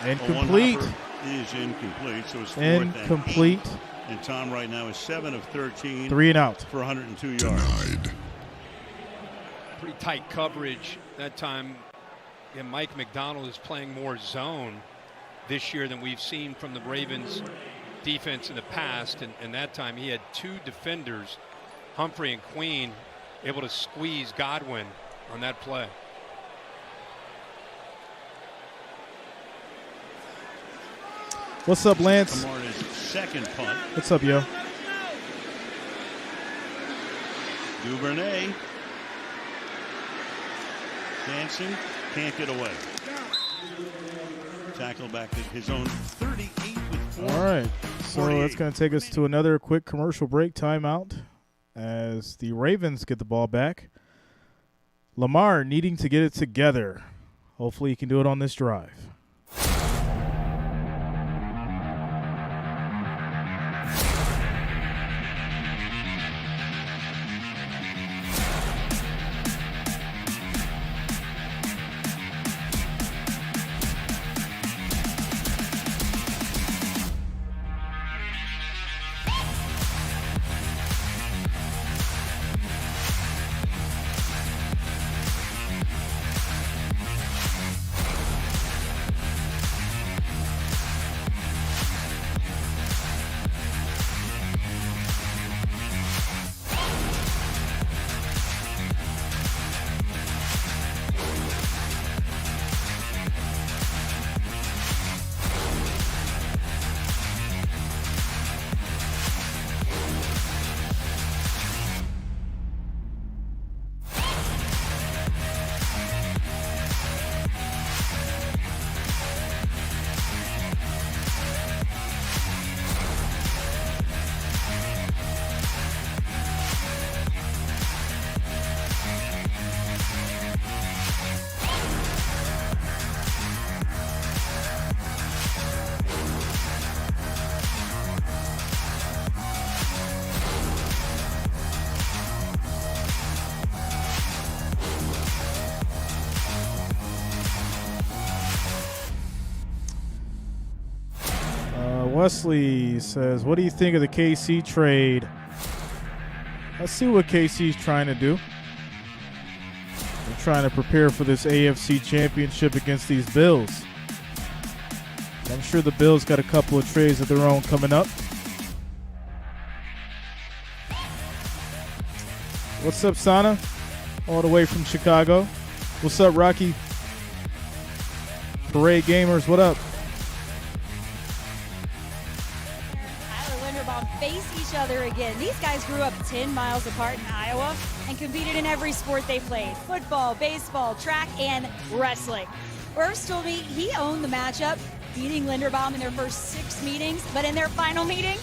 low. Incomplete. Is incomplete, so it's 4th Incomplete. and 8. And Tom right now is 7 of 13. 3 and out. For 102 yards. Pretty tight coverage that time. and Mike McDonald is playing more zone this year than we've seen from the Ravens defense in the past. And that time he had two defenders, Humphrey and Queen, able to squeeze Godwin on that play. What's up, Lance? Lamar's second punt. What's up, yo? Duvernay. Dancing, can't get away. Tackle back at his own 38 with 4. All right, so that's going to take us to another quick commercial break timeout as the Ravens get the ball back. Lamar needing to get it together. Hopefully he can do it on this drive. Wesley says, what do you think of the KC trade? Let's see what KC's trying to do. They're trying to prepare for this AFC championship against these Bills. I'm sure the Bills got a couple of trades of their own coming up. What's up, Sana? All the way from Chicago. What's up, Rocky? Parade Gamers, what up? Face each other again. These guys grew up 10 miles apart in Iowa and competed in every sport they played: football, baseball, track, and wrestling. Burst told me he owned the matchup, beating Linderbaum in their first 6 meetings, but in their final meeting,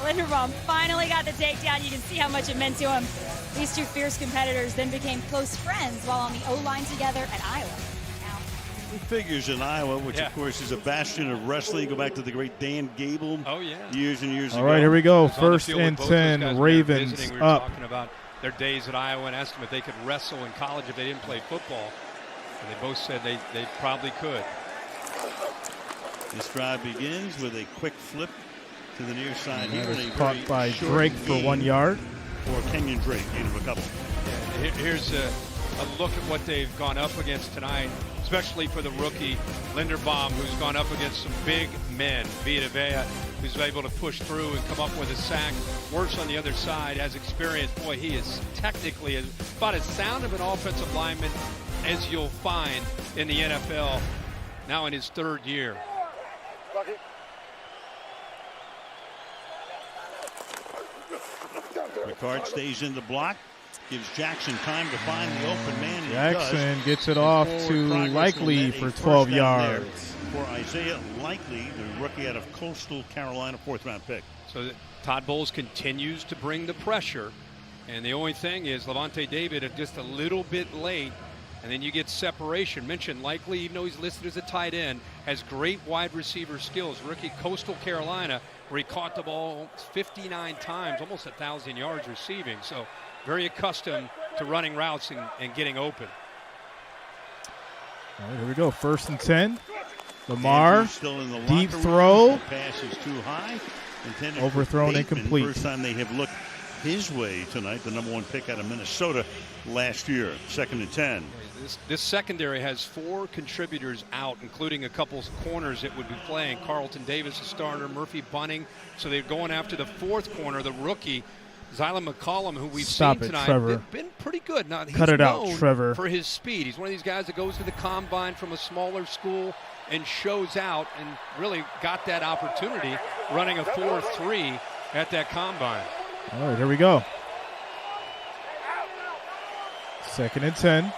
Linderbaum finally got the takedown. You can see how much it meant to him. These two fierce competitors then became close friends while on the O-line together at Iowa. Figures in Iowa, which of course is a bastion of wrestling. Go back to the great Dan Gable. Oh yeah, years and years ago. All right, here we go. First and 10, Ravens we were up. Talking about their days at Iowa and asked them if they could wrestle in college if they didn't play football, and they both said they probably could. This drive begins with a quick flip to the near side here. That was caught by Drake for 1 yard. For Kenyon Drake, gain of a couple. Yeah, here's a look at what they've gone up against tonight, especially for the rookie Linderbaum, who's gone up against some big men. Vita Vea, who's able to push through and come up with a sack. Works on the other side, has experience. Boy, he is technically about as sound of an offensive lineman as you'll find in the NFL, now in his 3rd year. Ricard stays in the block. Gives Jackson time to find the open man. Jackson gets it off to Likely for 12 yards. For Isaiah Likely, the rookie out of Coastal Carolina, 4th-round pick. So Todd Bowles continues to bring the pressure. And the only thing is Levante David just a little bit late. And then you get separation. Mentioned Likely, even though he's listed as a tight end, has great wide receiver skills. Rookie Coastal Carolina, where he caught the ball 59 times, almost 1,000 yards receiving. So very accustomed to running routes and getting open. All right, here we go. 1st and 10. Lamar, still in the deep room. throw. The pass is too high. Overthrown, incomplete. First time they have looked his way tonight, the number 1 pick out of Minnesota last year. 2nd and 10. This secondary has 4 contributors out, including a couple corners that would be playing. Carlton Davis, a starter, Murphy Bunning. So they're going after the 4th corner, the rookie, Zylan McCollum, who we've seen tonight. Trevor. Been pretty good. Now, he's Cut it out, known Trevor. for his speed. He's one of these guys that goes to the combine from a smaller school and shows out, and really got that opportunity running a 4.3 at that combine. All right, here we go. 2nd and 10.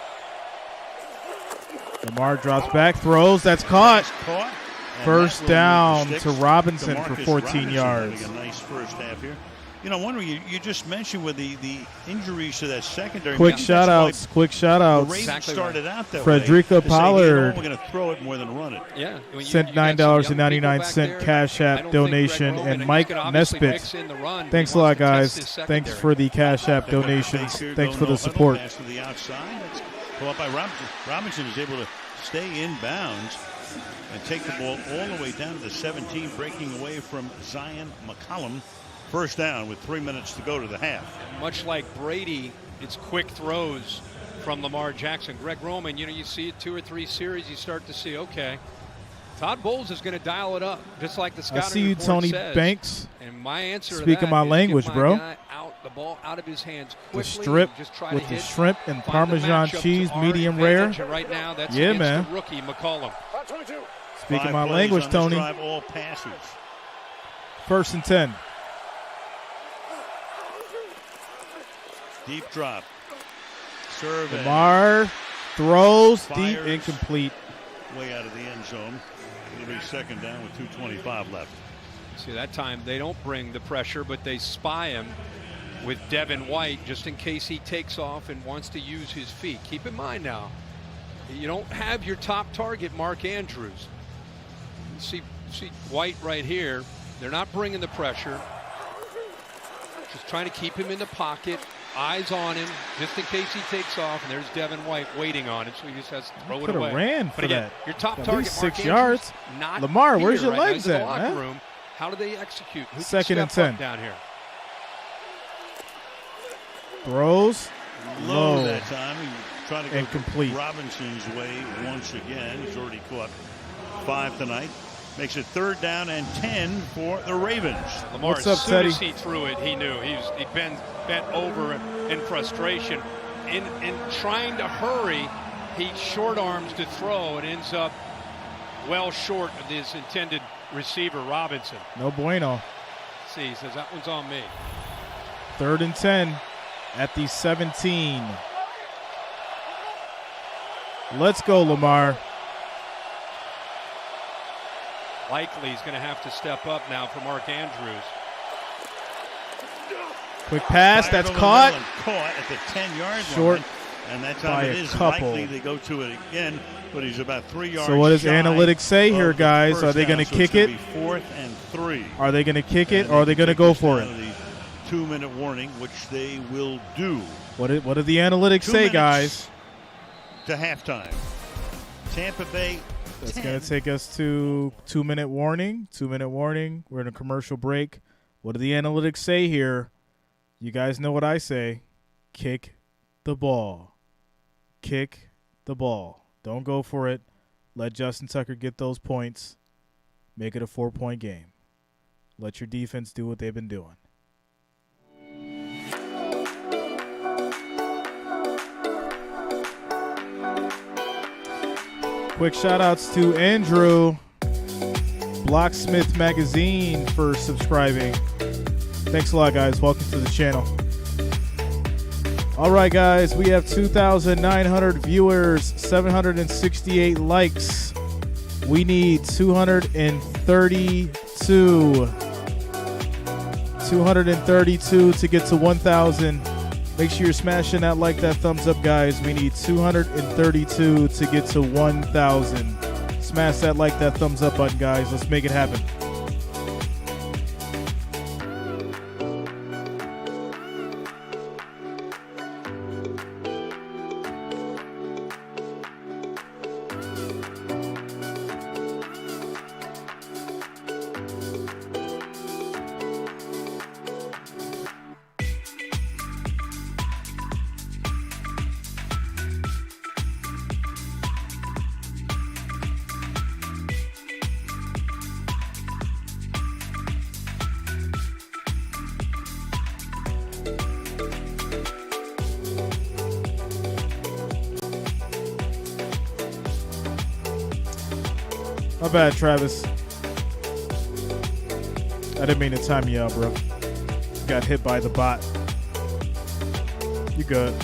Lamar drops back, throws. That's caught. First down to Robinson for 14 yards. Having a nice first half here. You know, wondering, you just mentioned with the injuries to that secondary. Quick shout-outs. The Ravens started out that Frederica way. Pollard. We're going to throw it more than run it. Yeah. Sent $9.99 Cash App donation. And Mike Nesbitt. Thanks a lot, guys. Thanks for the Cash App donations. Thanks for the support. Pass to the outside. That's caught by Robinson. Robinson is able to stay in bounds and take the ball all the way down to the 17, breaking away from Zion McCollum. First down with 3 minutes to go to the half. Much like Brady, it's quick throws from Lamar Jackson. Greg Roman, you see it 2 or 3 series, you start to see, okay, Todd Bowles is going to dial it up, just like the scouting I see you, report Tony says. Banks. And my answer Speaking to that my is language, get my bro. guy out, the ball out of his hands quickly. The strip just try with to the hit, shrimp and find the Parmesan matchup cheese, to our medium rare. advantage. Right now, that's Yeah, against man. the rookie McCollum. Speaking 5 my plays language, on this Tony. drive, all passes. 1st and 10. Deep drop. Survey. Lamar throws deep, Fires. incomplete. Way out of the end zone. It'll be 2nd down with 2:25 left. See, that time they don't bring the pressure, but they spy him with Devin White just in case he takes off and wants to use his feet. Keep in mind now, you don't have your top target, Mark Andrews. You see White right here. They're not bringing the pressure. Just trying to keep him in the pocket. Eyes on him, just in case he takes off, and there's Devin White waiting on it, so he just has to throw it away. Could have ran for but again, that. your top At target, least Mark 6 Andrews, yards. not Lamar, here where's your right now. legs He's in the at, locker man? room. How do they execute? Who 2nd and can step 10. up down here? Throws Low low. that time. He tried to go Incomplete. Robinson way once again. He's already caught 5 tonight. Makes it 3rd down and 10 for the Ravens. Lamar, What's up, as soon Teddy? as he threw it, he knew he'd been bent over in frustration. In trying to hurry, he short arms to throw and ends up well short of his intended receiver, Robinson. No bueno. See, he says that one's on me. 3rd and 10 at the 17. Let's go, Lamar. Likely he's going to have to step up now for Mark Andrews. Quick pass, Fired that's over caught. the middle and caught at the 10-yard Short line. And that by time a it is couple. likely they go to it again, but he's about 3 yards So what does shy analytics say here, of the guys? first Are they down, going to so kick it's it? gonna be 4th and 3. Are they going to kick it, And or are they going to go this for down it? to the 2-minute warning, which they will do. What do the analytics 2 say, minutes guys? To halftime. Tampa Bay. That's 10. going to take us to 2-minute warning. 2-minute warning. We're in a commercial break. What do the analytics say here? You guys know what I say. Kick the ball. Kick the ball. Don't go for it. Let Justin Tucker get those points. Make it a 4-point game. Let your defense do what they've been doing. Quick shout-outs to Andrew, Blocksmith Magazine, for subscribing. Thanks a lot, guys. Welcome to the channel. All right, guys, we have 2,900 viewers, 768 likes. We need 232 to get to 1,000. Make sure you're smashing that like, that thumbs up, guys. We need 232 to get to 1,000. Smash that like, that thumbs up button, guys. Let's make it happen. My bad, Travis. I didn't mean to time you out, bro. Got hit by the bot. You good.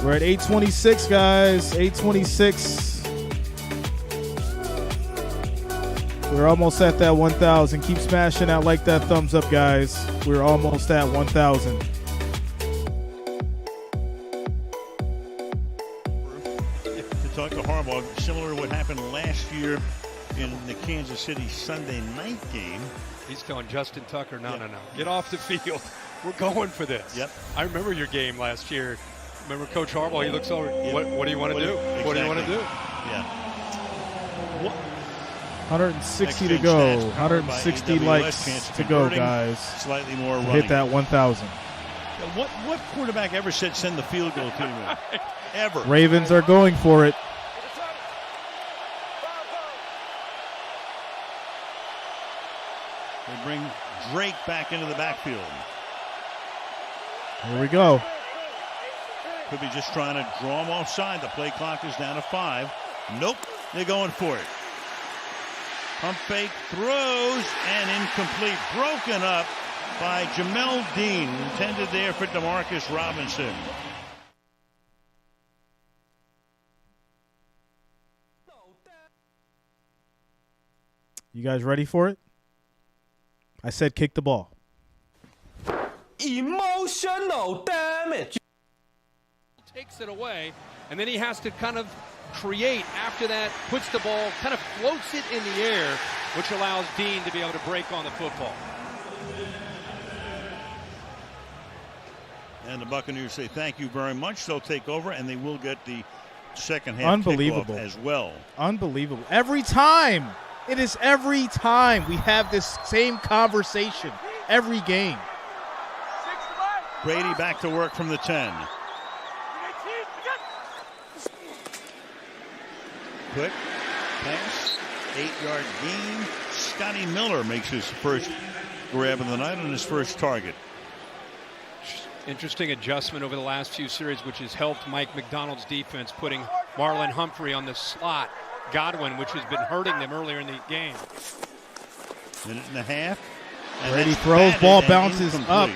We're at 8:26, guys. 8:26. We're almost at that 1,000. Keep smashing that like, that thumbs up, guys. We're almost at 1,000. To talk to Harbaugh, similar to what happened last year in the Kansas City Sunday night game. He's telling Justin Tucker, no. Get off the field. We're going for this. Yep. I remember your game last year. Remember Coach Harbaugh, he looks over, what do you want to do? Exactly. What do you want to do? Yeah. 160 to go. 160 likes to go, guys. Slightly more running. Hit that 1,000. What quarterback ever said send the field goal to him? Ever. Ravens are going for it. They bring Drake back into the backfield. Here we go. Could be just trying to draw him offside. The play clock is down to 5. Nope, they're going for it. Pump fake, throws, and incomplete. Broken up by Jamel Dean. Intended there for Demarcus Robinson. You guys ready for it? I said kick the ball. Emotional damage. Takes it away, and then he has to kind of create after that, puts the ball, kind of floats it in the air, which allows Dean to be able to break on the football. And the Buccaneers say thank you very much. They'll take over, and they will get the second half Unbelievable kickoff as well. Unbelievable. Every time. It is every time we have this same conversation. Every game. Brady back to work from the 10. Quick pass, 8-yard gain. Scotty Miller makes his first grab of the night on his first target. Interesting adjustment over the last few series, which has helped Mike McDonald's defense, putting Marlon Humphrey on the slot. Godwin, which has been hurting them earlier in the game. Minute and a half. Brady throws, ball bounces up.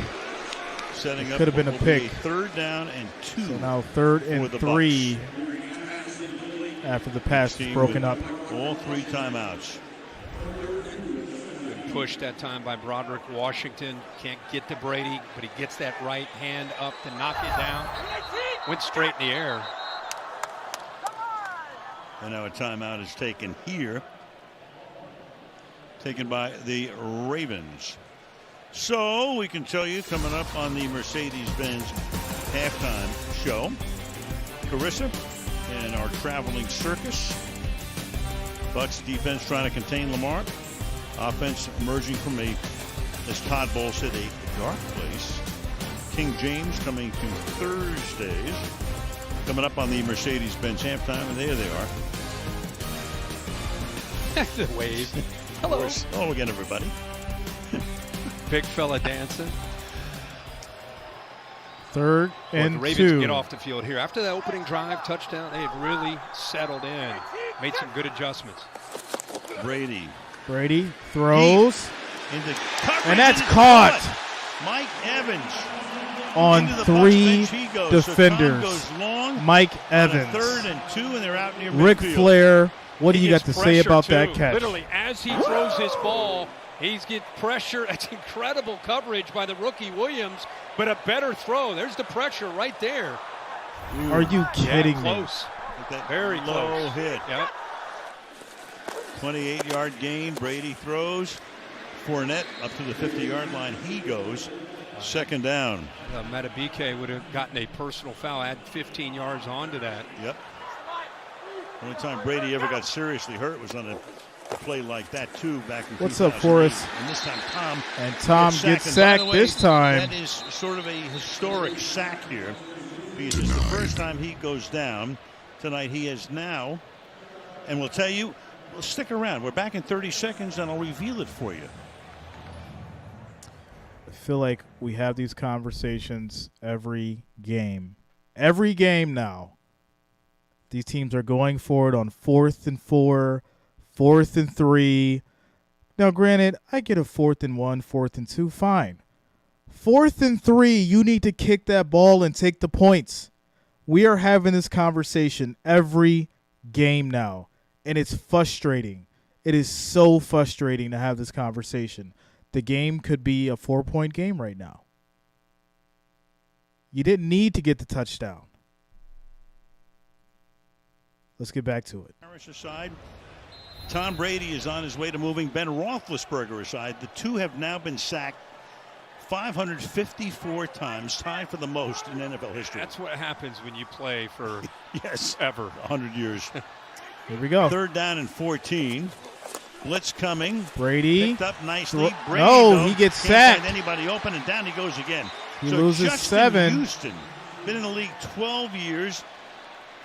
Setting up could have been a pick. Third down and 2. So now 3rd and 3 after the pass is broken up. All 3 timeouts. Good push that time by Broderick Washington. Can't get to Brady, but he gets that right hand up to knock it down. Went straight in the air. And now a timeout is taken here. Taken by the Ravens. So we can tell you coming up on the Mercedes-Benz halftime show, Carissa and our traveling circus. Bucs defense trying to contain Lamar. Offense emerging from as Todd Bowles said, a dark place. King James coming to Thursdays. Coming up on the Mercedes-Benz halftime, and there they are. The wave. Hello. Hello again, everybody. Big fella dancing. 3rd and 2. The Ravens get off the field here. After that opening drive touchdown, they have really settled in. Made some good adjustments. Brady throws. Into and that's caught. Mike Evans. On 3 defenders. So long Mike Evans. 3rd and 2, and they're out near Ric midfield. Flair, what do you got to say about that catch? Literally, as he throws his ball, he's getting pressure. It's incredible coverage by the rookie Williams, but a better throw. There's the pressure right there. Are you kidding me? Close. Very low close. hit. Yep. 28-yard gain. Brady throws. Fournette up to the 50-yard line. He goes. 2nd down. Matabike would have gotten a personal foul, add 15 yards onto that. Yep. Only time Brady ever got seriously hurt was on a play like that, too, back in What's up, Forrest? And this time, Tom. And Tom gets sacked this time. That is sort of a historic sack here because it's the first time he goes down tonight. He is now, and we'll tell you, well, stick around. We're back in 30 seconds, and I'll reveal it for you. I feel like we have these conversations every game. Every game now. These teams are going for it on 4th and 4, 4th and 3. Now, granted, I get a 4th and 1, 4th and 2, fine. 4th and 3, you need to kick that ball and take the points. We are having this conversation every game now, and it's frustrating. It is so frustrating to have this conversation. The game could be a 4-point game right now. You didn't need to get the touchdown. Let's get back to it. Harris aside. Tom Brady is on his way to moving Ben Roethlisberger aside. The two have now been sacked 554 times, tied for the most in NFL history. That's what happens when you play for yes, ever 100 years. Here we go. 3rd down and 14. Blitz coming. Brady. Picked up nicely. Brady, no, he gets can't sacked. find anybody open, and down he goes again. He so loses Justin 7. Houston, been in the league 12 years.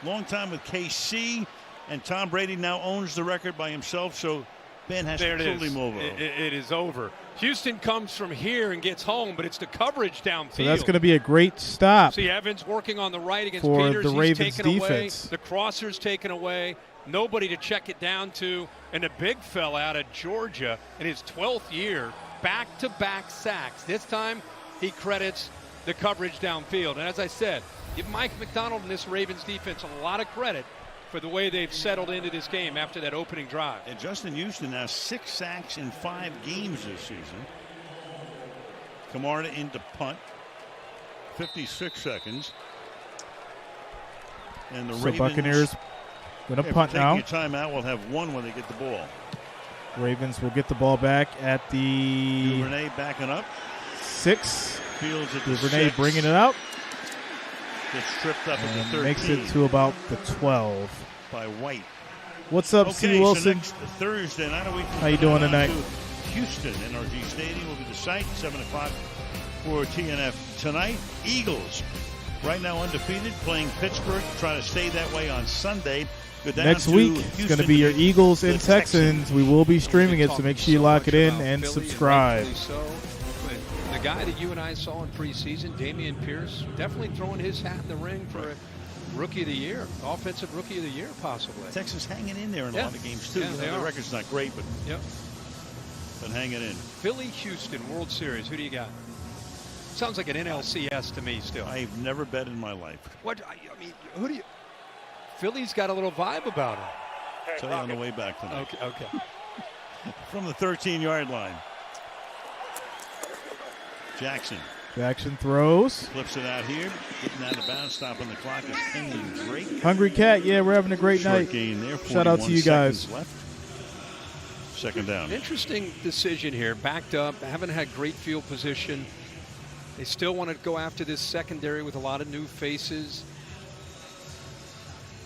Long time with KC. And Tom Brady now owns the record by himself, so Ben has to truly move over. It is over. Houston comes from here and gets home, but it's the coverage downfield. So that's going to be a great stop. See Evans working on the right against for Peters. the He's Ravens taken defense. away. The crosser's taken away. Nobody to check it down to. And the big fella out of Georgia in his 12th year, back-to-back sacks. This time he credits the coverage downfield. And as I said, give Mike McDonald and this Ravens defense a lot of credit for the way they've settled into this game after that opening drive. And Justin Houston now 6 sacks in 5 games this season. Camarda into punt. 56 seconds. And the Ravens, Buccaneers going to punt now. Taking a timeout, will have 1 when they get the ball. Ravens will get the ball back at the Duvernay backing up. 6. Fields at Duvernay 6. bringing it out. Gets tripped up at the 13. Makes it to about the 12. By White. What's up, C. Wilson? So next Thursday night, a week from How you doing tonight? Houston, NRG Stadium will be the site, 7 o'clock for TNF tonight. Eagles, right now undefeated, playing Pittsburgh, trying to stay that way on Sunday. Next week, it's going to be your Eagles and Texans. We will be streaming it, so make sure you lock it in and subscribe. The guy that you and I saw in preseason, Dameon Pierce, definitely throwing his hat in the ring for a Rookie of the Year, Offensive Rookie of the Year, possibly. Texas hanging in there in a lot of games, too. Yeah, the record's not great, but hanging in. Philly, Houston, World Series. Who do you got? Sounds like an NLCS to me still. I've never bet in my life. What? I mean, who do you... Philly's got a little vibe about him. Tell you on the way back tonight. Okay. From the 13-yard line. Jackson throws. Flips it out here. Getting out of bounds. Stopping the clock is Kenyon Drake. Hungry Cat, yeah, we're having a great Short night. gain there. Shout out to you guys. Left. 2nd down. Interesting decision here. Backed up. Haven't had great field position. They still want to go after this secondary with a lot of new faces.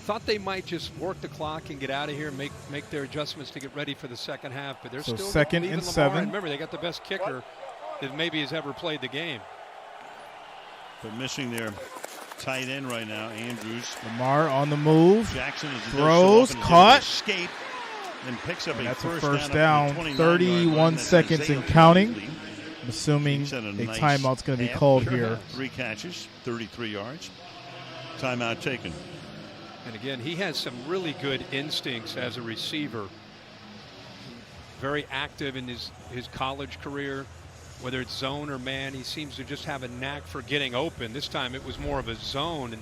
Thought they might just work the clock and get out of here and make their adjustments to get ready for the second half. But they're still 2nd and Lamar. 7. Remember, they got the best kicker that maybe has ever played the game. But missing their tight end right now, Andrews. Lamar on the move. Jackson is throws, caught. Escape, and picks up That's a first down. 31 seconds and counting. I'm assuming a timeout's going to be called here. 3 catches, 33 yards. Timeout taken. And again, he has some really good instincts as a receiver. Very active in his college career. Whether it's zone or man, he seems to just have a knack for getting open. This time it was more of a zone, and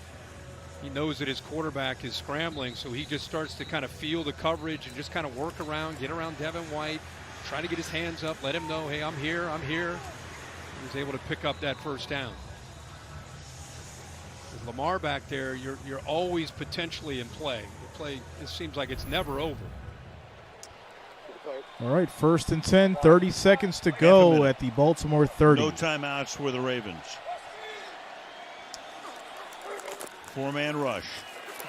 he knows that his quarterback is scrambling, so he just starts to kind of feel the coverage and just kind of work around, get around Devin White, try to get his hands up, let him know, hey, I'm here. He was able to pick up that first down. With Lamar back there, you're always potentially in play. The play, it seems like it's never over. All right, 1st and 10, 30 seconds to go at the Baltimore 30. No timeouts for the Ravens. 4-man rush.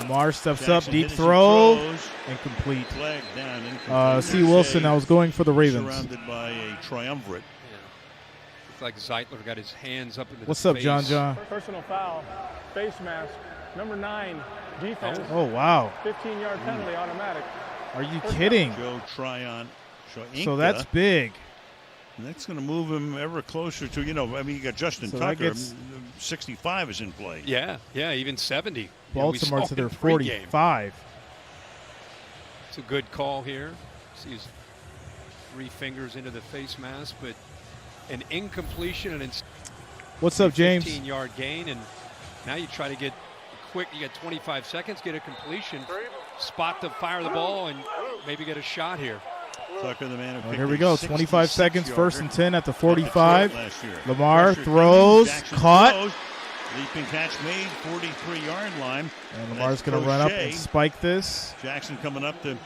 Lamar steps Jackson up, deep throw, incomplete. Flag down, incomplete. C. Wilson, I was going for the Ravens. Surrounded by a triumvirate. It's like Zeitler got his hands up into What's the up, face. John? Personal foul, face mask, number 9, defense. Oh, wow. 15-yard penalty, automatic. Are you kidding? Joe Tryon. So that's big. And that's going to move him ever closer to, you got Justin Tucker. 65 is in play. Yeah, even 70. Baltimore to their pregame. 45. It's a good call here. See his 3 fingers into the face mask, but an incompletion and What's up, James? 15-yard gain, and now you try to get quick. You got 25 seconds, get a completion, spot to fire the ball, and maybe get a shot here. Tucker, the man who Here we go. 25 seconds, 1st and 10 at the 45. last year. Lamar Pressure throws, coming. Jackson caught. throws. Leaping catch made, 43-yard line. And Lamar's going to run up and spike this. Jackson coming up to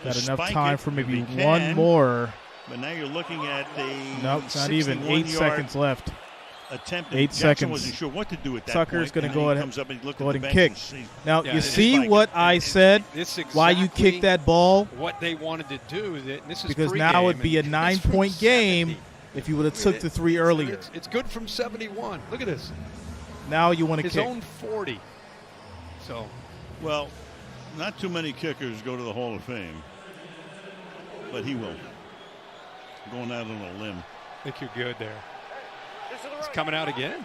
Got enough spike time it for if maybe he can. one more. But now you're looking at a Nope, not even. 8 seconds left. Attempt. 8 Jackson seconds. wasn't sure what to do at that Tucker's point. going to go ahead, Comes up and look go at ahead the and bench kick. and see. Now, Yeah, you this is see like what I said? This Why you exactly kicked that ball? What they wanted to do. This is Because pregame, now it'd be a and 9-point game if you would have took the 3 earlier. It's good from 71. Look at this. Now you want to His kick. own 40. So, Well, not too many kickers go to the Hall of Fame, but he will. Going out on a limb. I think you're good there. It's coming out again.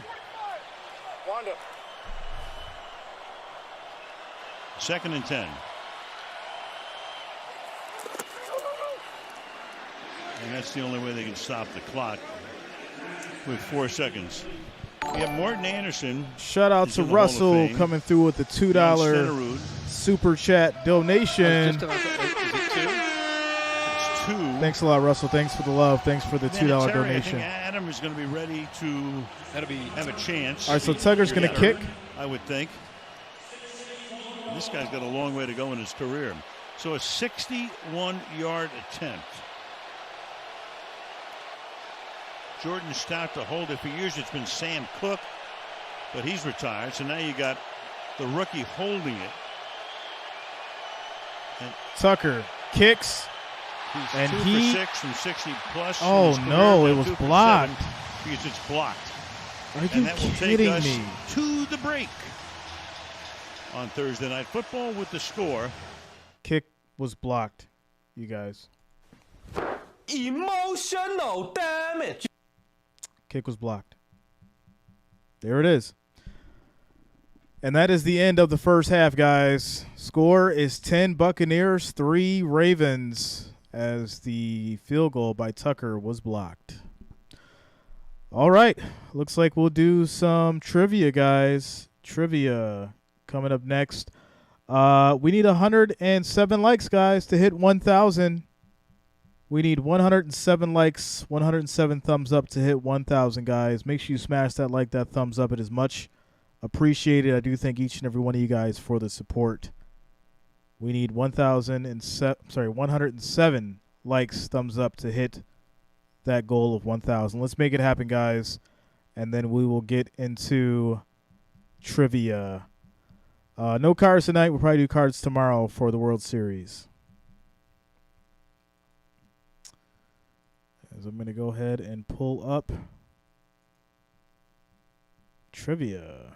2nd and 10. And that's the only way they can stop the clock with 4 seconds. We have Morton Anderson. Shout out He's to in the Hall of Russell Fame. coming through with the $2 Stenerud. super chat donation. Is it 2? It's 2. Thanks a lot, Russell. Thanks for the love. Thanks for the $2 Terry, I donation. think Adam is going to be ready to have a chance. All right, so Tucker's going to kick. I would think. This guy's got a long way to go in his career. So a 61-yard attempt. Jordan Stout to hold it. For years it's been Sam Cook, but he's retired. So now you got the rookie holding it. And Tucker kicks. he's And 2 he- for 6 from 60 plus. in Oh, his career. no, Now it was 2 for blocked. 7 because it's blocked. Are you And that will take kidding us me? to the break on Thursday Night Football with the score. Kick was blocked, you guys. Emotional damage. Kick was blocked. There it is. And that is the end of the first half, guys. Score is 10 Buccaneers, 3 Ravens, as the field goal by Tucker was blocked. All right. Looks like we'll do some trivia, guys. Trivia coming up next. We need 107 likes, guys, to hit 1,000. We need 107 likes, 107 thumbs up to hit 1,000, guys. Make sure you smash that like, that thumbs up. It is much appreciated. I do thank each and every one of you guys for the support. We need 107 likes, thumbs up to hit that goal of 1,000. Let's make it happen, guys, and then we will get into trivia. No cards tonight. We'll probably do cards tomorrow for the World Series. As I'm going to go ahead and pull up trivia.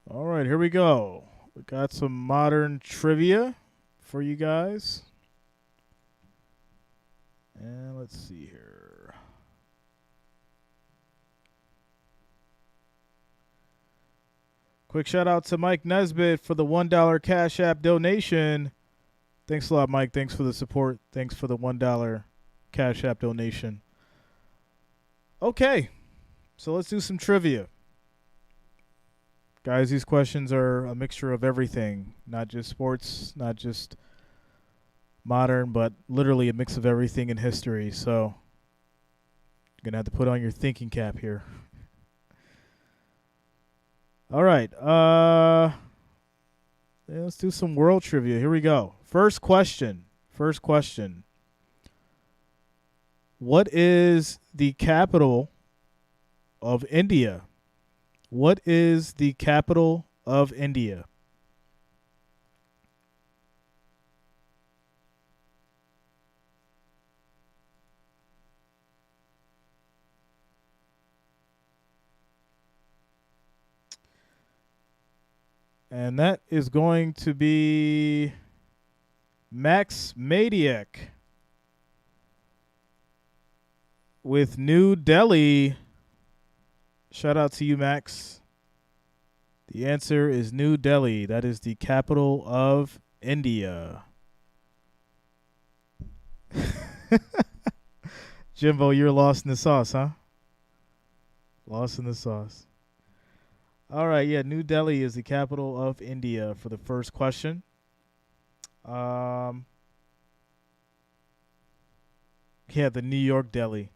All right, here we go. We got some modern trivia for you guys. And let's see here. Quick shout out to Mike Nesbitt for the $1 Cash App donation. Thanks a lot, Mike. Thanks for the support. Thanks for the $1 Cash App donation. Okay, so let's do some trivia. Guys, these questions are a mixture of everything, not just sports, not just modern, but literally a mix of everything in history. So you're going to have to put on your thinking cap here. All right. Let's do some world trivia. Here we go. First question. What is the capital of India? What is the capital of India? And that is going to be Max Madiak with New Delhi. Shout out to you, Max. The answer is New Delhi. That is the capital of India. Jimbo, you're lost in the sauce, huh? Lost in the sauce. All right, yeah, New Delhi is the capital of India for the first question. Yeah, the New York Delhi.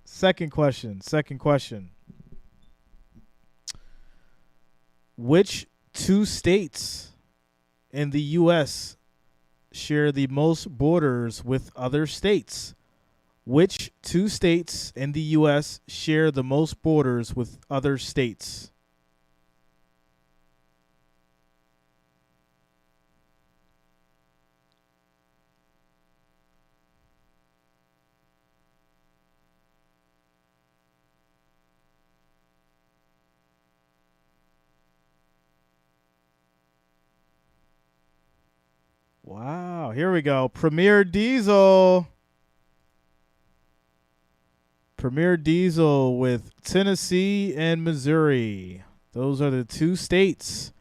Second question. Which two states in the U.S. share the most borders with other states? Which two states in the U.S. share the most borders with other states? Wow, here we go. Premier Diesel. Premier Diesel with Tennessee and Missouri. Those are the two states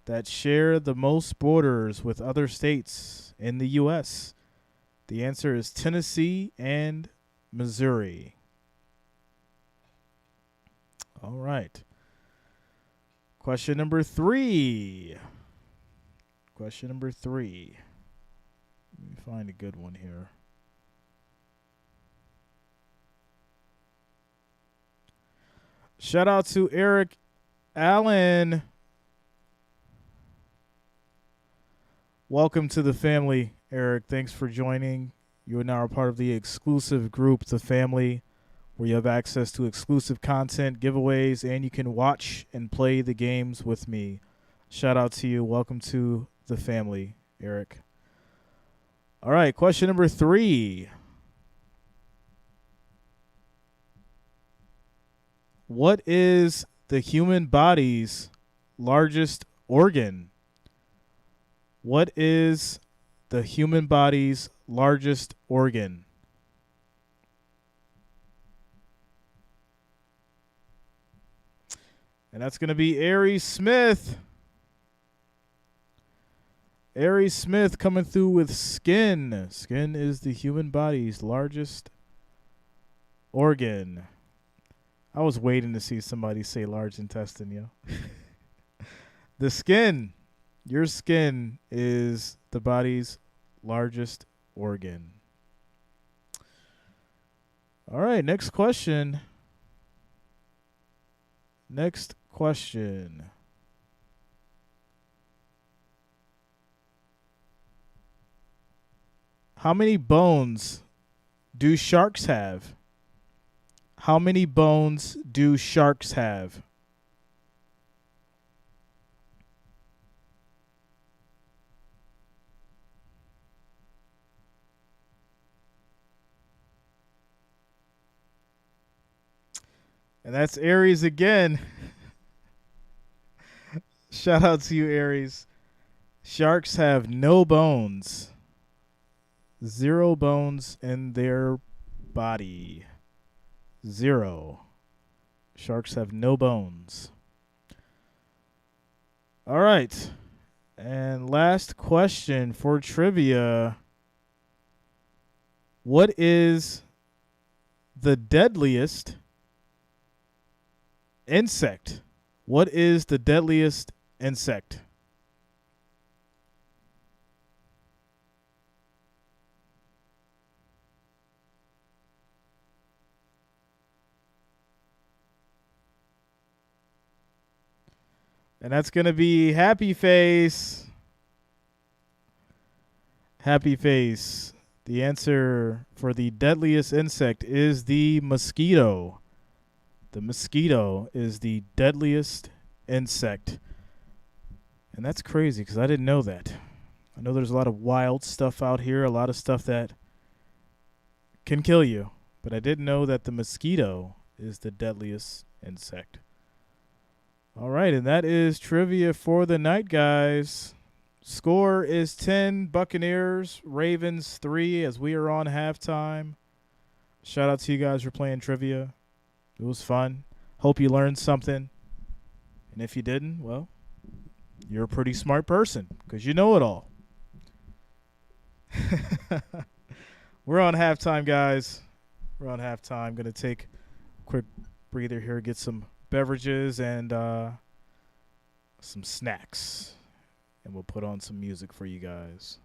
that share the most borders with other states in the U.S. The answer is Tennessee and Missouri. All right. Question number 3. Question number 3. Let me find a good one here. Shout out to Eric Allen. Welcome to the family, Eric. Thanks for joining. You are now a part of the exclusive group, The Family, where you have access to exclusive content, giveaways, and you can watch and play the games with me. Shout out to you. Welcome to the family, Eric. All right, question number 3. What is the human body's largest organ? What is the human body's largest organ? And that's going to be Aries Smith. Aries Smith coming through with skin. Skin is the human body's largest organ. I was waiting to see somebody say large intestine, yo. The skin. Your skin is the body's largest organ. All right, next question. Next question. How many bones do sharks have? How many bones do sharks have? And that's Aries again. Shout out to you, Aries. Sharks have no bones. 0 bones in their body. 0. Sharks have no bones. All right. And last question for trivia. What is the deadliest insect? What is the deadliest insect? And that's going to be Happy Face. Happy Face. The answer for the deadliest insect is the mosquito. The mosquito is the deadliest insect. And that's crazy because I didn't know that. I know there's a lot of wild stuff out here, a lot of stuff that can kill you. But I didn't know that the mosquito is the deadliest insect. All right, and that is trivia for the night, guys. Score is 10 Buccaneers, Ravens 3 as we are on halftime. Shout out to you guys for playing trivia. It was fun. Hope you learned something. And if you didn't, well, you're a pretty smart person because you know it all. We're on halftime, guys. We're on halftime. Going to take a quick breather here, get some beverages and some snacks. And we'll put on some music for you guys.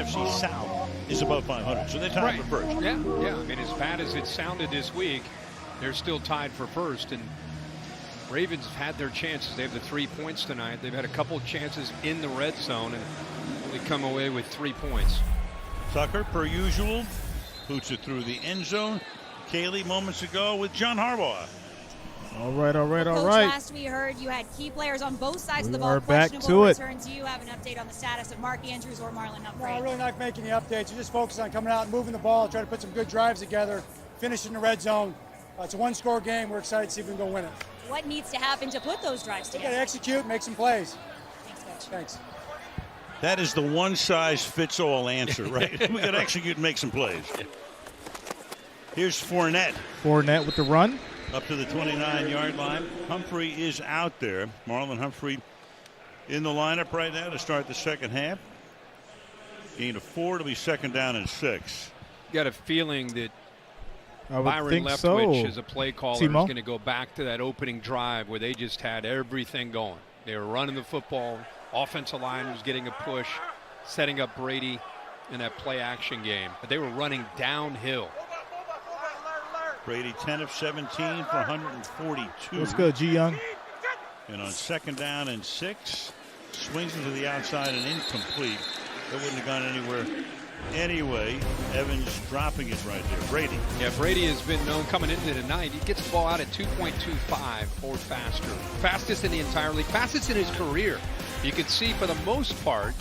NFC South is above 500. So they're tied for first. Yeah. I mean, as bad as it sounded this week, they're still tied for first. And Ravens have had their chances. They have the 3 points tonight. They've had a couple of chances in the red zone and only come away with 3 points. Tucker, per usual, boots it through the end zone. Kaylee moments ago with John Harbaugh. All right. Coach, last we heard you had key players on both sides of the ball. We're back Questionable to it. returns. Do you have an update on the status of Mark Andrews or Marlon Humphrey? No, really not making the updates. You just focus on coming out and moving the ball, try to put some good drives together, finish in the red zone. It's a one-score game. We're excited to see if we can go win it. What needs to happen to put those drives We got together? to execute, make some plays. Thanks, Coach. Thanks. That is the one-size-fits-all answer, right? We got to execute and make some plays. Here's Fournette. Fournette with the run. Up to the 29-yard line. Humphrey is out there. Marlon Humphrey in the lineup right now to start the second half. Gain of 4 to be second down and 6. Got a feeling that I would Byron think Leftwich so. as a play caller Timo? is going to go back to that opening drive where they just had everything going. They were running the football. Offensive line was getting a push, setting up Brady in that play action game. But they were running downhill. Brady 10 of 17 for 142. What's good, G Young? And on second down and 6, swings into the outside and incomplete. That wouldn't have gone anywhere anyway. Evans dropping it right there. Brady. Yeah, Brady has been known coming into tonight. He gets the ball out at 2.25 or faster. Fastest in the entire league. Fastest in his career. You can see for the most part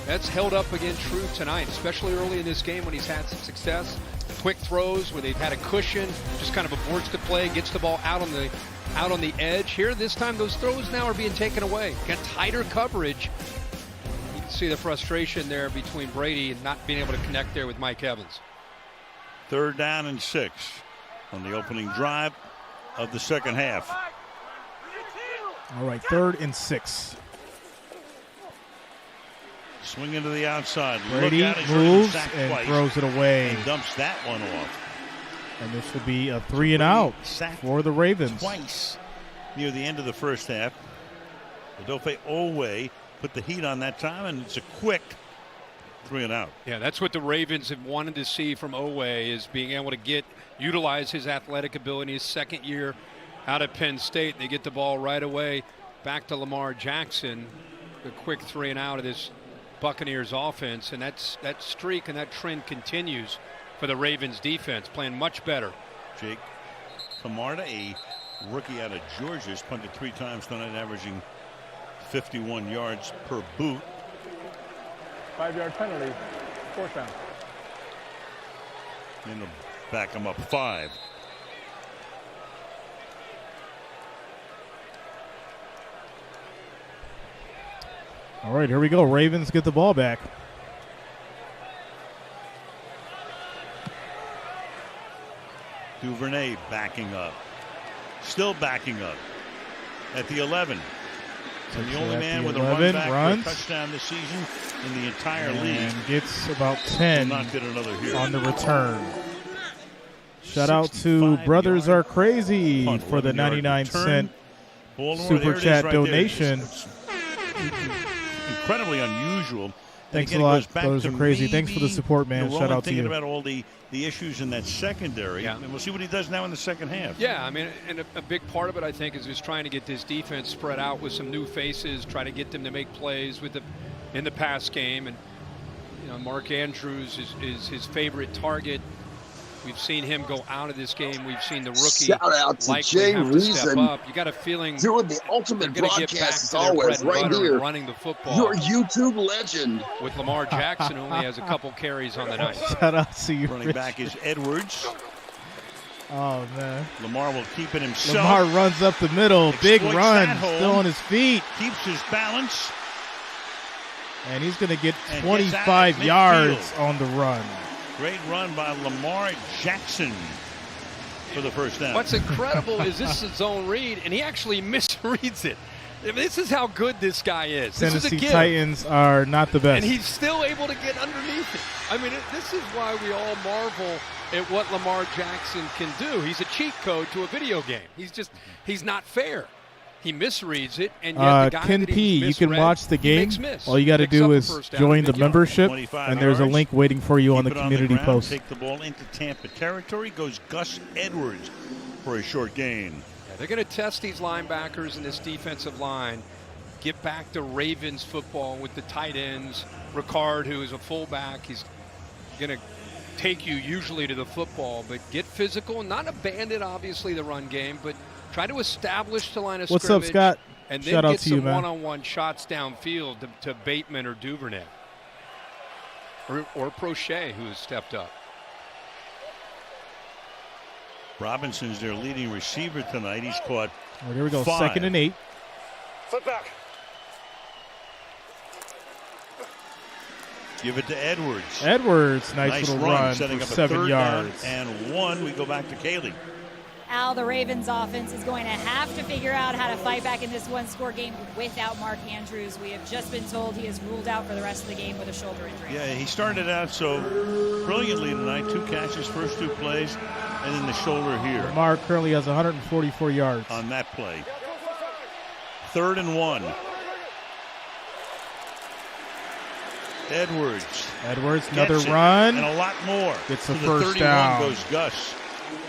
that's held up again true tonight, especially early in this game when he's had some success. Quick throws where they've had a cushion, just kind of aborts the play, gets the ball out on the edge. Here this time those throws now are being taken away. Got tighter coverage. You can see the frustration there between Brady and not being able to connect there with Mike Evans. Third down and 6 on the opening drive of the second half. All right, 3rd and 6. Swing into the outside. Brady moves and throws it away. And dumps that one off. And this will be a 3 and out for the Ravens. Twice near the end of the first half. Odafe Owe put the heat on that time, and it's a quick 3 and out. Yeah, that's what the Ravens have wanted to see from Owe, is being able to utilize his athletic ability. His second year out of Penn State. They get the ball right away back to Lamar Jackson. The quick 3 and out of this Buccaneers offense, and that streak and that trend continues for the Ravens defense, playing much better. Jake Camarda, a rookie out of Georgia, has punted 3 times tonight, averaging 51 yards per boot. 5-yard penalty, 4th down. And they'll back him up 5. All right, here we go. Ravens get the ball back. Duvernay backing up. Still backing up at the 11. And the only man with a run back for a touchdown this season in the entire league. And gets about 10 not get another here. on the return. Shout out to Brothers Are Crazy for the 99-cent super chat donation. Incredibly unusual. Thanks a lot, Brothers Are Crazy. Thanks for the support, man. Shout out to you. Thinking about all the issues in that secondary, and we'll see what he does now in the second half. Yeah, I mean, and a big part of it, I think, is just trying to get this defense spread out with some new faces, try to get them to make plays in the pass game. And Mark Andrews is his favorite target. We've seen him go out of this game. We've seen the rookie Shout out to Jay have to step Reason up. You got a feeling doing the ultimate they're gonna broadcast get back as to their always, bread and right butter here. and running the football. Your YouTube legend. With Lamar Jackson only has a couple carries on the night. Shout out to you. Running back is Edwards. Oh, man. Lamar will keep it himself. Lamar runs up the middle. Big Exploits run. that hole. Still on his feet. Keeps his balance. And he's going to get And 25 gets out at yards midfield. on the run. Great run by Lamar Jackson for the first down. What's incredible is this is a zone read, and he actually misreads it. I mean, this is how good this guy is. This is a Tennessee gift. Titans are not the best. And he's still able to get underneath it. I mean, this is why we all marvel at what Lamar Jackson can do. He's a cheat code to a video game. He's not fair. He misreads it, and yet the guy Ken that P, he you can misread, watch the he game. makes miss. All you got to Picks up do a is first down join and the big yard. membership, 25 and there's a yards. link waiting for you on the Keep it community ground, post. Take the ball into Tampa territory. Goes Gus Edwards for a short gain. Yeah, they're going to test these linebackers and this defensive line. Get back to Ravens football with the tight ends. Ricard, who is a fullback, he's going to take you usually to the football, but get physical, not abandon, obviously, the run game, but try to establish the line of What's scrimmage. up, Scott? And then Shout out get to you, some man. one-on-one shots downfield to Bateman or Duvernay. Or Prochet, who has stepped up. Robinson's their leading receiver tonight. He's caught Oh, there we go. 5. 2nd and 8. Foot back. Give it to Edwards. Edwards, nice little run setting for up a 7 third yards. down and 1. We go back to Cayley. Al, the Ravens offense is going to have to figure out how to fight back in this one-score game without Mark Andrews. We have just been told he is ruled out for the rest of the game with a shoulder injury. Yeah, he started out so brilliantly tonight. 2 catches, first 2 plays, and then the shoulder here. Lamar currently has 144 yards. On that play. 3rd and 1. Edwards, another gets it, run. and a lot more. Gets to the the first 31 down. goes Gus.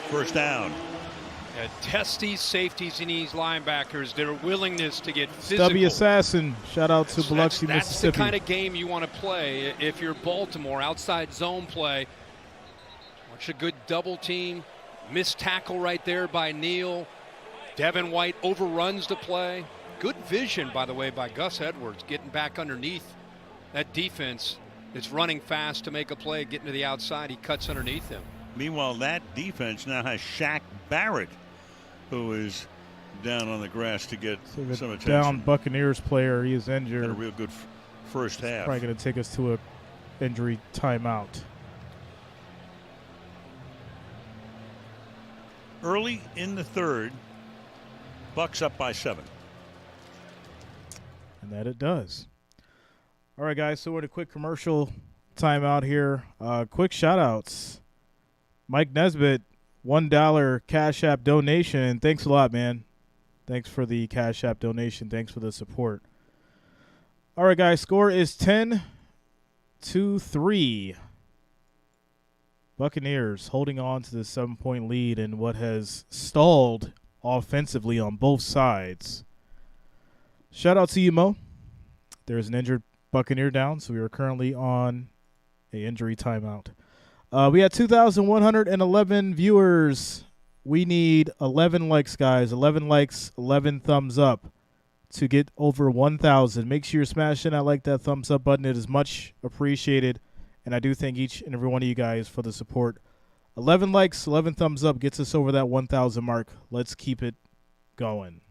First down. Test these safeties and these linebackers, their willingness to get physical. Stubby Assassin. Shout out to Biloxi, That's Mississippi. the kind of game you want to play if you're Baltimore. Outside zone play. Watch a good double team. Missed tackle right there by Neal. Devin White overruns the play. Good vision, by the way, by Gus Edwards, getting back underneath that defense. It's running fast to make a play, getting to the outside. He cuts underneath him. Meanwhile, that defense now has Shaq Barrett, who is down on the grass to get So some the attention. down Buccaneers player, he is injured. Had a real good first half. Probably going to take us to a injury timeout. Early in the 3rd, Bucs up by 7. And that it does. All right, guys, so we're in a quick commercial timeout here. Quick shout-outs. Mike Nesbitt, $1 Cash App donation. Thanks a lot, man. Thanks for the Cash App donation. Thanks for the support. All right, guys, score is 10-3. Buccaneers holding on to the 7-point lead in what has stalled offensively on both sides. Shout out to you, Mo. There's an injured Buccaneer down, so we are currently on a injury timeout. We had 2,111 viewers. We need 11 likes, guys. 11 likes, 11 thumbs up to get over 1,000. Make sure you're smashing that like, that thumbs up button. It is much appreciated, and I do thank each and every one of you guys for the support. 11 likes, 11 thumbs up gets us over that 1,000 mark. Let's keep it going.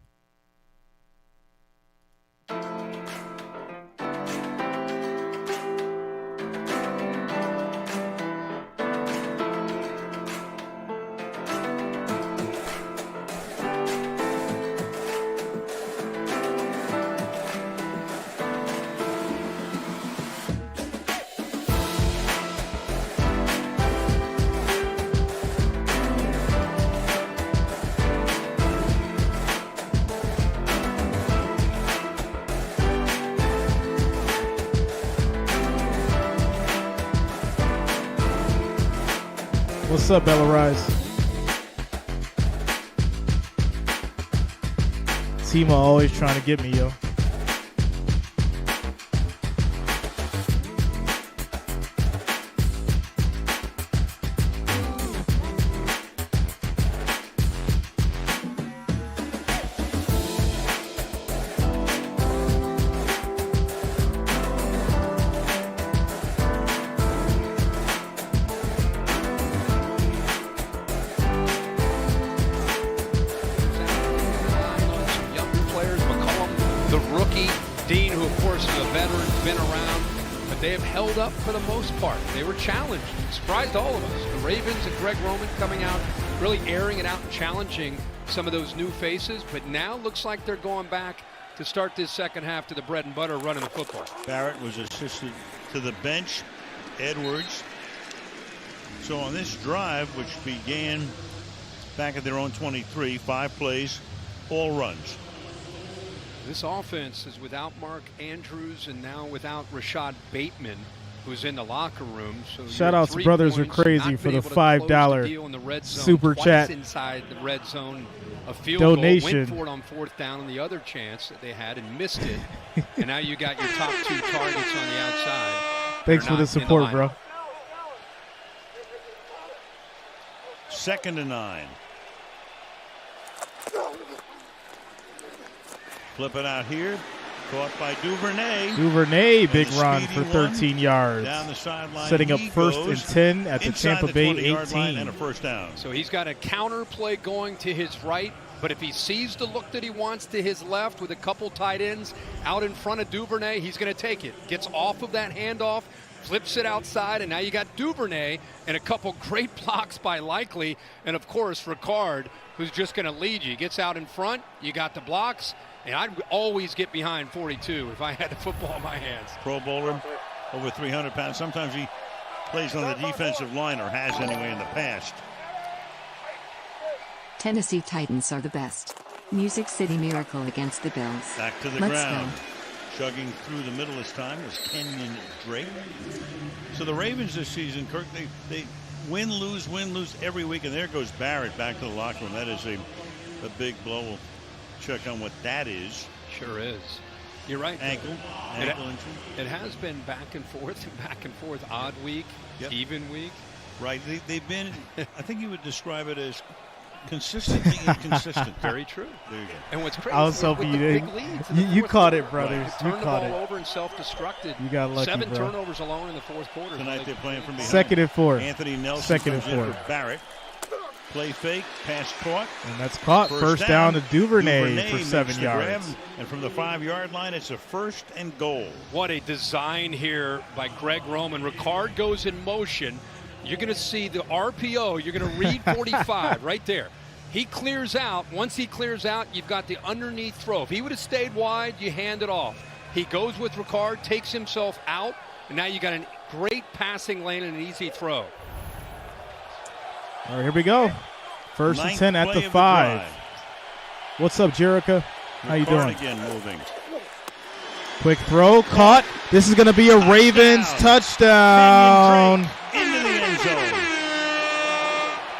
What's up, Bella Rise? Timo always trying to get me, yo. For the most part, they were challenged. Surprised all of us. The Ravens and Greg Roman coming out, really airing it out and challenging some of those new faces. But now looks like they're going back to start this second half to the bread and butter running the football. Barrett was assisted to the bench. Edwards. So on this drive, which began back at their own 23, 5 plays, all runs. This offense is without Mark Andrews and now without Rashad Bateman, who's in the locker room. So shout out to Brothers Are Crazy for the $5 super chat inside the red zone. A field donation. Goal, went for it on fourth down on the other chance that they had and missed it. And now you got your top 2 targets on the outside. Thanks for the support, bro. 2nd and 9. Flip it out here. Caught by Duvernay. Duvernay, big run for 13 yards. Down the sideline. Setting up 1st and 10 at the Tampa Bay 18. And a first down. So he's got a counter play going to his right, but if he sees the look that he wants to his left with a couple tight ends out in front of Duvernay, he's going to take it. Gets off of that handoff, flips it outside, and now you got Duvernay and a couple great blocks by Likely, and of course Ricard, who's just going to lead you. He gets out in front, you got the blocks, and I'd always get behind 42 if I had the football in my hands. Pro Bowler, over 300 pounds. Sometimes he plays on the defensive line, or has anyway in the past. Tennessee Titans are the best. Music City Miracle against the Bills. Back to the Let's ground. go. Chugging through the middle this time was Kenyon Drake. So the Ravens this season, Kirk, they win, lose every week, and there goes Barrett back to the locker room. That is a big blow. We'll check on what that is. Sure is. You're right. Ankle injury. It has been back and forth, odd week, even week. Right. They've been, I think you would describe it as consistently inconsistent. Very true. There you go. And what's crazy I was hoping you caught it, brothers. Right. You Turned the caught ball it. over and self-destructed. You got lucky, 7 bro. turnovers alone in the fourth quarter. Tonight they're playing from behind. 2nd and 4. Anthony Nelson 2nd and comes in 4. for Barrett. Play fake, pass caught. And that's caught. First down to Duvernay for 7 yards. And from the 5-yard line, it's a 1st and goal. What a design here by Greg Roman. Ricard goes in motion. You're going to see the RPO. You're going to read 45 right there. He clears out. Once he clears out, you've got the underneath throw. If he would have stayed wide, you hand it off. He goes with Ricard, takes himself out, and now you got a great passing lane and an easy throw. All right, here we go. 1st and 10 at the 5. drive. What's up, Jericho? How you doing? Again moving. Quick throw, caught. This is going to be a Ravens touchdown. Into the end zone.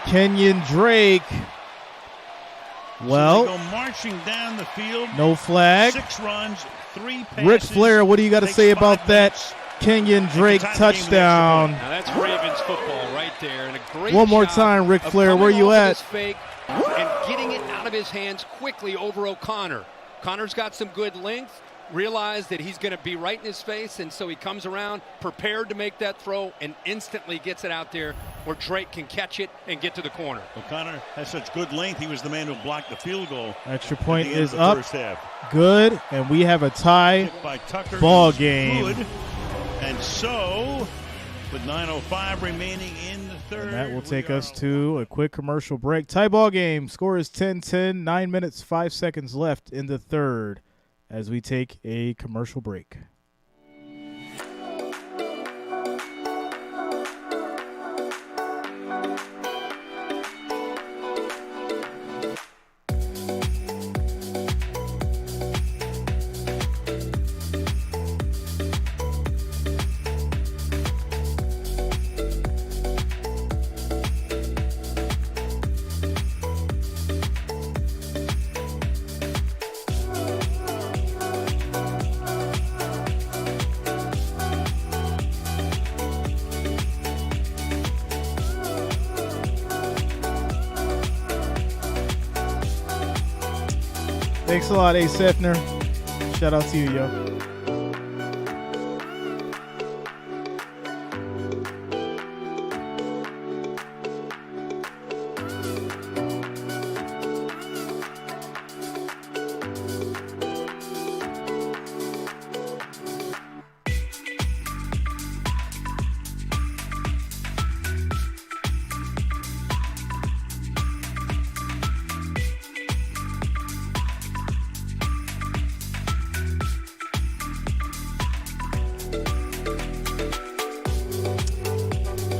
Kenyon Drake. Well, so they go marching down the field. No flag. 6 runs, 3 passes. Ric Flair, what do you got to say about that Kenyon Drake touchdown? Now that's Ravens football right there, and a great One more job time, Ric of Flair, coming where you off of at? this fake and getting it out of his hands quickly over O'Connor. Connor's got some good length, realized that he's going to be right in his face, and so he comes around, prepared to make that throw, and instantly gets it out there where Drake can catch it and get to the corner. O'Connor has such good length. He was the man who blocked the field goal. Extra point at the end is of the up. first half. Good, and we have a tie By Tucker ball is game. good. And so, with 9:05 remaining in the third, And that will take us to a quick commercial break. Tie ball game. Score is 10-10. 9 minutes, 5 seconds left in the third as we take a commercial break. Thanks a lot, Ace Sefner. Shout out to you, yo.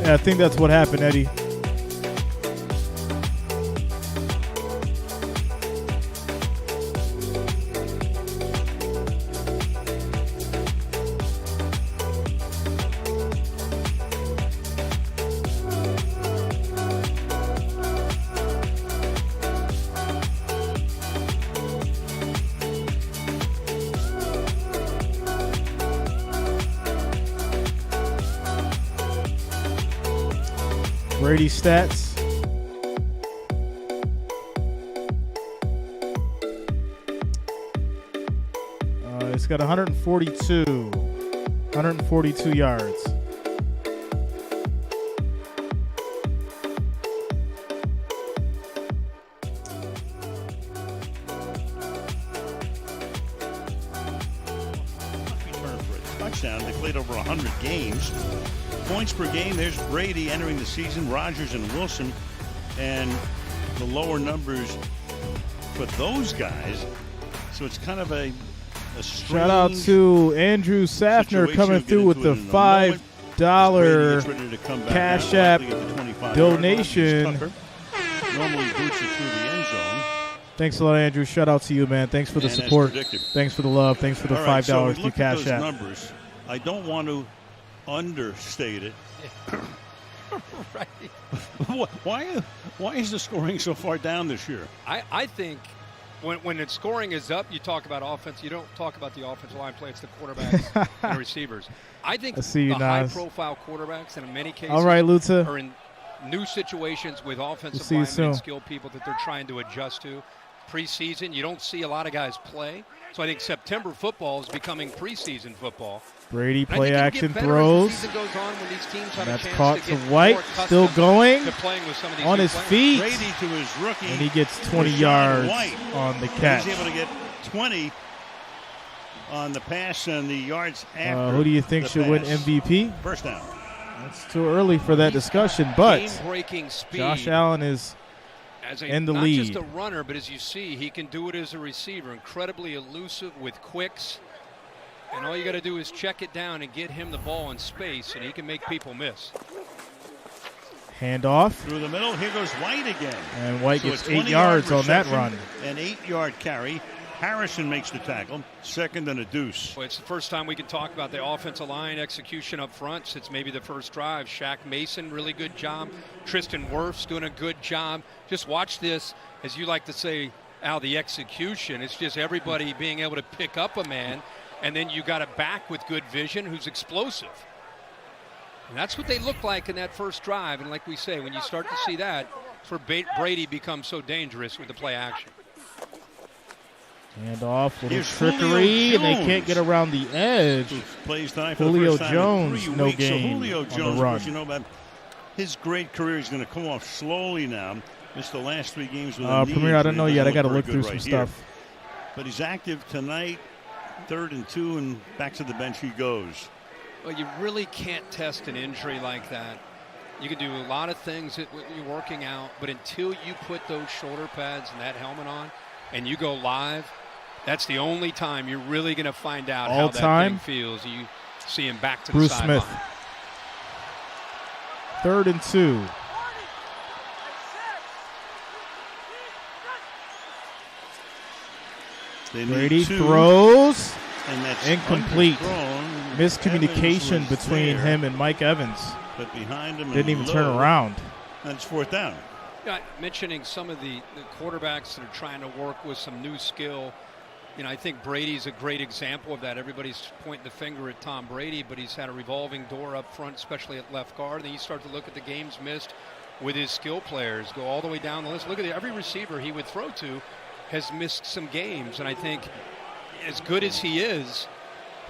Yeah, I think that's what happened, Eddie. Brady stats. It's got 142 yards. Touchdown. They played over 100 games. Points per game, there's Brady entering the season, Rodgers and Wilson, and the lower numbers for those guys. So it's kind of a shout out to Andrew Safner coming through with the $5 Cash App donation. Normally boots it through the end zone. Thanks a lot, Andrew. Shout out to you, man. Thanks for the support. Thanks for the love. Thanks for the $5 through Cash App. Numbers. I don't want to understate it. Right. Why is the scoring so far down this year? I think when the scoring is up, you talk about offense. You don't talk about the offensive line play. It's the quarterbacks and the receivers. I think the high-profile quarterbacks, in many cases, all right, Luta, are in new situations with offensive linemen and skilled people that they're trying to adjust to. Preseason, you don't see a lot of guys play. So I think September football is becoming preseason football. Brady play action throws. That's caught to White. Still going. On his feet. Brady to his rookie. And he gets 20 yards on the catch. He's able to get 20 on the pass and the yards after. Who do you think should win MVP? First down. It's too early for that discussion, but game-breaking speed. Josh Allen is in the lead. Not just a runner, but as you see, he can do it as a receiver. Incredibly elusive with quicks. And all you got to do is check it down and get him the ball in space, and he can make people miss. Handoff. Through the middle. Here goes White again. And White gets 8 yards on that run. An 8-yard carry. Harrison makes the tackle. Second and a deuce. Well, it's the first time we can talk about the offensive line execution up front since maybe the first drive. Shaq Mason, really good job. Tristan Wirfs doing a good job. Just watch this, as you like to say, Al, the execution. It's just everybody being able to pick up a man, and then you got a back with good vision who's explosive. And that's what they look like in that first drive. And like we say, when you start to see that, it's where Brady becomes so dangerous with the play action. Hand off, little trickery, and they can't get around the edge. Plays tonight for Julio the first time Jones, in 3 no weeks. gain So Julio Jones, on the run. of course, you know about his great career is going to come off slowly now. Missed the last 3 games with a knee Premier, I don't know injury. yet. I got to Doesn't look very through good some right stuff. here. But he's active tonight. 3rd and 2, and back to the bench he goes. Well, you really can't test an injury like that. You can do a lot of things that you're working out, but until you put those shoulder pads and that helmet on and you go live, that's the only time you're really going to find out how that thing feels. You see him back to the sideline. Bruce Smith. 3rd and 2. Brady throws. And that's incomplete. Miscommunication between him and Mike Evans. But behind him didn't even turn around. That's 4th down. Yeah, mentioning some of the quarterbacks that are trying to work with some new skill. You know, I think Brady's a great example of that. Everybody's pointing the finger at Tom Brady, but he's had a revolving door up front, especially at left guard. Then you start to look at the games missed with his skill players. Go all the way down the list. Look at every receiver he would throw to has missed some games. And I think as good as he is,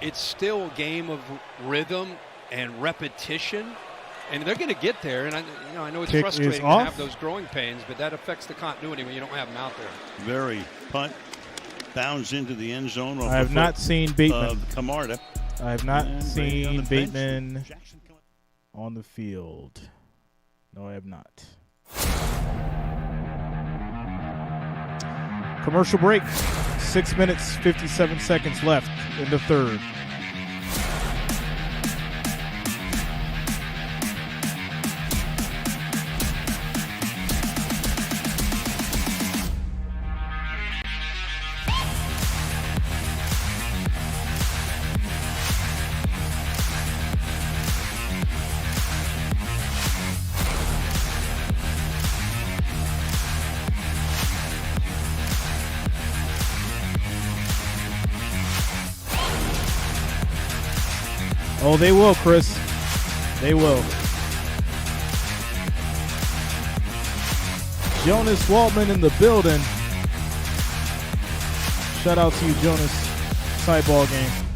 it's still a game of rhythm and repetition. And they're going to get there. And I know it's frustrating to have those growing pains, but that affects the continuity when you don't have them out there. Very punt. Bounds into the end zone. I have not seen Bateman. Camarda. I have not seen Bateman on the field. No, I have not. Commercial break. 6 minutes, 57 seconds left in the 3rd. Oh, they will, Chris. They will. Jonas Waltman in the building. Shout out to you, Jonas. Sideball game.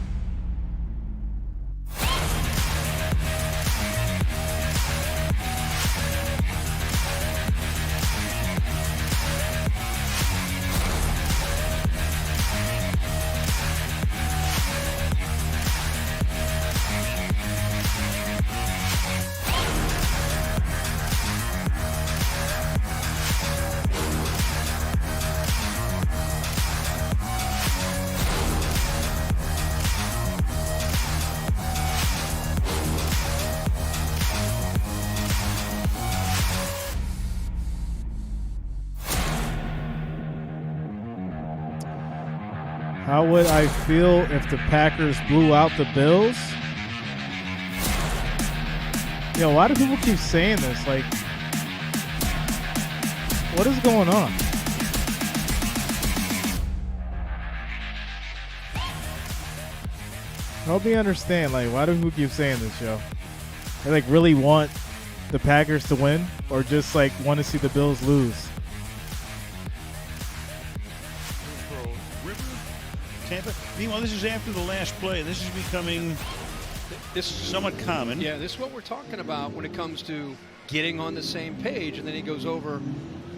How would I feel if the Packers blew out the Bills? Yo, why do people keep saying this? Like, what is going on? Help me understand, like, why do people keep saying this, yo? They, like, really want the Packers to win? Or just, like, want to see the Bills lose? Tampa. Meanwhile, this is after the last play. This is becoming somewhat common. Yeah, this is what we're talking about when it comes to getting on the same page. And then he goes over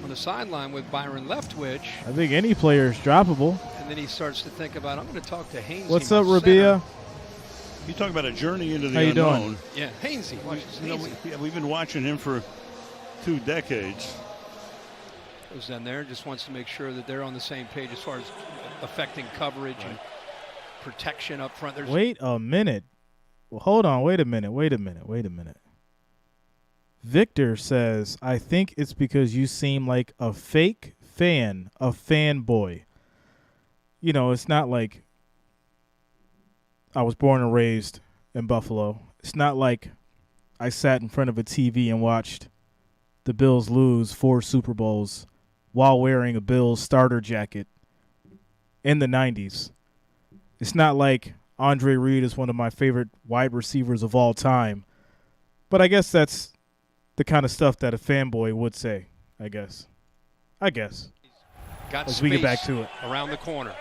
on the sideline with Byron Leftwich. I think any player is droppable. And then he starts to think about, I'm going to talk to Hainsey. What's up, Rabia? You talk about a journey into the How you unknown. doing? Yeah, Hainsey. We've been watching him for 2 decades. Goes down there, just wants to make sure that they're on the same page as far as affecting coverage and protection up front. Wait a minute. Well, hold on. Wait a minute. Victor says, I think it's because you seem like a fake fan, a fanboy. You know, it's not like I was born and raised in Buffalo. It's not like I sat in front of a TV and watched the Bills lose 4 Super Bowls while wearing a Bills starter jacket in the 90s. It's not like Andre Reed is one of my favorite wide receivers of all time. But I guess that's the kind of stuff that a fanboy would say, I guess. Got As we get back to it. Around the corner.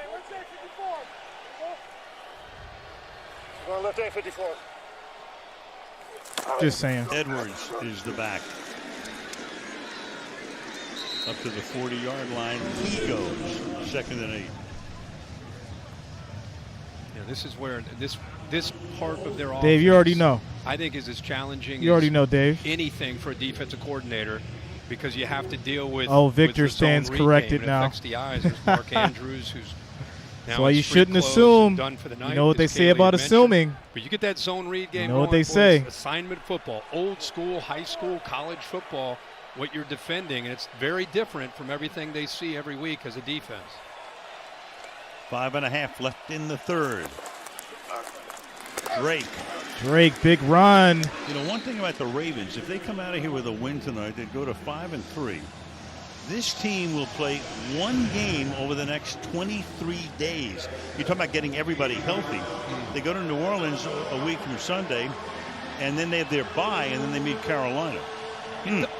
Going left A 54. Just saying. Edwards is the back. Up to the 40-yard line. He goes. 2nd and 8. Yeah, this is where this part of their offense, Dave, you already know. I think is as challenging You already know, Dave. anything for a defensive coordinator because you have to deal with. Oh, Victor with the zone stands read corrected game. It now. affects the eyes. There's Mark Andrews, who's now That's why in you street shouldn't clothes, assume. done for the night. You know what they as say Kaylee about had mentioned. assuming. But you get that zone read game. You know what they boys, say. Assignment football, old school, high school, college football. What you're defending, and it's very different from everything they see every week as a defense. 5.5 left in the 3rd. Drake, big run. You know, one thing about the Ravens, if they come out of here with a win tonight, they'd go to 5-3. This team will play 1 game over the next 23 days. You're talking about getting everybody healthy. They go to New Orleans a week from Sunday, and then they have their bye, and then they meet Carolina.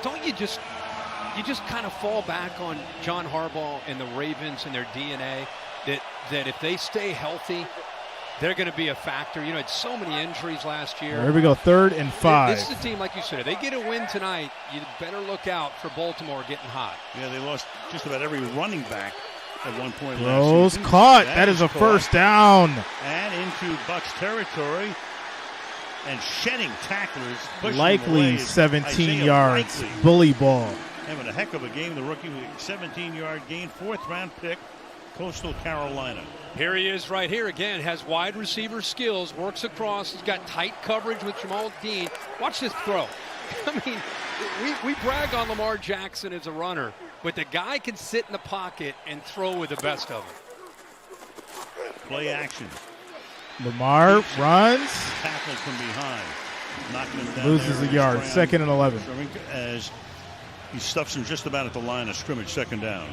Don't you just kind of fall back on John Harbaugh and the Ravens and their DNA that if they stay healthy, they're going to be a factor. You know, it's so many injuries last year. Here we go, 3rd and 5. This is a team, like you said, if they get a win tonight, you better look out for Baltimore getting hot. Yeah, they lost just about every running back at one point last Throws season. caught. That is a first down. And into Bucs territory. And shedding tacklers. Likely 17 yards. Bully ball. Having a heck of a game. The rookie with a 17-yard gain. 4th-round pick. Coastal Carolina. Here he is right here again. Has wide receiver skills. Works across. He's got tight coverage with Jamal Dean. Watch this throw. I mean, we brag on Lamar Jackson as a runner, but the guy can sit in the pocket and throw with the best of them. Play action. Lamar runs. Tackle from behind. Knocking him down. Loses a yard. 2nd and 11. As he stuffs him just about at the line of scrimmage. 2nd down.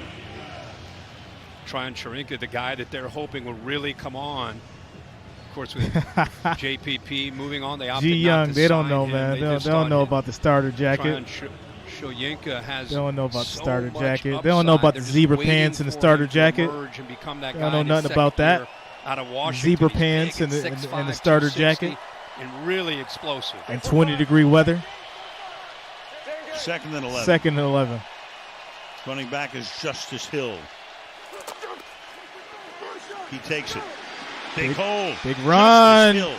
Tryon Sharinka, the guy that they're hoping will really come on. Of course, with JPP moving on, they opted G Young, not to they don't sign know, him. man. They just don't know thought about the starter jacket. Tryon Shoyinka has They don't know about the so starter much jacket. upside. They don't know about the They're just zebra waiting pants and the for starter him to jacket. emerge and become that They guy don't know in his nothing about second that. year out of Washington. Zebra He's pants big and at the 6'5", starter 260, jacket. and really explosive. And 20-degree weather. Second and 11. Second and 11. Running back is Justice Hill. He takes it. Big hole. Big run. Justice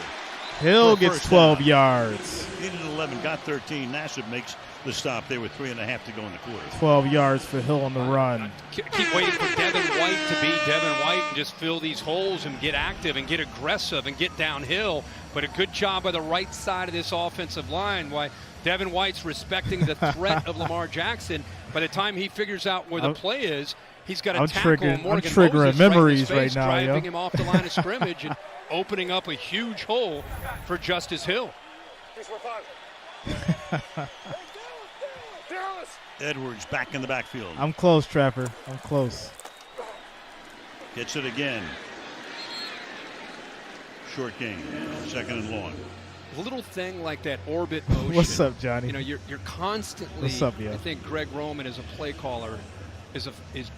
Hill for gets first 12 down. yards. Needed 11, got 13. Nassib makes the stop. They were 3.5 to go in the quarter. 12 yards for Hill on the run. Keep waiting for Devin White to be Devin White and just fill these holes and get active and get aggressive and get downhill. But a good job by the right side of this offensive line. Why Devin White's respecting the threat of Lamar Jackson. By the time he figures out where the play is, he's got to tackle Morgan I'm triggering Moses memories right in his face, right now, driving yo. him off the line of scrimmage and opening up a huge hole for Justice Hill. Edwards back in the backfield. I'm close, Trapper. I'm close. Gets it again. Short game. Second and long. A little thing like that orbit motion. What's up, Johnny? You know, you're constantly. What's up, yo? I think Greg Roman, as a play caller, is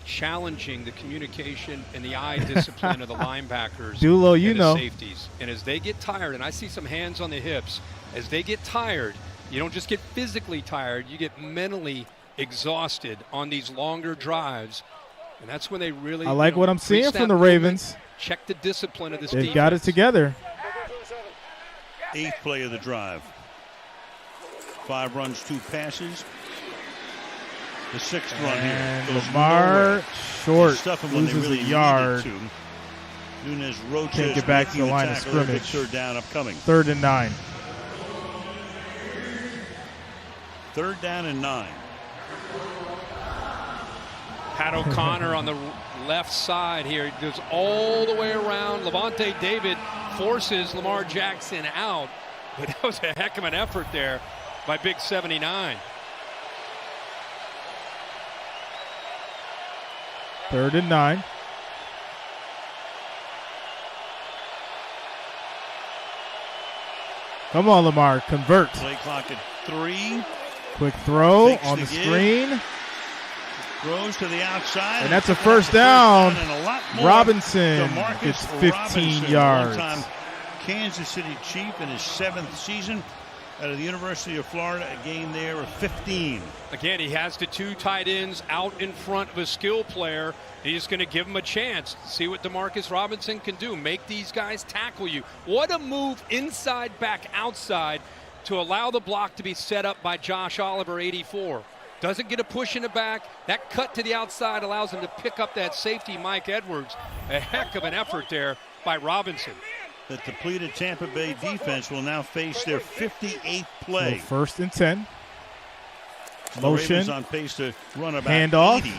challenging the communication and the eye discipline of the linebackers. Dulo, you and the know. safeties. And as they get tired, and I see some hands on the hips, as they get tired, you don't just get physically tired, you get mentally exhausted on these longer drives. And that's when they really. I like what I'm seeing from the Ravens. Check the discipline of this They've defense. got it together. 8th play of the drive. 5 runs, 2 passes. The 6th run here And goes Lamar nowhere. short, They stuff him when they loses really a yard. needed to. Nunez Roches Can't get back to making the line of tackle. Big scrimmage. 3rd down upcoming. 3rd and 9. 3rd down and 9. Pat O'Connor on the left side here. He goes all the way around. Levante David forces Lamar Jackson out. But that was a heck of an effort there by Big 79. 3rd and 9. Come on, Lamar. Convert. Play clock at 3. Quick throw Fakes on the the give. screen. Throws to the outside. And that's a first down. And a lot more. Robinson DeMarcus gets 15 Robinson, yards. One-time Kansas City Chief in his 7th season out of the University of Florida. A gain there of 15. Again, he has the 2 tight ends out in front of a skill player. He's going to give him a chance. See what DeMarcus Robinson can do. Make these guys tackle you. What a move inside back outside to allow the block to be set up by Josh Oliver, 84. Doesn't get a push in the back. That cut to the outside allows him to pick up that safety, Mike Edwards. A heck of an effort there by Robinson. The depleted Tampa Bay defense will now face their 58th play. So 1st and 10. The Motion. Ravens on pace to run about Handoff. 80.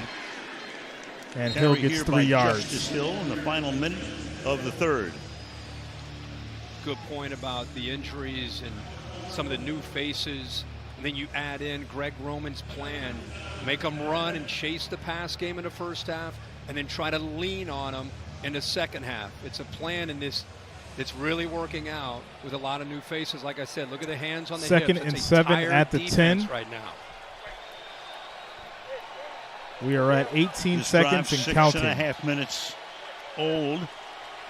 And Hill Carry gets here 3 by yards. Justice Hill in the final minute of the 3rd. Good point about the injuries and some of the new faces. And then you add in Greg Roman's plan. Make them run and chase the pass game in the first half and then try to lean on them in the second half. It's a plan in this that's really working out with a lot of new faces. Like I said, look at the hands on the hips. 2nd and 7 at the 10 right now. We are at 18 This seconds drive, and counting. 6.5 minutes old.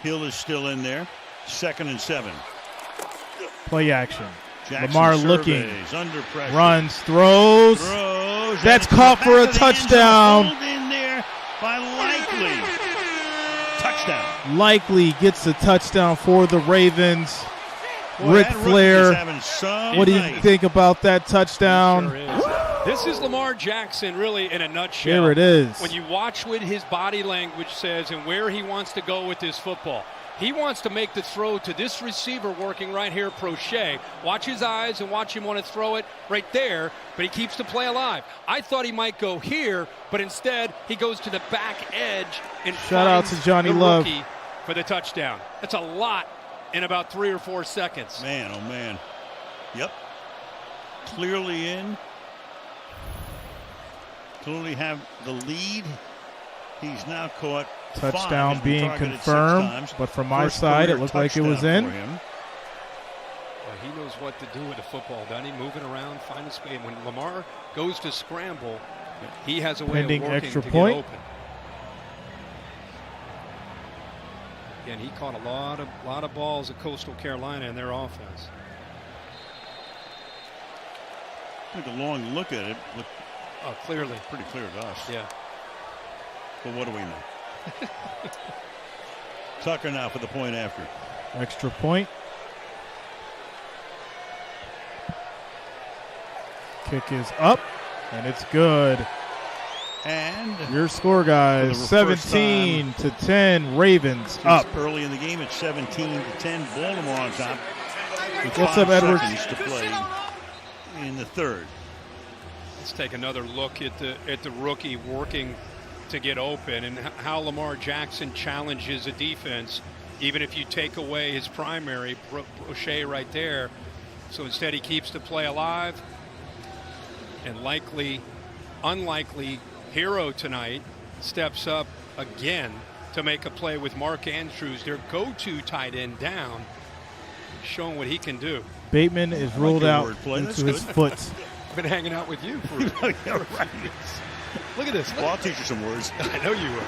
Hill is still in there. 2nd and 7. Play action. Jackson Lamar looking. surveys, under pressure. Runs, throws. That's caught for a touchdown. Pulled in there by Likely. Touchdown. Likely gets a touchdown for the Ravens. Boy, Ric that rookie Flair, is having some what do you night. think about that touchdown? Sure is. This is Lamar Jackson really in a nutshell. Here it is. When you watch what his body language says and where he wants to go with this football. He wants to make the throw to this receiver working right here, Prochet. Watch his eyes and watch him want to throw it right there, but he keeps the play alive. I thought he might go here, but instead he goes to the back edge and Shout out finds to Johnny the Love. rookie for the touchdown. That's a lot in about 3 or 4 seconds. Man, oh man. Yep. Clearly in. Clearly have the lead. He's now caught Touchdown 5. He's been being targeted 6 confirmed, times. but from my First side, it career looked like it was touchdown in. for him. Well, he knows what to do with the football, doesn't he? Moving around, finding space. When Lamar goes to scramble, he has a way Pending of working extra to point. get open. And he caught a lot of balls at Coastal Carolina in their offense. Took a long look at it. Looked clearly. Pretty clear to us. Yeah. But what do we know? Tucker now for the point after. Extra point. Kick is up, and it's good. And your score, guys, 17-10, Ravens up. Early in the game, it's 17-10, Baltimore on top. With What's 5 up, Edwards? seconds to play in the third. Let's take another look at the rookie working to get open and how Lamar Jackson challenges a defense, even if you take away his primary, Brochet right there. So instead he keeps the play alive. And unlikely hero tonight steps up again to make a play with Mark Andrews, their go-to tight end, down, showing what he can do. Bateman is ruled out into his foot. I've been hanging out with you for Yeah, right. Look at this. Well, I'll teach you some words. I know you will.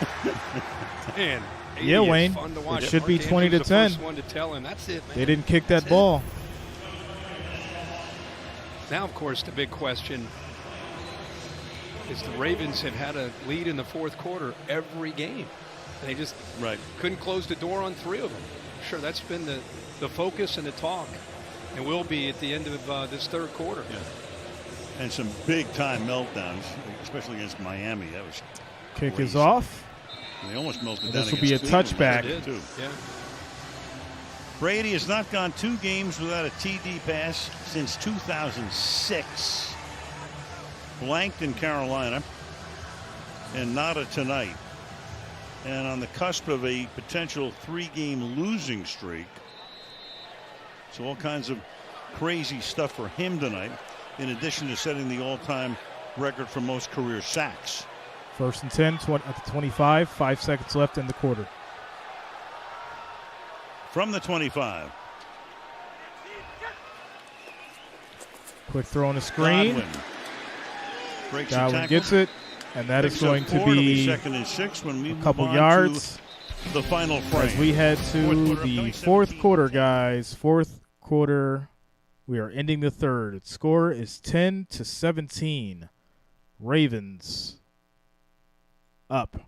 Man, Yeah, Wayne. fun to watch. It should be Mark 20 to Andrews, the 10. first one to tell him, that's it, man. They didn't kick that ball. Now, of course, the big question is the Ravens have had a lead in the fourth quarter every game. They just couldn't close the door on 3 of them. Sure, that's been the focus and the talk, and will be at the end of this third quarter. Yeah. And some big-time meltdowns, especially against Miami. That was Kick crazy. is off. They almost melted And down. this will be a against touchback. Cleveland, too. Yeah. Brady has not gone 2 games without a TD pass since 2006. Blanked in Carolina, and not a tonight. And on the cusp of a potential 3-game losing streak. So all kinds of crazy stuff for him tonight, in addition to setting the all-time record for most career sacks. 1st and 10 at the 25, 5 seconds left in the quarter. From the 25. Quick throw on the screen. Godwin breaks Godwin the tackle. gets it, and that is Picks up going to 4. It'll be 2nd and 6 when we a move couple on yards. to the final frame. As we head to the fourth quarter, guys. Fourth quarter. We are ending the third. Its score is 10-17. Ravens up.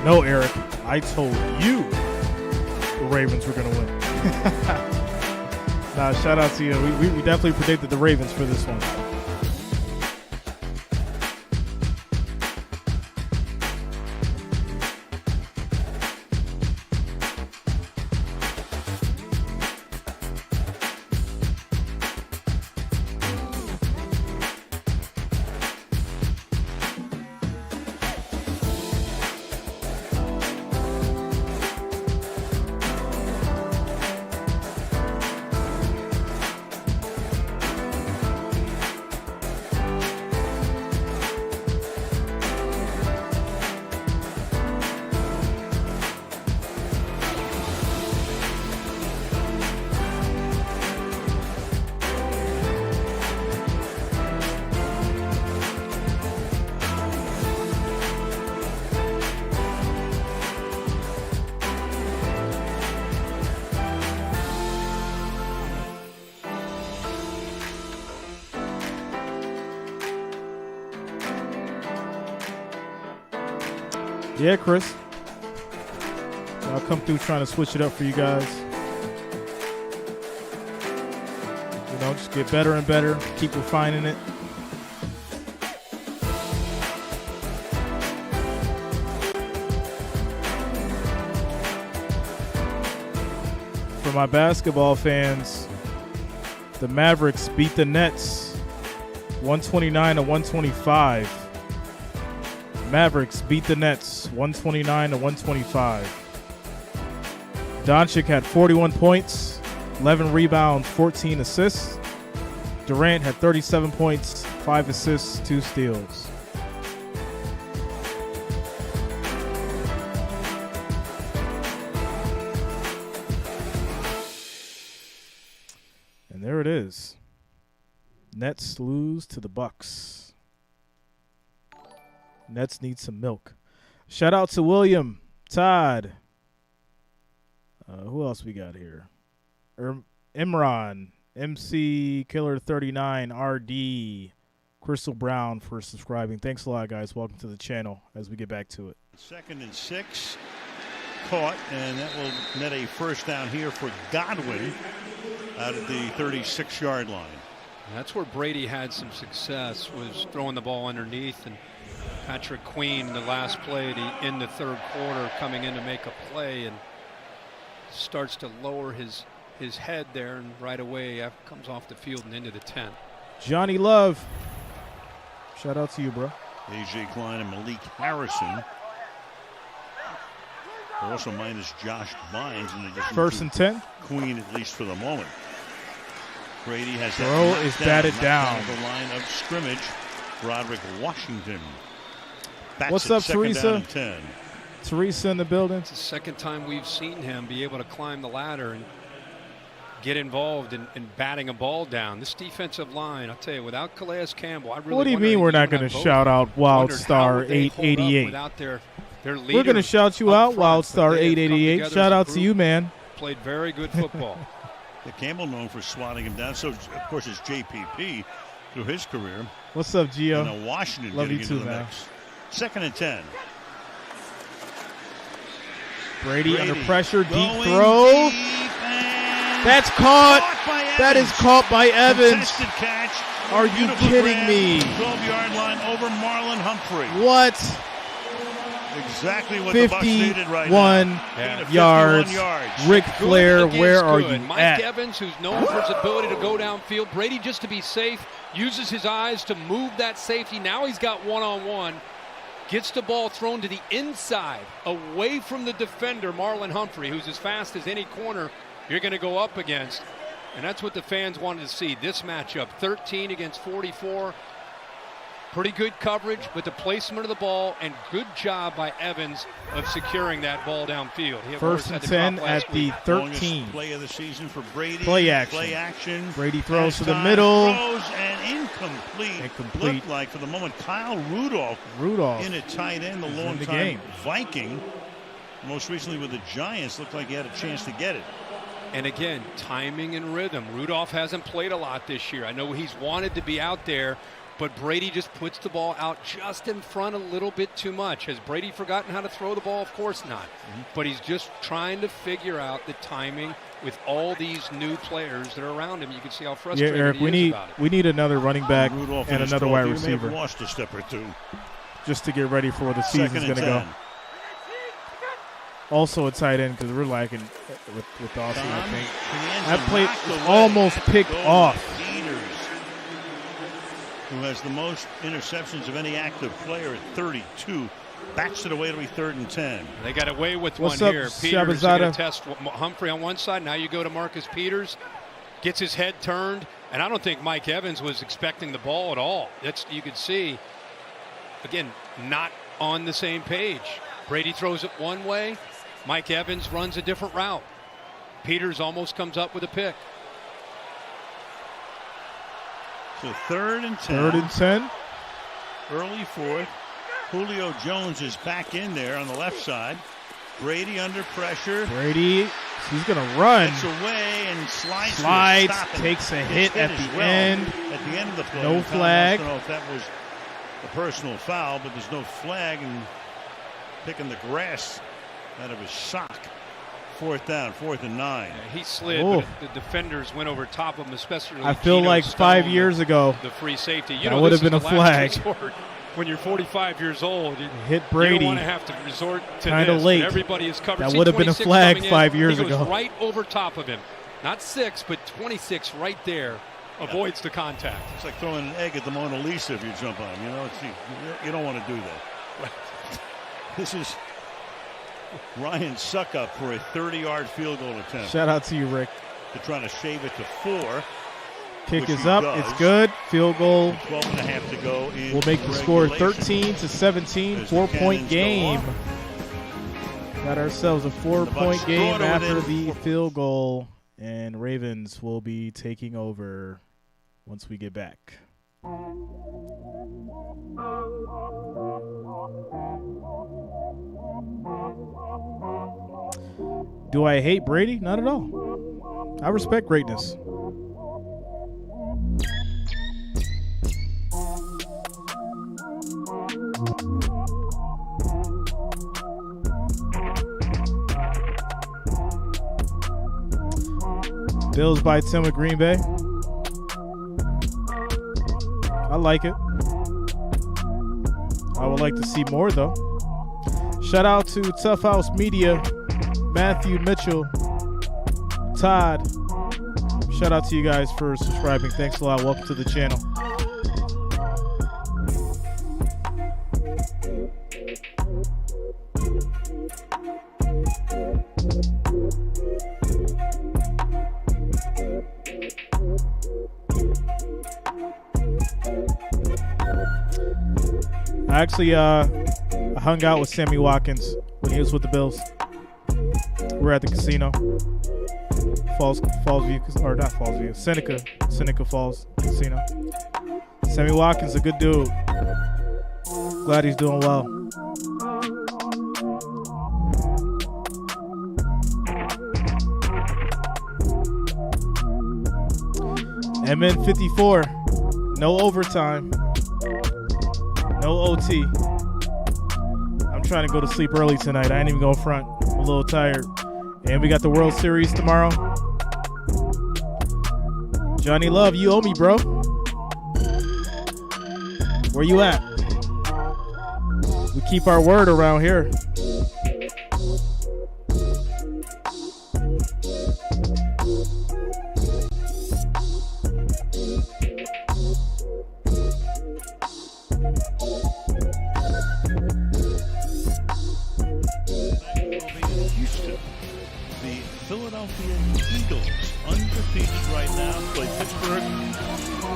No, Eric, I told you the Ravens were going to win. Nah, shout out to you. We definitely predicted the Ravens for this one. Yeah, Chris. I'll come through trying to switch it up for you guys. You know, just get better and better. Keep refining it. For my basketball fans, The Mavericks beat the Nets 129-125. Mavericks beat the Nets 129-125. Doncic had 41 points, 11 rebounds, 14 assists. Durant had 37 points, 5 assists, 2 steals. And there it is. Nets lose to the Bucs. Nets need some milk. Shout out to William, Todd. Who else we got here? Imran, MC Killer 39, RD, Crystal Brown for subscribing. Thanks a lot, guys. Welcome to the channel as we get back to it. 2nd and 6 caught, and that will net a first down here for Godwin out at the 36-yard line. That's where Brady had some success, was throwing the ball underneath, and Patrick Queen, the last play in the third quarter, coming in to make a play and starts to lower his head there, and right away comes off the field and into the 10. Johnny Love. Shout out to you, bro. A.J. Klein and Malik Harrison. Also minus Josh Bynes in addition 1st and 10. Queen, at least for the moment. Brady has throw is batted down. The line of scrimmage. Roderick Washington. What's up, Teresa? Teresa in the building. It's the second time we've seen him be able to climb the ladder and get involved in batting a ball down. This defensive line, I'll tell you, without Calais Campbell, I really. What do you mean we're not going to shout out Wild Star 888? Without their leader, we're going to shout you out, Wild Star 888. Shout out to you, man. Played very good football. Campbell known for swatting him down. So, of course, it's JPP through his career. What's up, Gio? And Washington love getting you too, into the man. mix. 2nd and 10. Brady under pressure, deep throw. That's caught. That is caught by Evans. Catch. Are you kidding me? 12-yard line over Marlon Humphrey. What? Exactly what the Bucs needed right now. 51 yards. Ric Flair, where are you Mike at? Evans, who's known for his ability to go downfield. Brady, just to be safe, uses his eyes to move that safety. Now he's got one-on-one. Gets the ball thrown to the inside, away from the defender, Marlon Humphrey, who's as fast as any corner you're going to go up against. And that's what the fans wanted to see. This matchup, 13 against 44. Pretty good coverage, but the placement of the ball and good job by Evans of securing that ball downfield. 1st and 10 at the 13. Play of the season for Brady. Play action. Play action. Brady throws to the middle. Throws and incomplete. Looked like for the moment Kyle Rudolph in at tight end, the long-time Viking. Most recently with the Giants, looked like he had a chance to get it. And again, timing and rhythm. Rudolph hasn't played a lot this year. I know he's wanted to be out there, but Brady just puts the ball out just in front a little bit too much. Has Brady forgotten how to throw the ball? Of course not. But he's just trying to figure out the timing with all these new players that are around him. You can see how frustrated Eric, he is about it. We need another running back Rudolph and another wide receiver. Lost a step or two. Just to get ready for where the season's going to go. Also a tight end because we're lacking with Dawson, I think. That play was almost picked off. Who has the most interceptions of any active player at 32. Backs it away to be 3rd and 10. They got away with What's one up, here. Peters going to Shabazada? test Humphrey on one side. Now you go to Marcus Peters. Gets his head turned. And I don't think Mike Evans was expecting the ball at all. You could see, again, not on the same page. Brady throws it one way. Mike Evans runs a different route. Peters almost comes up with a pick. So 3rd and 10. 3rd and 10. Early 4th. Julio Jones is back in there on the left side. Brady under pressure. Brady, he's going to run. Gets away and slides. Takes a hit at the end. At the end of the play. No flag. I don't know if that was a personal foul, but there's no flag, and picking the grass out of his sock. 4th down, 4th and 9. Yeah, he slid, but the defenders went over top of him, especially. I feel Geno like Stone, 5 years ago, the free safety. that would have been a flag. When you're 45 years old, hit Brady. You don't want to have to resort to kind of this. late. Everybody is covered. That would have been a flag 5 years ago. Right over top of him. Not 6, but 26 right there. avoids the contact. It's like throwing an egg at the Mona Lisa if you jump on. You know, you don't want to do that. Right. This is Ryan Suckup for a 30-yard field goal attempt. Shout out to you, Rick. They're trying to shave it to 4. Kick is up. It's good. Field goal. 12 and a half to go. We'll make the score 13-17. 4-point game. Got ourselves a 4-point game after the field goal, and Ravens will be taking over once we get back. Do I hate Brady? Not at all. I respect greatness. Bills by 10 with Green Bay. I like it. I would like to see more, though. Shout out to Tough House Media, Matthew Mitchell, Todd. Shout out to you guys for subscribing. Thanks a lot. Welcome to the channel. I actually hung out with Sammy Watkins when he was with the Bills. We're at the casino. Seneca Falls Casino. Sammy Watkins, a good dude. Glad he's doing well. MN 54, no overtime, no OT. I'm trying to go to sleep early tonight. I ain't even going front. I'm a little tired. And we got the World Series tomorrow. Johnny Love, you owe me, bro. Where you at? We keep our word around here. Houston. The Philadelphia Eagles, undefeated right now, play Pittsburgh,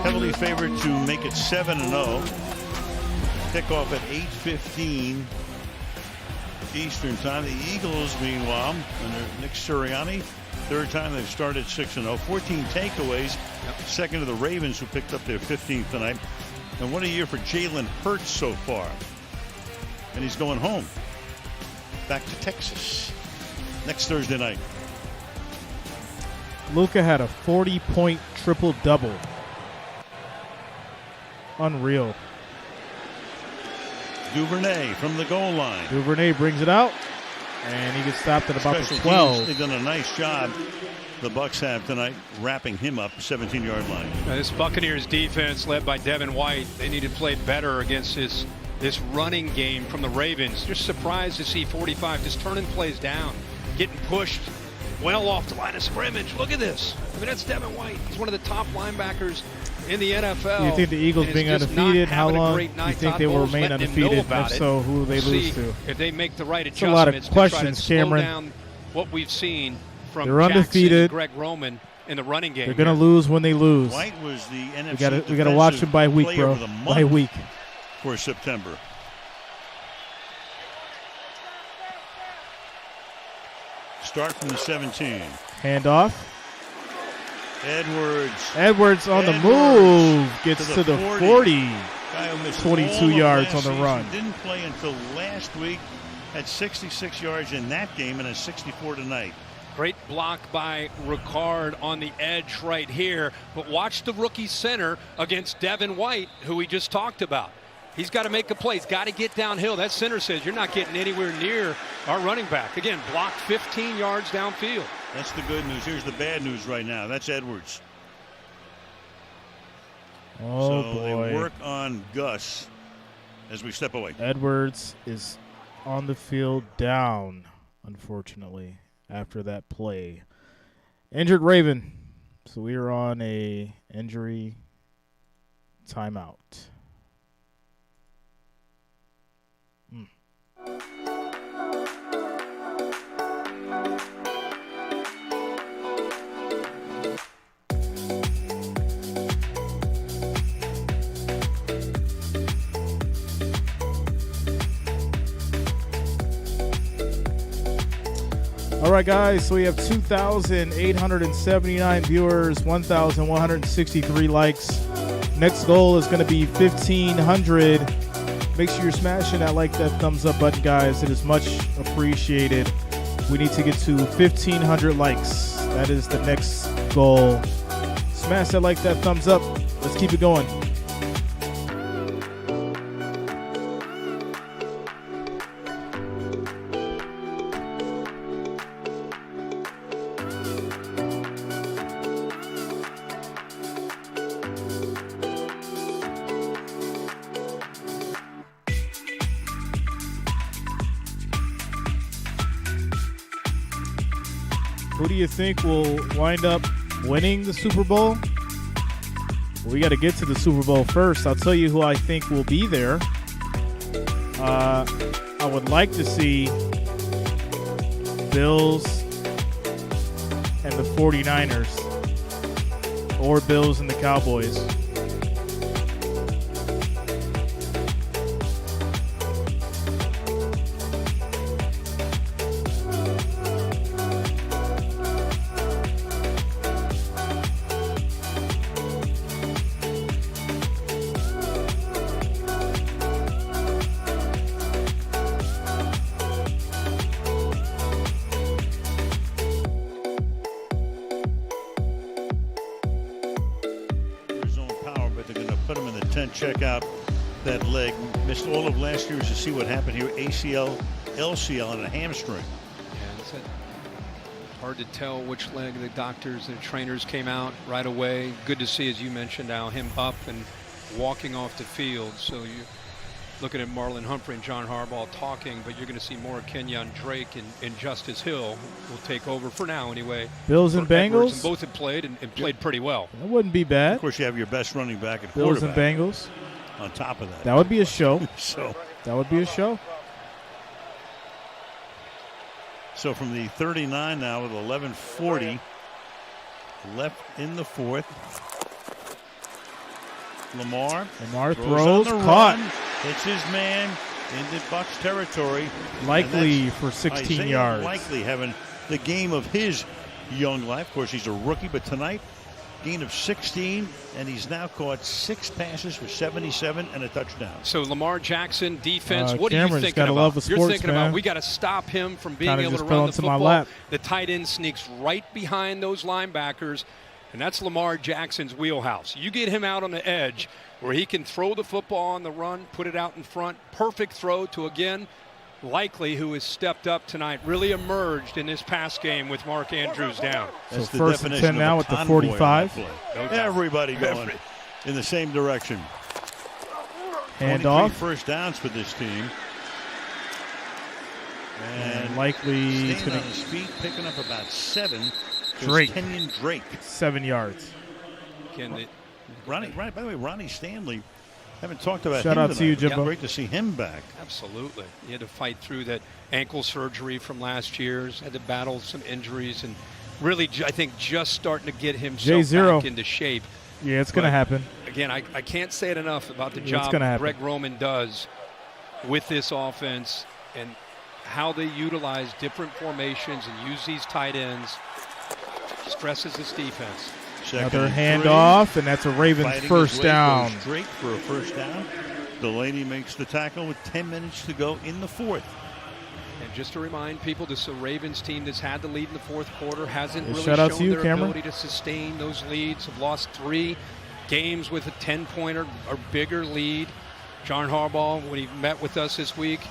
heavily favored to make it 7-0. Kickoff at 8:15 Eastern time. The Eagles, meanwhile, under Nick Sirianni, third time they've started 6-0, 14 takeaways. Second to the Ravens, who picked up their 15th tonight. And what a year for Jalen Hurts so far. And he's going home, back to Texas next Thursday night. Luka had a 40-point triple-double. Unreal. Duvernay from the goal line. Duvernay brings it out, and he gets stopped at about the Special 12. teams, they've done a nice job, the Bucs have tonight, wrapping him up 17-yard line. This Buccaneers defense led by Devin White, they need to play better against this running game from the Ravens. Just surprised to see 45 just turning plays down, getting pushed well off the line of scrimmage. Look at this. I mean, that's Devin White. He's one of the top linebackers in the NFL. You think the Eagles being undefeated, how long do you think they will remain undefeated? If so, who will they lose to? If they make the right It's a lot of adjustments questions, to try to Cameron. slow down what we've seen from They're Jackson undefeated. and Greg Roman in the running game. They're going to lose when they lose. White was the NFC we gotta watch them by week, player bro. of the month By week. for September. Start from the 17. Handoff. Edwards on the move. Gets to the 40. Guy who missed 22 all of yards last on the run. season, didn't play until last week. Had 66 yards in that game and a 64 tonight. Great block by Ricard on the edge right here. But watch the rookie center against Devin White, who we just talked about. He's got to make a play. He's got to get downhill. That center says you're not getting anywhere near our running back. Again, blocked 15 yards downfield. That's the good news. Here's the bad news right now. That's Edwards. Oh, so boy. They work on Gus as we step away. Edwards is on the field down, unfortunately, after that play. Injured Raven. So we are on a injury timeout. All right, guys, so we have 2,879 viewers, 1,163 likes. Next goal is going to be 1,500. Make sure you're smashing that like, that thumbs up button, guys. It is much appreciated. We need to get to 1,500 likes. That is the next goal. Smash that like, that thumbs up. Let's keep it going. Who do you think will wind up winning the Super Bowl? We got to get to the Super Bowl first. I'll tell you who I think will be there. I would like to see Bills and the 49ers, or Bills and the Cowboys. Check out that leg. Missed all of last year to see what happened here. ACL, LCL, and a hamstring. Yeah, it's hard to tell which leg. The doctors and trainers came out right away. Good to see, as you mentioned, Al, him up and walking off the field. So you looking at Marlon Humphrey and John Harbaugh talking, but you're going to see more Kenyon Drake and Justice Hill will take over for now anyway. Bills and Bengals? And both have played and played pretty well. That wouldn't be bad. Of course, you have your best running back at Bills and quarterback. Bengals. On top of that. That would be a show. That would be a show. So from the 39 now with 11:40 left in the fourth. Lamar throws, on the caught. Run, hits his man into Bucs territory. Likely for 16 Isaiah yards. Likely having the game of his young life. Of course, he's a rookie, but tonight, gain of 16, and he's now caught 6 passes for 77 and a touchdown. So Lamar Jackson defense, what Cameron's are you thinking gotta about? love the You're sports, thinking man. about we got to stop him from being Kinda able just to fell run the into my football. lap. The tight end sneaks right behind those linebackers, and that's Lamar Jackson's wheelhouse. You get him out on the edge where he can throw the football on the run, put it out in front. Perfect throw to, again, Likely, who has stepped up tonight, really emerged in this pass game with Mark Andrews down. So first and 10 now at the 45. Everybody going in the same direction. Hand 23 off. first downs for this team. And Likely staying on his feet, picking up about 7. Drake. Kenyon Drake. 7 yards. By the way, Ronnie Stanley, haven't talked about Shout him out to you, tonight. Jimbo. Great to see him back. Absolutely. He had to fight through that ankle surgery from last year, had to battle some injuries, and really, I think, just starting to get himself J0. back into shape. Yeah, it's going to happen. Again, I can't say it enough about the It's job gonna happen. Greg Roman does with this offense and how they utilize different formations and use these tight ends. Stresses this defense. Another handoff, and that's a Ravens Fighting first his way down. goes Drake for a first down. Delaney makes the tackle with 10 minutes to go in the fourth. And just to remind people, this is a Ravens team that's had the lead in the fourth quarter, hasn't really shout out shown to you, their Cameron. ability to sustain those leads, have lost 3 games with a 10-pointer or bigger lead. John Harbaugh, when he met with us this week,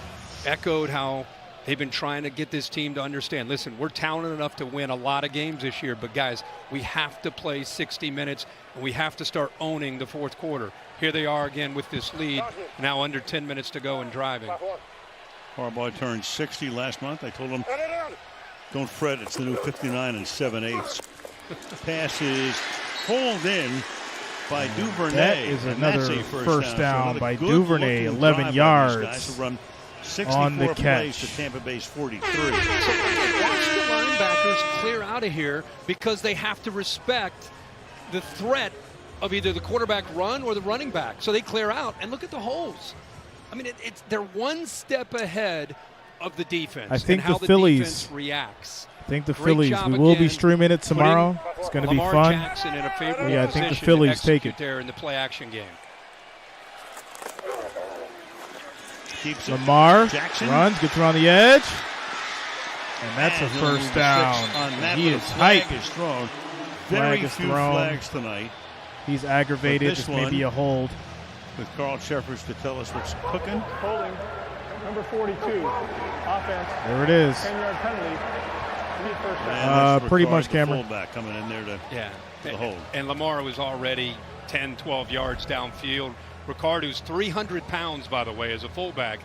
echoed how they've been trying to get this team to understand, listen, we're talented enough to win a lot of games this year, but guys, we have to play 60 minutes, and we have to start owning the fourth quarter. Here they are again with this lead, now under 10 minutes to go and driving. Harbaugh turned 60 last month. I told him, don't fret, it's the new 59 and 7/8. Pass is pulled in by Duvernay. That is another and that's a first down So by good Duvernay, looking 11 drive by yards these guys who run 64 on the plays catch. to Tampa Bay's 43. So watch the linebackers clear out of here because they have to respect the threat of either the quarterback run or the running back. So they clear out, and look at the holes. I mean, they're one step ahead of the defense. I think and how the Phillies defense reacts. I think the Great Phillies. job We will be again streaming it tomorrow. It's going to be Lamar fun. Jackson in a favorable Yeah, I think the position Phillies to take execute it. there in the play action game. Keeps it. Lamar Jackson runs, gets around the edge, and that's a And first the down. six on that, He but is a flag hyped. is thrown. Flag Very is few thrown. flags tonight. He's aggravated. But this This may be one- a hold. With Carl Sheffers to tell us what's cooking. Holding. Number 42. Offense. There it is. 10-yard penalty. We need first down. And that's Pretty Ricard, much, the Cameron. fullback coming in there to Yeah. the hold. And Lamar was already 10, 12 yards downfield. Ricard, who's 300 pounds, by the way, as a fullback,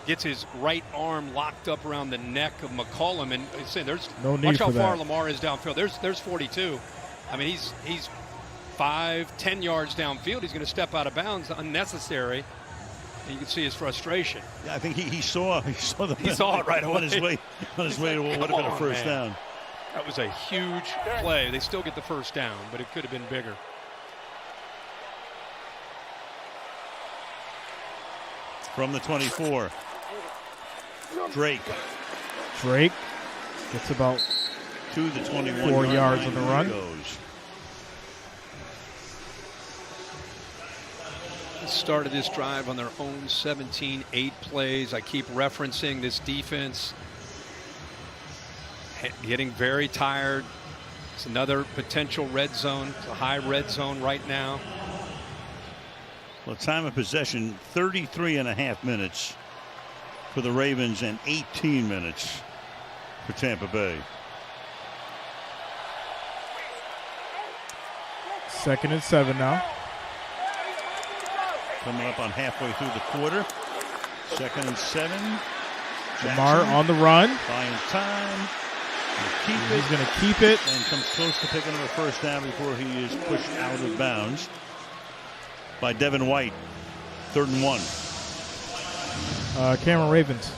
gets his right arm locked up around the neck of McCollum. And there's No need watch how for far that. Lamar is downfield. There's 42. I mean, he's 5, 10 yards downfield. He's going to step out of bounds, unnecessary. And you can see his frustration. Yeah, I think he saw the He saw it right away. on his way to what would have been a first down. That was a huge play. They still get the first down, but it could have been bigger. From the 24, Drake gets about to the 21. 4 yards on the run. Goes. Started this drive on their own 17, 8 plays. I keep referencing this defense getting very tired. It's another potential red zone. It's a high red zone right now. Well, time of possession 33.5 minutes for the Ravens and 18 minutes for Tampa Bay. 2nd and 7 now. Coming up on halfway through the quarter. 2nd and 7. Lamar Jackson on the run. buying time. He's going to keep it. And comes close to picking up a first down before he is pushed out of bounds by Devin White. 3rd and 1. Cameron Ravens.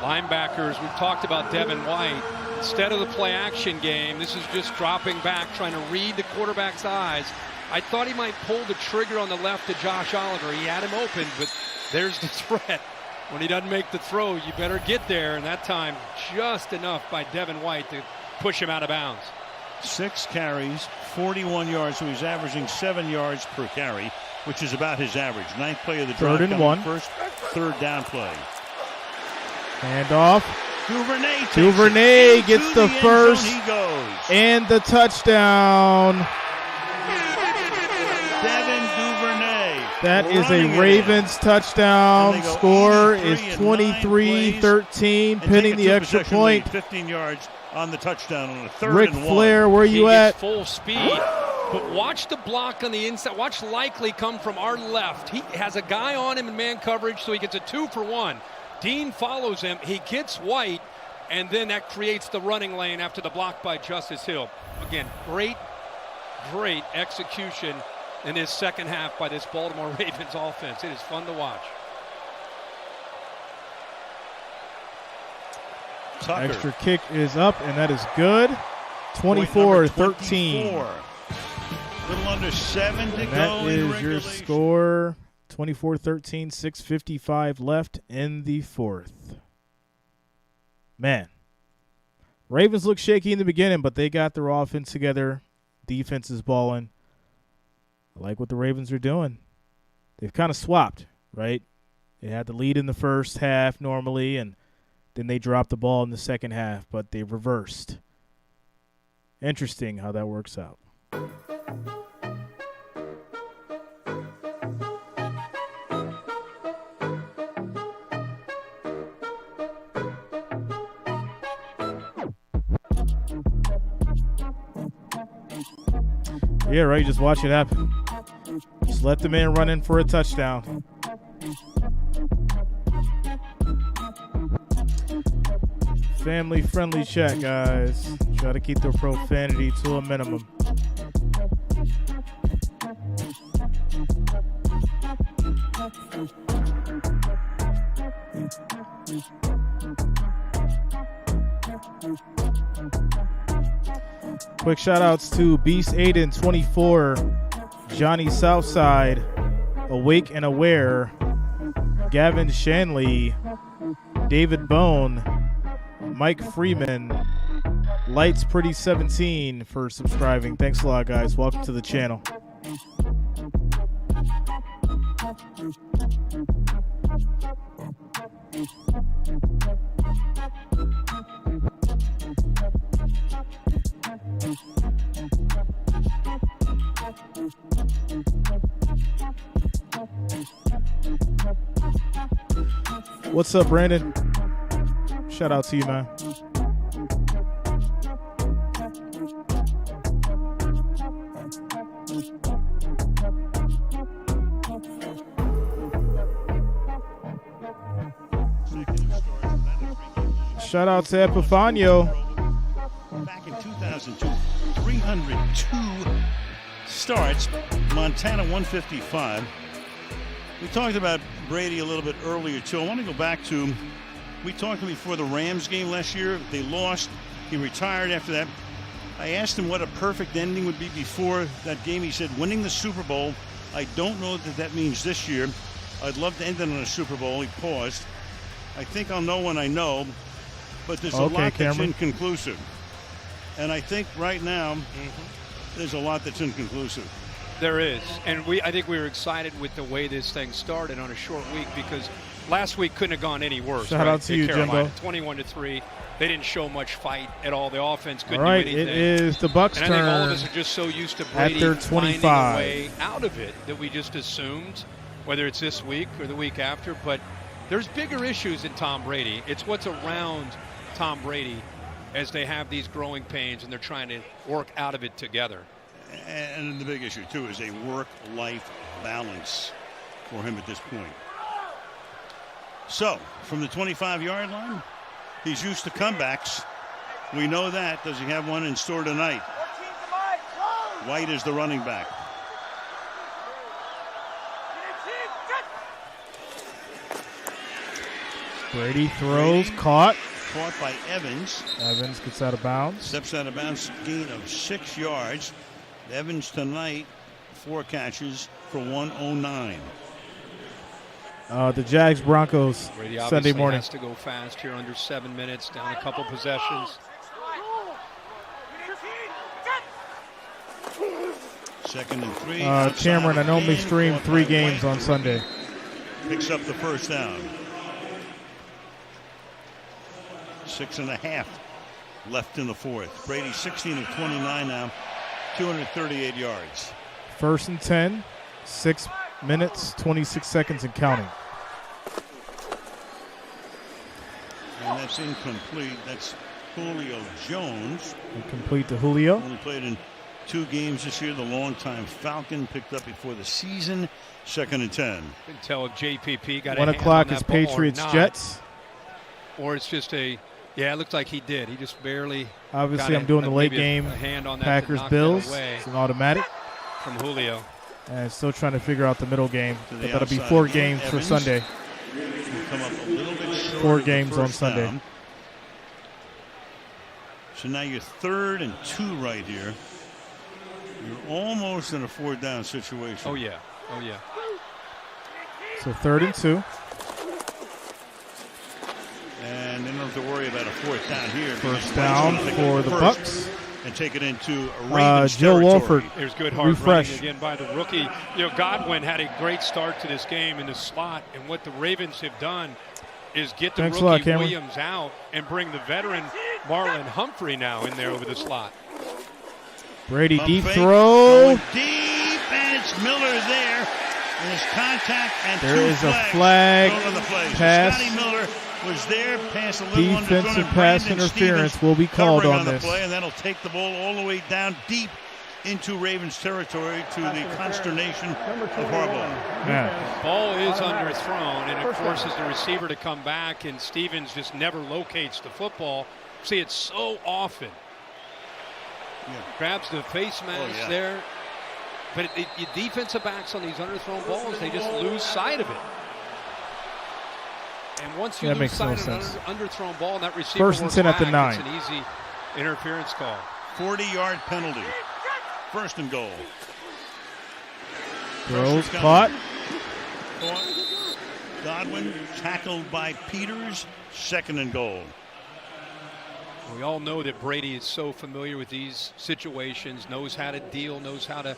Linebackers, we've talked about Devin White. Instead of the play action game, this is just dropping back, trying to read the quarterback's eyes. I thought he might pull the trigger on the left to Josh Oliver. He had him open, but there's the threat. When he doesn't make the throw, you better get there. And that time, just enough by Devin White to push him out of bounds. 6 carries, 41 yards, so he's averaging 7 yards per carry, which is about his average. 9th play of the drive. 3rd and 1. First, 3rd down play. Handoff. Duvernay gets the first he goes. and the touchdown. Devin Duvernay. That is running a it Ravens in. touchdown. And they go Score 83 is in 23-13, And pinning take a the extra two-possession point. lead, 15 yards on the touchdown on a 3rd Ric and 1. Flair, where you He at? gets full speed, but watch the block on the inside. Watch Likely come from our left. He has a guy on him in man coverage, so he gets a 2-for-1. Dean follows him. He gets White, and then that creates the running lane after the block by Justice Hill. Again, great execution in this second half by this Baltimore Ravens offense. It is fun to watch. Tucker. Extra kick is up, and that is good. 24-13. A little under 7 to And go that in is your regulation. score. 24-13, 6:55 left in the 4th. Man, Ravens look shaky in the beginning, but they got their offense together. Defense is balling. I like what the Ravens are doing. They've kind of swapped, right? They had the lead in the first half normally, and then they dropped the ball in the second half, but they reversed. Interesting how that works out. Yeah, right. Just watch it happen. Just let the man run in for a Family-friendly chat, guys. Try to keep the profanity to a minimum. Quick shout-outs to Beast Aiden 24, Johnny Southside, Awake and Aware, Gavin Shanley, David Bone, Mike Freeman, Lights Pretty 17 for subscribing. Thanks a lot, guys. Welcome to the channel. What's up, Brandon? Shout out to you, man. Shout out to Epifanio. Back in 2002, 302 starts, Montana 155. We talked about Brady a little bit earlier, too. I want to go back to, we talked before the Rams game last year. They lost. He retired after that. I asked him what a perfect ending would be before that game. He said, winning the Super Bowl. I don't know that means this year. I'd love to end it on a Super Bowl. He paused. I think I'll know when I know. But there's a lot that's inconclusive. And I think right now, there's a lot that's inconclusive. There is, and I think we were excited with the way this thing started on a short week because last week couldn't have gone any worse. Shout out to you, Jimbo. 21-3. They didn't show much fight at all. The offense couldn't do anything. It is the Bucs' turn. And I think all of us are just so used to Brady finding a way out of it that we just assumed, whether it's this week or the week after. But there's bigger issues in Tom Brady. It's what's around Tom Brady as they have these growing pains and they're trying to work out of it together. And the big issue, too, is a work-life balance for him at this point. So, from the 25-yard line, he's used to comebacks. We know that. Does he have one in store tonight? White is the running back. Brady throws, caught by Evans. Evans gets out of bounds. Steps out of bounds, gain of 6 yards. Evans tonight, 4 catches for 109. The Jags-Broncos Sunday morning. Has to go fast here, under 7 minutes, down a couple possessions. Second and 3. Cameron, I normally stream 3 games on Sunday. Picks up the first down. 6.5 left in the fourth. Brady 16 of 29 now, 238 yards. 1st and 10, 6 minutes, 26 seconds and counting. And that's incomplete. That's Julio Jones. Incomplete to Julio. Only played in 2 games this year. The longtime Falcon picked up before the season. 2nd and 10. You can tell if JPP got 1 o'clock is Patriots-Jets. Or it's just a... Yeah, it looks like he did. He just barely. Obviously, I'm doing the late game. Packers-Bills. It's an automatic. From Julio. And still trying to figure out the middle game. But that'll be 4 games for Sunday. Come up a little bit 4 games on Sunday. Down. So now you're 3rd and 2 right here. You're almost in a 4th down situation. Oh, yeah. Oh, yeah. So 3rd and 2. And they don't have to worry about a 4th down here. First down for the Bucs. And take it into a Ravens Joe territory. Wolford. There's good hard running again by the rookie. You know, Godwin had a great start to this game in the slot, and what the Ravens have done is get the rookie Williams out and bring the veteran Marlon Humphrey now in there over the slot. Brady deep throw. Deep, and it's Miller there. And his contact and there is a flag pass. Scotty Miller was there, pass a little defensive pass interference will be called on this. Play, and that'll take the ball all the way down deep into Ravens territory to the consternation of Harbaugh. Yeah. Ball is underthrown, and it forces the receiver to come back, and Stevens just never locates the football. See it so often. Grabs the face mask there. But defensive backs on these underthrown balls, they just lose sight of it. And once you lose sight of an underthrown ball, and that receiver First and 10 at the 9. It's an easy interference call. 40-yard penalty. First and goal. Throws, caught. Godwin tackled by Peters. Second and goal. We all know that Brady is so familiar with these situations, knows how to deal, knows how to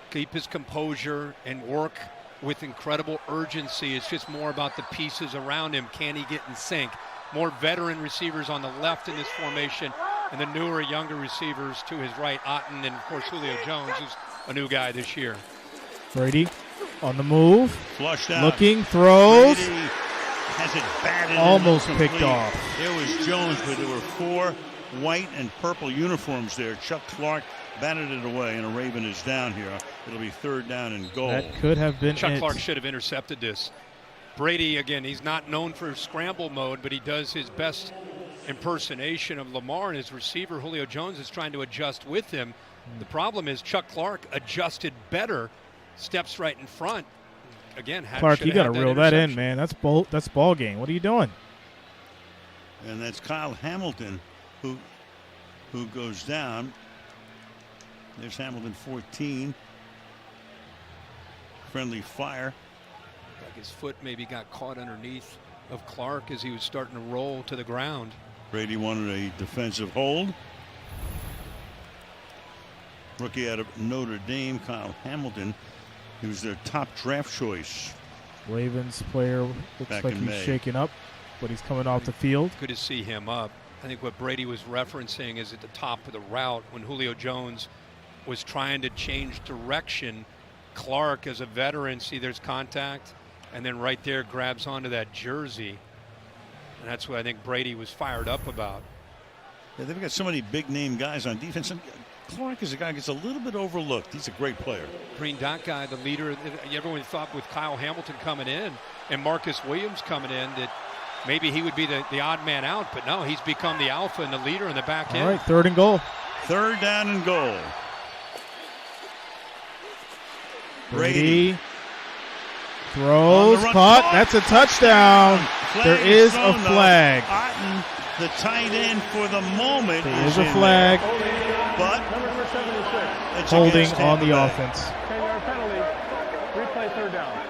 keep his composure and work with incredible urgency. It's just more about the pieces around him. Can he get in sync? More veteran receivers on the left in this formation, and the newer, younger receivers to his right, Otten, and of course Julio Jones, who's a new guy this year. Brady on the move. Flushed out. Looking, throws. Brady has it batted. Almost picked off. There was Jones, but there were 4 white and purple uniforms there. Chuck Clark batted it away, and a Raven is down here. It'll be third down and goal. That could have been Chuck Clark should have intercepted this. Brady, again, he's not known for scramble mode, but he does his best impersonation of Lamar, and his receiver, Julio Jones, is trying to adjust with him. The problem is Chuck Clark adjusted better, steps right in front. Again, Clark, you got to reel that in, man. That's ball game. What are you doing? And that's Kyle Hamilton who goes down. There's Hamilton 14. Friendly fire. Like his foot maybe got caught underneath of Clark as he was starting to roll to the ground. Brady wanted a defensive hold. Rookie out of Notre Dame, Kyle Hamilton. He was their top draft choice. Ravens player looks Back like in he's May. shaking up, but he's coming off the field. Good to see him up. I think what Brady was referencing is at the top of the route when Julio Jones was trying to change direction. Clark, as a veteran, see there's contact, and then right there grabs onto that jersey. And that's what I think Brady was fired up about. Yeah, they've got so many big name guys on defense. And Clark is a guy who gets a little bit overlooked. He's a great player. Green dot guy, the leader. Everyone thought with Kyle Hamilton coming in and Marcus Williams coming in that maybe he would be the odd man out, but no, he's become the alpha and the leader in the back end. All right, third and goal. Third down and goal. Brady throws, caught. That's a touchdown. There is a flag. Otten, the tight end for the moment. There is a flag. But it's holding against on Tampa the Bay. offense. 10-yard penalty. Replay third down.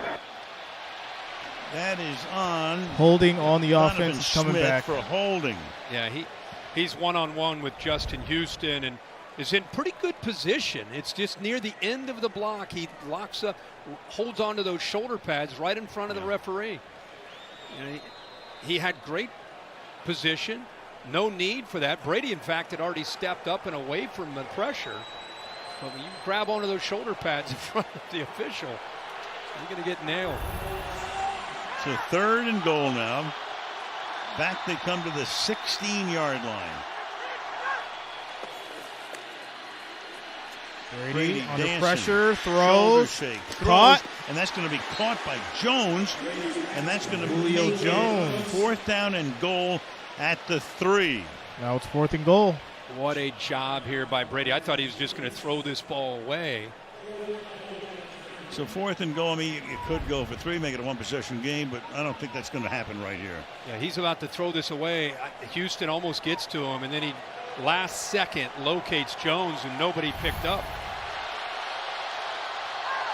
That is on. Holding on the Donovan offense is coming Smith back. for holding. Yeah, he's one-on-one with Justin Houston and is in pretty good position. It's just near the end of the block. He locks up, holds onto those shoulder pads right in front of the referee. And he had great position. No need for that. Brady, in fact, had already stepped up and away from the pressure. But when you grab onto those shoulder pads in front of the official, you're going to get nailed. So third and goal now. Back they come to the 16-yard line. Brady under dancing. pressure, Shoulder throws, shake, caught. and that's going to be caught by Jones, and that's going to Julio make Jones. it fourth down and goal at the 3. Now it's fourth and goal. What a job here by Brady. I thought he was just going to throw this ball away. So fourth and goal, I mean, you could go for 3, make it a one-possession game, but I don't think that's going to happen right here. Yeah, he's about to throw this away. Houston almost gets to him, and then he last second locates Jones, and nobody picked up.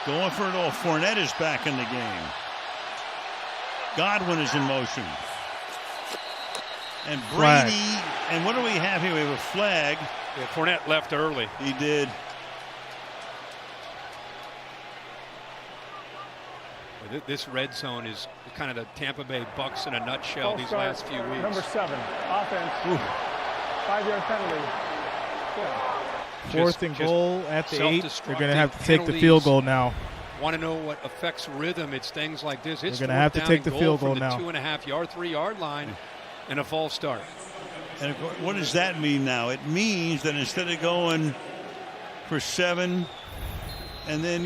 Going for it all. Fournette is back in the game. Godwin is in motion. And Brady, Flag. and what do we have here? We have a flag. Yeah, Fournette left early. He did. This red zone is kind of the Tampa Bay Bucs in a nutshell False these start, last few weeks. Number 7, offense. 5-yard penalty. Fourth and goal at the 8. They're going to have to take the penalties. field goal now. Want to know what affects rhythm? It's things like this. It's They're gonna have to fourth take down the and field goal from now. the 2.5-yard, 3-yard line, and a false start. And of course, what does that mean now? It means that instead of going for 7, and then,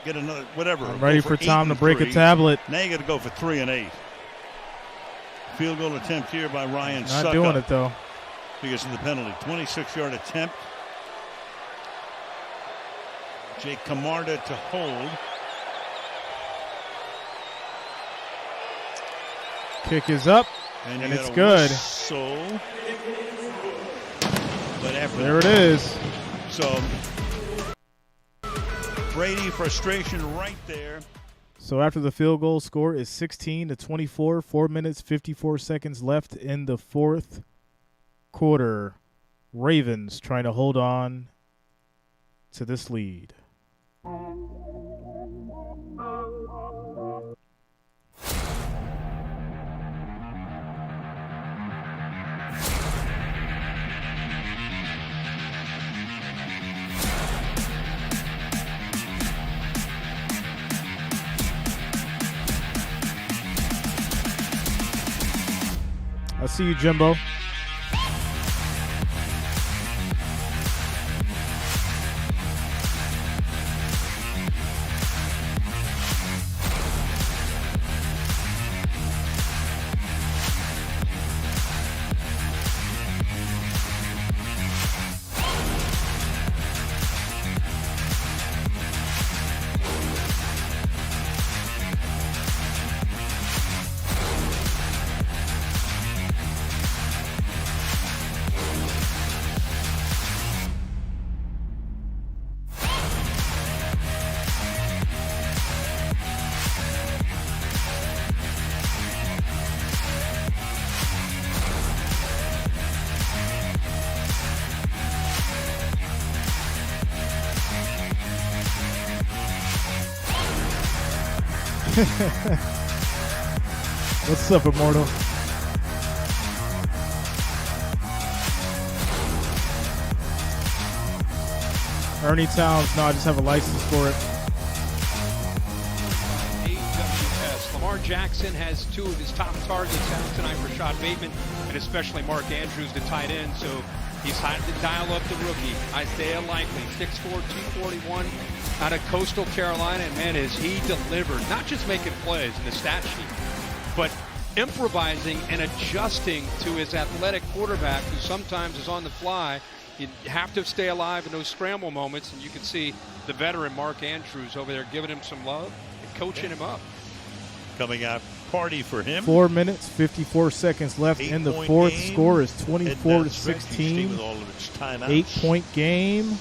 get another, whatever. I'm ready for Tom to break a tablet. Now you got to go for 3 and 8. Field goal attempt here by Ryan Suckup. Not doing it, though. Because of the penalty. 26-yard attempt. Jake Camarda to hold. Kick is up, and it's good. But after there it is. So Brady, frustration right there. So after the field goal, score is 16-24, 4 minutes, 54 seconds left in the fourth quarter. Ravens trying to hold on to this lead. I see you, Jimbo. What's up, Immortal? Ernie Towns, no, I just have a license for it. AWS. Lamar Jackson has 2 of his top targets out tonight for Rashad Bateman, and especially Mark Andrews, the tight end. So he's had to dial up the rookie, Isaiah Likely, 6'4", 241, out of Coastal Carolina. And man, is he delivered, not just making plays in the stat sheet, but improvising and adjusting to his athletic quarterback, who sometimes is on the fly. You have to stay alive in those scramble moments, and you can see the veteran Mark Andrews over there giving him some love and coaching him up. Coming out party for him. 4 minutes, 54 seconds left in the fourth. Score is 24-16. 8-point game.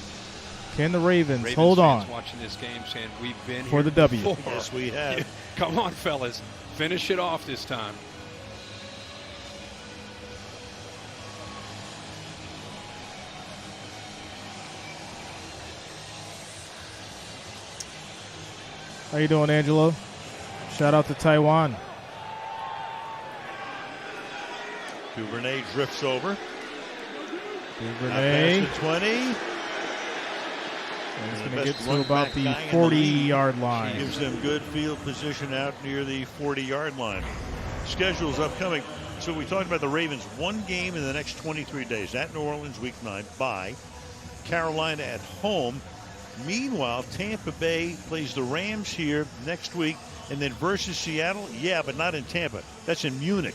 Can the Ravens hold on? Watching this game saying we've been for here the W. before. Yes, we have. Come on, fellas. Finish it off this time. How you doing, Angelo? Shout out to Taiwan. Duvernay drifts over. Duvernay. Past the 20. He's going to get to about the 40-yard line. Gives them good field position out near the 40-yard line. Schedule's upcoming. So we talked about the Ravens. 1 game in the next 23 days. At New Orleans, Week 9. Bye. Carolina at home. Meanwhile, Tampa Bay plays the Rams here next week. And then versus Seattle. Yeah, but not in Tampa. That's in Munich.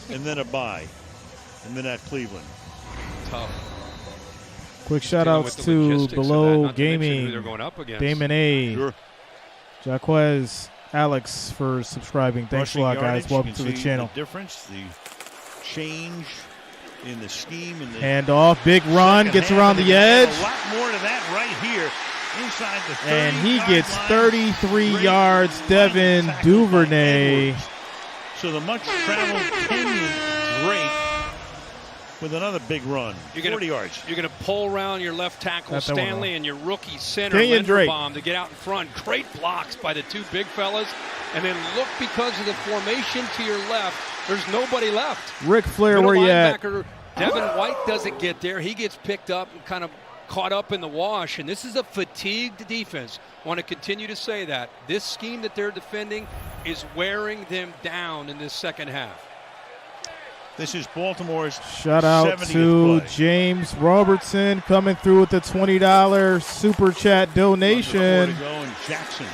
And then a bye. And then at Cleveland. Tough. Quick shout outs to Below Gaming, Damon A, sure. Jaquez, Alex for subscribing. Thanks a lot, guys. Welcome to the channel. The difference, the change in the scheme. In the hand off, big run, gets around the edge. A lot more to that right here inside the 30. And he gets 33 yards. Devin Duvernay. So the much traveled Kenyon Drake with another big run, 40 yards. You're going to pull around your left tackle, Stanley, and your rookie center, Linderbaum, to get out in front. Great blocks by the 2 big fellas. And then look, because of the formation to your left, there's nobody left. Ric Flair, where you at? Devin White doesn't get there. He gets picked up and kind of caught up in the wash. And this is a fatigued defense. I want to continue to say that. This scheme that they're defending is wearing them down in this second half. This is Baltimore's Shout out 70th to play. James Robertson coming through with the $20 super chat donation. Under 4 to go, and Jackson.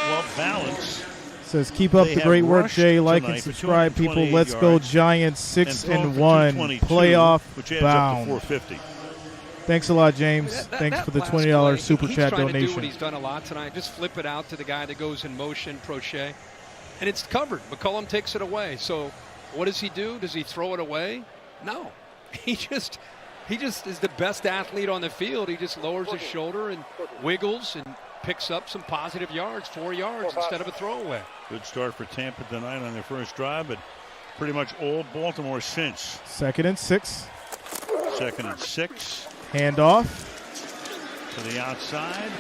Well balanced. Says, keep up They the have great work, rushed Jay. Like tonight and for subscribe, people. 228 Let's go yards Giants, and 6-1. 222, Playoff which adds bound. up to 450. Thanks a lot, James. Thanks for the $20 super chat He's trying to do donation. what he's done a lot tonight. Just flip it out to the guy that goes in motion, crochet. And it's covered. McCollum takes it away. So what does he do? Does he throw it away? No. He just is the best athlete on the field. He just lowers his shoulder and wiggles and picks up some positive yards, 4 yards instead of a throwaway. Good start for Tampa tonight on their first drive, but pretty much all Baltimore since. 2nd and 6. 2nd and 6. Handoff. To the outside.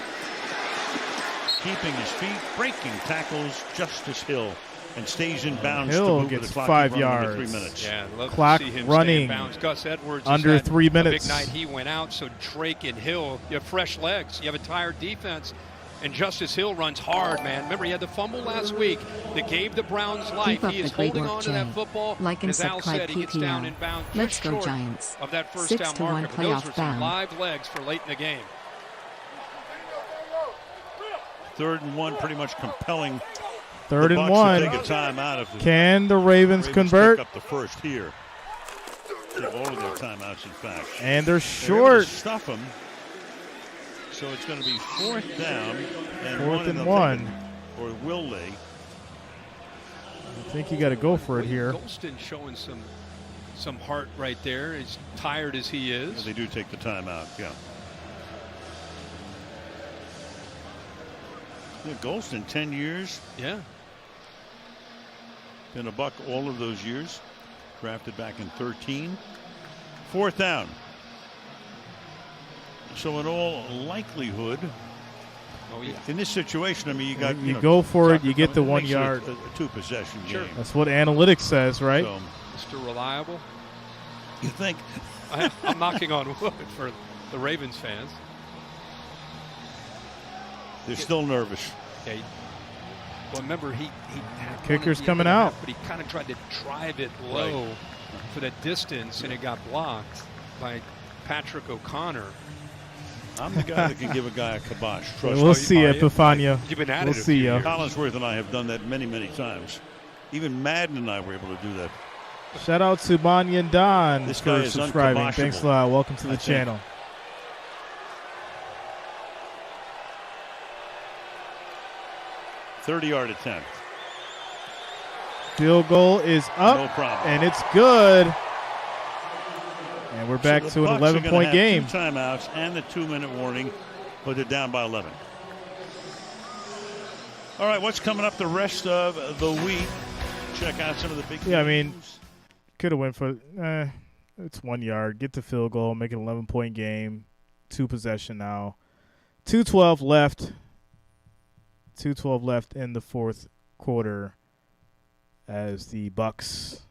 Keeping his feet, breaking tackles, Justice Hill, and stays in bounds. Hill to move gets the clock 5 running to yards. 3 minutes. Yeah, I'd love Clock to see him running stay in bounds. Gus Edwards under has had 3 minutes. A big night. He went out, so Drake and Hill, you have fresh legs. You have a tired defense. And Justice Hill runs hard, man. Remember, he had the fumble last week that gave the Browns life. Keep up He is the great holding work, on to Jay. that football. Like and As Al subscribe said, he gets down in PPR. bounds Let's just go short Giants. of that first 6-1 down marker. But those playoff were some bound. live legs for late in the game. 3rd and 1, pretty much compelling. 3rd the and Bucs 1. to take a timeout if Can the Ravens convert? Pick up the first here. Take all of their timeouts, in fact. And they're They're able short. to stuff them. So it's going to be 4th down and 4th and 1. Or will they? I think you got to go for it here. Golston showing some heart right there. As tired as he is. Yeah, they do take the timeout. Yeah. Golston, 10 years. Yeah. Been a Buck all of those years. Drafted back in 13. 4th down. So in all likelihood, in this situation, I mean, you got you go for it, you get the 1 makes it yard. a 2-possession game. That's what analytics says, right? So, Mr. Reliable. You think? I'm knocking on wood for the Ravens fans. They're still nervous. Yeah. Well, remember he had Kicker's one at the coming end of the out. half, but he kind of tried to drive it low for the distance, and it got blocked by Patrick O'Connor. I'm the guy that can give a guy a kibosh. Trust We'll me. see you, Epifania. You've been at we'll it a see few you. years. Collinsworth and I have done that many, many times. Even Madden and I were able to do that. Shout out to Banyan Don This guy for is subscribing. unkiboshable, Thanks a lot. Welcome to the I think. channel. .30-yard attempt. Field goal is up, No problem. and it's good. And we're back So to an the Bucs are gonna 11-point have game. 2 timeouts and the 2-minute warning, but they're down by 11. All right, what's coming up the rest of the week? Check out some of the big Yeah, I mean, games. could have went for it's 1 yard. Get the field goal, make it an 11-point game. 2 possession now. 2:12 left. 2:12 left in the fourth quarter as the Bucs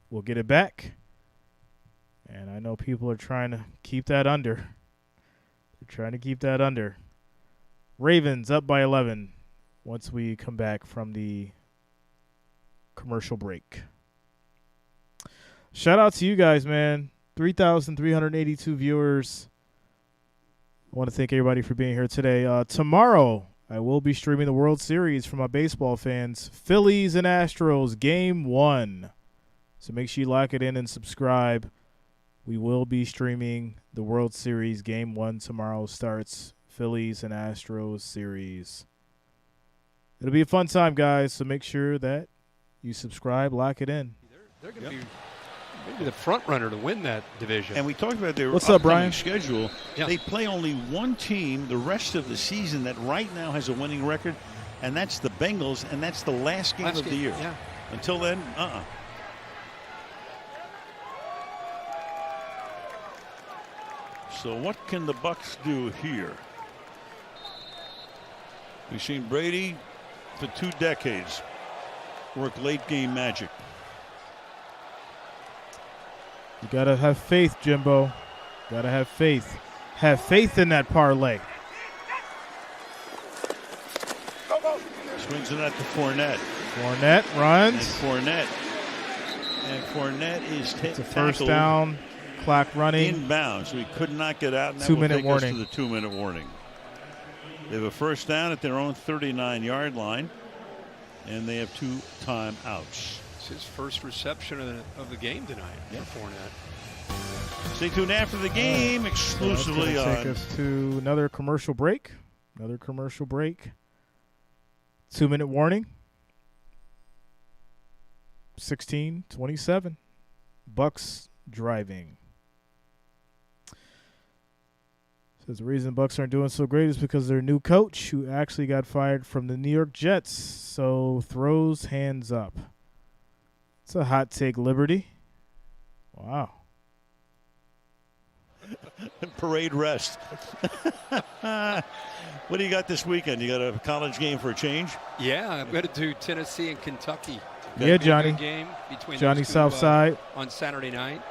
will get it back. And I know people are trying to keep that under. They're trying to keep that under. Ravens up by 11 once we come back from the commercial break. Shout out to you guys, man. 3,382 viewers. I want to thank everybody for being here today. Tomorrow, I will be streaming the World Series for my baseball fans. Phillies and Astros, Game 1. So make sure you lock it in and subscribe. We will be streaming the World Series. Game 1 tomorrow starts. Phillies and Astros series. It'll be a fun time, guys. So make sure that you subscribe, lock it in. They're going to be maybe the front runner to win that division. And we talked about their What's up, Brian? schedule. Yeah. They play only one team the rest of the season that right now has a winning record, and that's the Bengals, and that's the last game of the year. Yeah. Until then, So what can the Bucs do here? We've seen Brady for 2 decades work late game magic. You got to have faith, Jimbo. Got to have faith. Have faith in that parlay. Swings it out to Fournette. Fournette runs. And Fournette And Fournette is It's a first down. Clock running. Inbound, so he could not get out. And that 2 will minute take warning. us to the 2-minute warning. They have a first down at their own 39-yard line, and they have 2 timeouts. It's his first reception of the game tonight for Fournette. Stay tuned after the game, exclusively So that's on. gonna take us to another commercial break. 2-minute warning. 16-27. Bucs driving. Says the reason Bucs aren't doing so great is because their new coach, who actually got fired from the New York Jets, so throws hands up. It's a hot take, Liberty. Wow. Parade rest. What do you got this weekend? You got a college game for a change? Yeah, I'm going to do Tennessee and Kentucky. Yeah, Johnny. Game between Johnny those two, Southside. on Saturday night.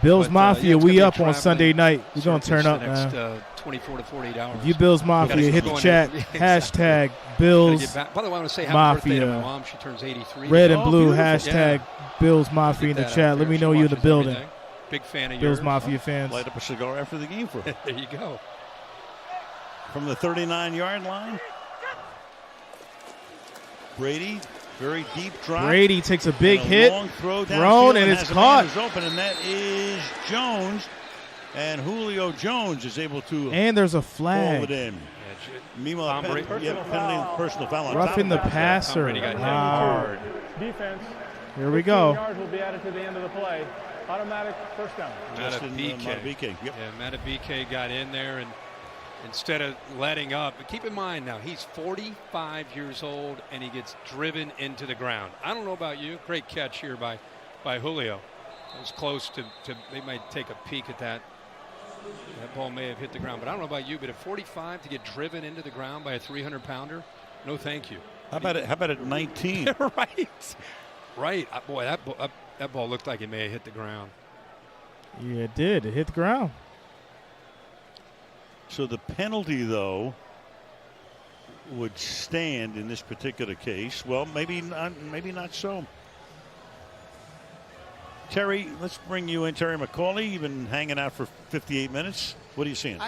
Bills But, Mafia, it's we gonna be up on traveling Sunday night. We're going to turn up, the next, man. 24 to 48 hours. If you Bills Mafia, hit the chat. Hashtag Bills By the way, I want to say happy birthday to my Mafia. mom. She turns 83. Red and blue. Beautiful. Hashtag Bills Mafia in the Get that chat. out Let me there. know She you in the watches building. everything. Big fan of Bills yours. Mafia fans. Light up a cigar after the game for him. There you go. From the 39-yard line. Brady, very deep drop. Brady takes a big And hit. Long throw Thrown, downfield and it's has a man caught. who's open, and that is Jones. And Julio Jones is able to And there's a pull flag. it in. Meanwhile, Tom Brady- personal foul on Roughing the top of that. passer. Brady got hit Wow. Defense. Here we 15 go. yards will be added to the end of the play. Automatic first down. Matabike. Yep. Yeah, Matabike got in there, and instead of letting up, but keep in mind now, he's 45 years old, and he gets driven into the ground. I don't know about you. Great catch here by Julio. It was close to they might take a peek at that. That ball may have hit the ground, but I don't know about you, but at 45 to get driven into the ground by a 300-pounder, no thank you. How about at 19? Right. Boy, that ball looked like it may have hit the ground. Yeah, it did. It hit the ground. So the penalty, though, would stand in this particular case. Well, maybe not so. Terry, let's bring you in. Terry McCauley, you've been hanging out for 58 minutes. What are you seeing?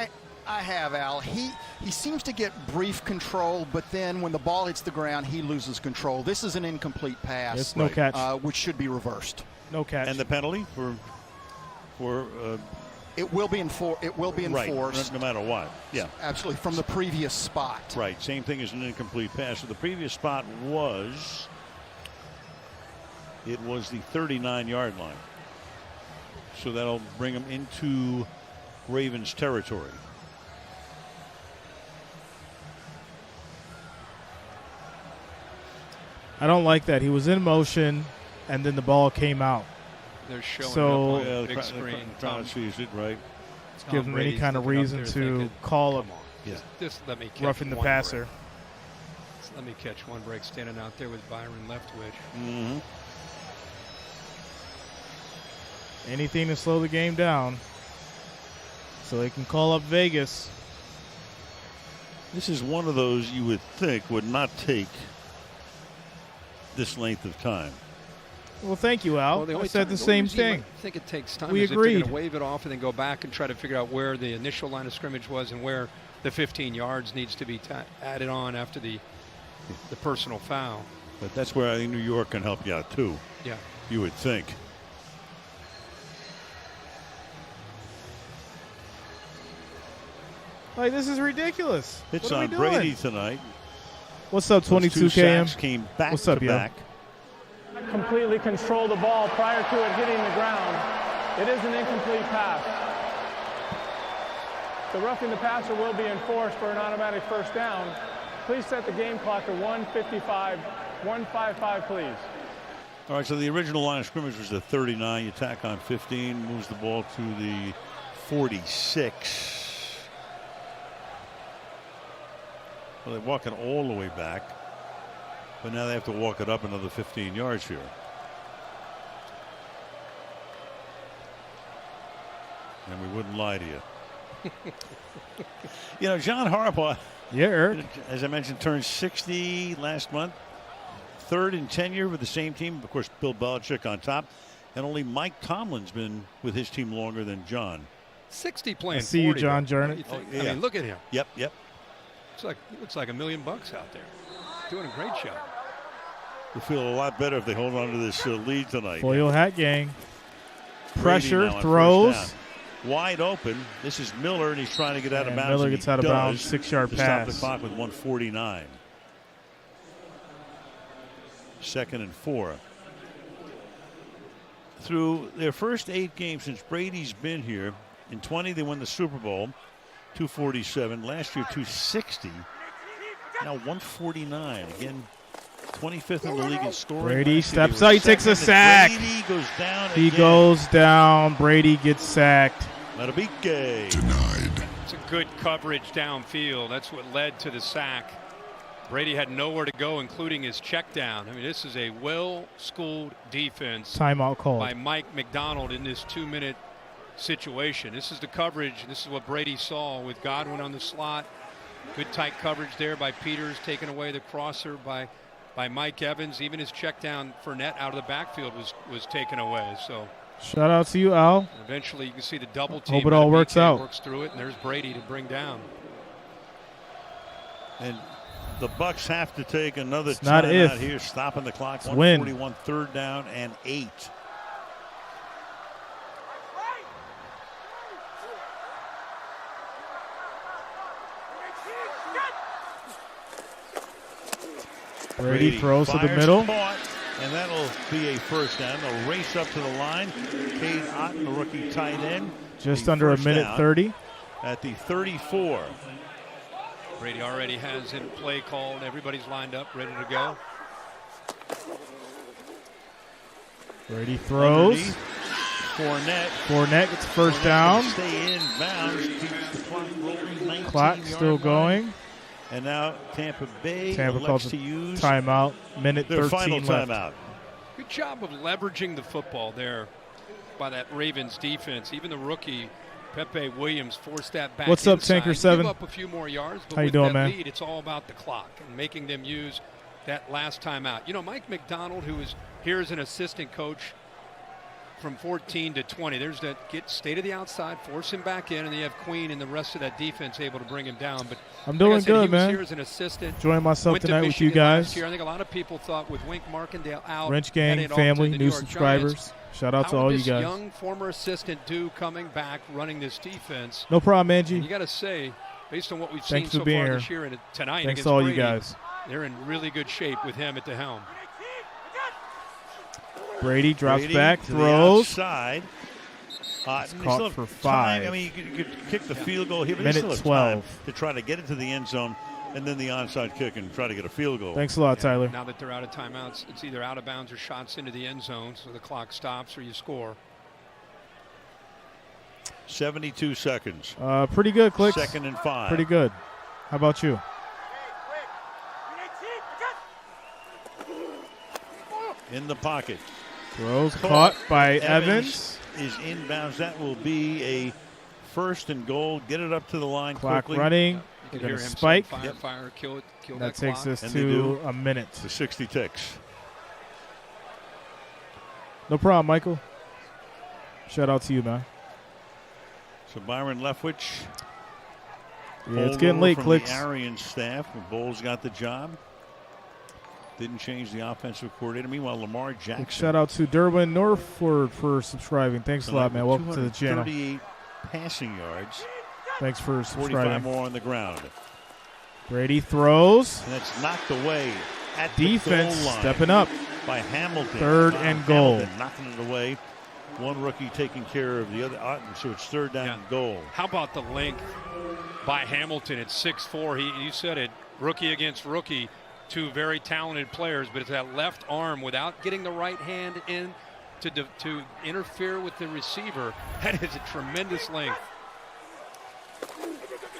I have, Al. He seems to get brief control, but then when the ball hits the ground, he loses control. This is an incomplete pass. It's no catch. Which should be reversed. No catch. And the penalty for it will be enforced. Right, no matter what. Yeah, absolutely. From the previous spot. Right. Same thing as an incomplete pass. So the previous spot was the 39-yard line. So that'll bring them into Ravens territory. I don't like that. He was in motion, and then the ball came out. They're showing So- it up on Yeah, the big screen. The crowd sees it, right? Give him any kind of reason to call him Just let me catch roughing the one passer. break. Just let me catch one break standing out there with Byron Leftwich. Mm-hmm. Anything to slow the game down so they can call up Vegas. This is one of those you would think would not take this length of time. Well, thank you, Al. Well, the I only said time- the the same reason you thing. might think it takes time. We is if they're agreed. going to wave it off and then go back and try to figure out where the initial line of scrimmage was and where the 15 yards needs to be added on after the personal foul. But that's where I think New York can help you out too. Yeah. You would think. Like, this is ridiculous. It's What are we on doing? Brady tonight. What's up, Those 22 two KM? sacks came back What's up, to yo? back. Completely control the ball prior to it hitting the ground. It is an incomplete pass. The roughing the passer will be enforced for an automatic first down. Please set the game clock to 1:55, please. All right, so the original line of scrimmage was the 39. You tack on 15, moves the ball to the 46. Well, they're walking all the way back, but now they have to walk it up another 15 yards here. And we wouldn't lie to you. You know, John Harbaugh, yeah, Eric, as I mentioned, turned 60 last month. Third in tenure with the same team. Of course, Bill Belichick on top. And only Mike Tomlin's been with his team longer than John. 60 playing. I see you, 40, John though. Jarnett. What do you think? Oh, yeah. I mean, look at him. Yep. He looks like $1 million out there. Doing a great job. They'll feel a lot better if they hold on to this lead tonight. Foil hat gang. Brady Pressure, now on throws. first down. Wide open. This is Miller, and he's trying to get out of And bounds. Miller and gets he out of bounds, does 6-yard to pass. Stop the clock with 1:49. 2nd and 4. Through their first 8 games since Brady's been here, in 20 they won the Super Bowl, 247. Last year 260. Now 149. Again, 25th in the league in scoring. Brady Last year they steps were out. He takes a second, sack. and Brady goes down. He again. goes down. Brady gets sacked. Matabike. It's a good coverage downfield. That's what led to the sack. Brady had nowhere to go, including his check down. I mean, this is a well-schooled defense. Timeout called by Mike McDonald in this 2-minute situation. This is the coverage. This is what Brady saw with Godwin on the slot. Good tight coverage there by Peters, taking away the crosser by Mike Evans. Even his check down Fournette out of the backfield was taken away. So Shout out to you, Al. eventually you can see the double team. Hope it all works out. Works through it, and there's Brady to bring down. And the Bucs have to take another not timeout if. here, stopping the clock. It's when. 141, 3rd down and 8. Brady throws to the middle. Caught, and that'll be a first down. They'll race up to the line. Cade Otton, the rookie tight end. Just under a minute 30. At the 34. Brady already has in play called. Everybody's lined up, ready to go. Brady throws. Fournette gets first down. Stay in bounds. Keeps the clock rolling. 19 Clock still going. And now Tampa Bay Tampa elects calls to a use timeout. Minute their 13 final left. timeout. Good job of leveraging the football there by that Ravens defense. Even the rookie Pepe Williams forced that back. What's up, inside. Tanker 7? Give up a few more yards, but How you with doing, that man? lead, it's all about the clock and making them use that last timeout. You know, Mike McDonald, who is here as an assistant coach from 14 to 20. There's that stay to the outside, force him back in, and you have Queen and the rest of that defense able to bring him down. But I'm doing like I said, good, he was man. Here as an assistant. Enjoying myself Went to tonight with you Michigan guys. last year. I think a lot of people thought with Wink Markendale out, Wrench Gang headed off family, to the new New York subscribers. Giants. Shout out to How all would you this guys. young former assistant do coming back running this defense? No problem, Angie. And you got to say, based on what we've Thanks seen for so being far here. this year and tonight Thanks against to all Brady, you guys. they're in really good shape with him at the helm. Brady drops Brady back, to the throws. outside. It's They caught still have for time. 5. I mean, you could kick the field goal here, but Minute they still have 12. time to try to get it to the end zone and then the onside kick and try to get a field goal. Thanks a lot, Tyler. Now that they're out of timeouts, it's either out of bounds or shots into the end zone, so the clock stops or you score. 72 seconds. Pretty good, Clicks. 2nd and 5. Pretty good. How about you? In the pocket. Throws caught by Evans. Is inbounds. That will be a 1st and goal. Get it up to the line Clock quickly. running. You They're can going hear to him spike. saying, fire, kill it, kill That that takes clock. us And they to do. a minute. The 60 ticks. No problem, Michael. Shout out to you, man. So Byron Leftwich. Yeah, it's getting late, from Clicks. the Arians staff. Bowles got the job. Didn't change the offensive coordinator. Meanwhile, Lamar Jackson. Shout out to Derwin Norford for subscribing. Thanks a lot, man. Welcome to the channel. 238 passing yards. Thanks for 45 subscribing. more on the ground. Brady throws. And that's knocked away at Defense the goal line stepping up. by Hamilton. 3rd and goal. Hamilton knocking it away. One rookie taking care of the other. So it's 3rd down and goal. How about the length by Hamilton at 6'4"? You said it, rookie against rookie. 2 very talented players, but it's that left arm without getting the right hand in to interfere with the receiver. That is a tremendous length.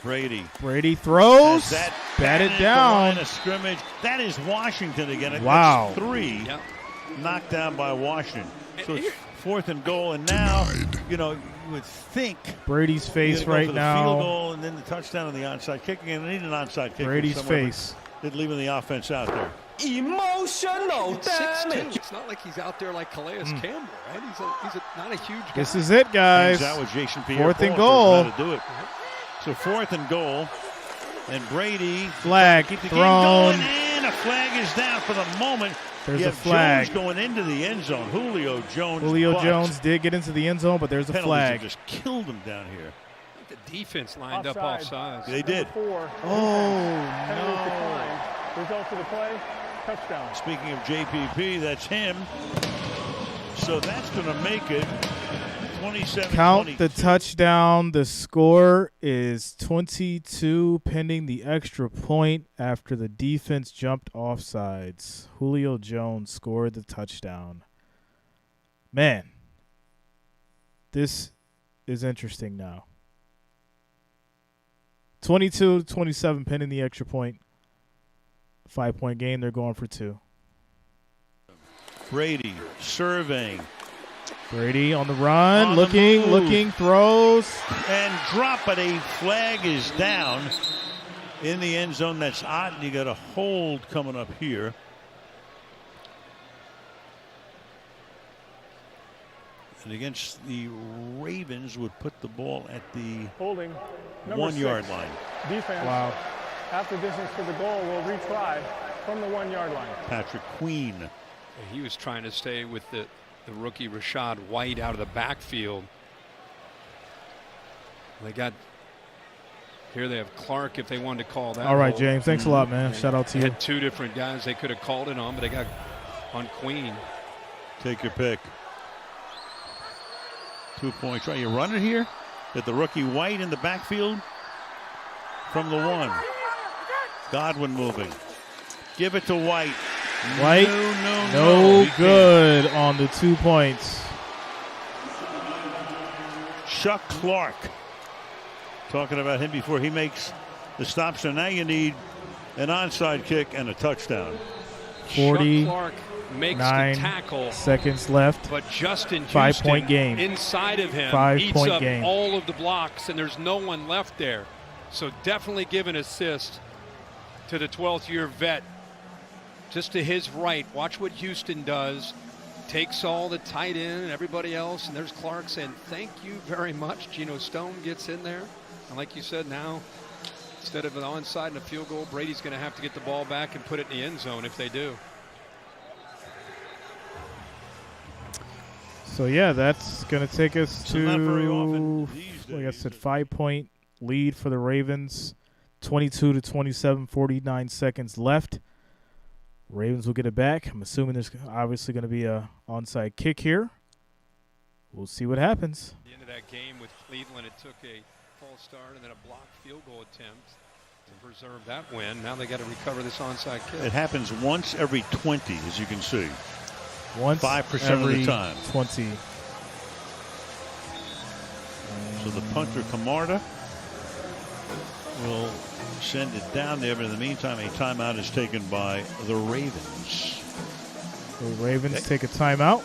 Brady throws. that batted the down. line of scrimmage. That is Washington again. Wow. That's 3 knocked down by Washington. So it's 4th and goal, and now you would think Brady's face you're gonna go right for the now. field goal and then the touchdown and the onside kick. And they need an onside kick. Brady's somewhere, face. but they're leaving the offense out there. Emotional 6'2". damage. It's not like he's out there like Calais Campbell, right? He's not a huge guy. This is it, guys. Hangs out with Jason Pierre-Paul. 4th and goal. How to do it. So 4th and goal. And Brady. Flag keep the thrown. game going, and a flag is down for the moment. There's you a have flag. Jones going into the end zone. Julio Jones. Julio but Jones did get into the end zone, but there's a penalties flag. have just killed him down here. The defense lined up offsides. They did. Four. Oh, Decline. Result of the play, touchdown. Speaking of JPP, that's him. So that's going to make it 27-22. Count the touchdown. The score is 22 pending the extra point after the defense jumped offsides. Julio Jones scored the touchdown. Man, this is interesting now. 22-27 pending the extra point. 5-point game. They're going for 2. Brady surveying. Brady on the run, On the move. looking, throws. And drop, but a flag is down in the end zone. That's odd. You got a hold coming up here. And against the Ravens would put the ball at the Holding. 1 yard line. Defense. Wow. Half the distance to the goal will retry from the 1 yard line. Patrick Queen. He was trying to stay with the rookie Rashad White out of the backfield. Here they have Clark if they wanted to call that. All right, hold. James. Thanks a lot, man. Shout out to They you. had 2 different guys they could have called it on, but they got on Queen. Take your pick. 2-point try. You run it here. At the rookie White in the backfield from the 1. Godwin moving. Give it to White. White, no good on the 2 points. Chuck Clark. Talking about him before he makes the stop. So now you need an onside kick and a touchdown. 49 Clark makes the tackle. Seconds left. But Justin 5-point game. Inside of him 5-point eats up game. all of the blocks, and there's no one left there. So definitely give an assist to the 12th year vet. Just to his right. Watch what Houston does. Takes all the tight end and everybody else. And there's Clark saying, thank you very much. Geno Stone gets in there. And like you said, now, instead of an onside and a field goal, Brady's going to have to get the ball back and put it in the end zone if they do. So, yeah, that's going to take us So not very often to, these like I days. said, 5-point lead for the Ravens. 22-27, 49 seconds left. Ravens will get it back. I'm assuming there's obviously going to be a onside kick here. We'll see what happens. At the end of that game with Cleveland, it took a false start and then a blocked field goal attempt to preserve that win. Now they got to recover this onside kick. It happens once every 20, as you can see. Once 5% every of the time. 20. So the punter, Camarda, will send it down there. But in the meantime, a timeout is taken by the Ravens. The Ravens take a timeout.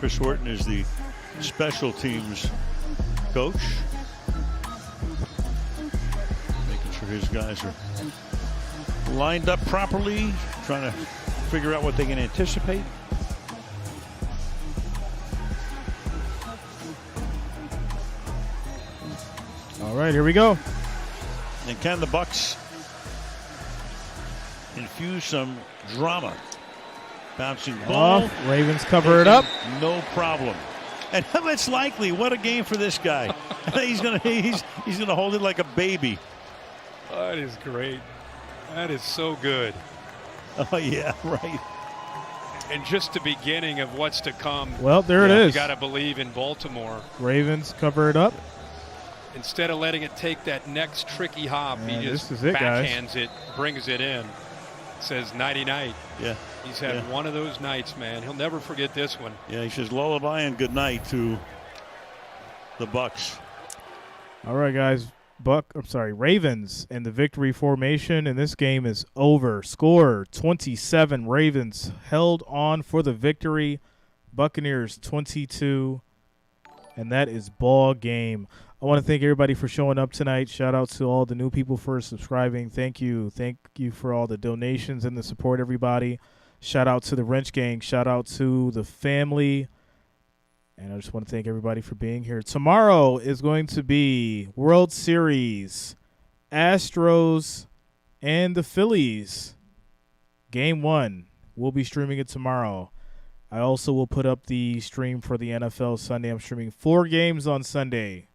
Chris Horton is the special teams coach. Making sure his guys are lined up properly, trying to figure out what they can anticipate. All right, here we go. And can the Bucs infuse some drama? Bouncing ball. Off. Ravens cover it up. No problem. And it's likely. What a game for this guy. he's gonna hold it like a baby. That is great. That is so good. Oh yeah, right. And just the beginning of what's to come. Well, there it is. You got to believe in Baltimore. Ravens cover it up. Instead of letting it take that next tricky hop, Man, he just this is it, guys. backhands it, brings it in. Says nighty night. Yeah. He's had one of those nights, man. He'll never forget this one. Yeah, he says lullaby and good night to the Bucs. All right, guys. Ravens in the victory formation, and this game is over. Score 27. Ravens held on for the victory. Buccaneers 22. and that is ball game. I want to thank everybody for showing up tonight. Shout out to all the new people for subscribing. Thank you. Thank you for all the donations and the support, everybody. Shout out to the Wrench Gang. Shout out to the family. And I just want to thank everybody for being here. Tomorrow is going to be World Series, Astros, and the Phillies. Game 1. We'll be streaming it tomorrow. I also will put up the stream for the NFL Sunday. I'm streaming 4 games on Sunday.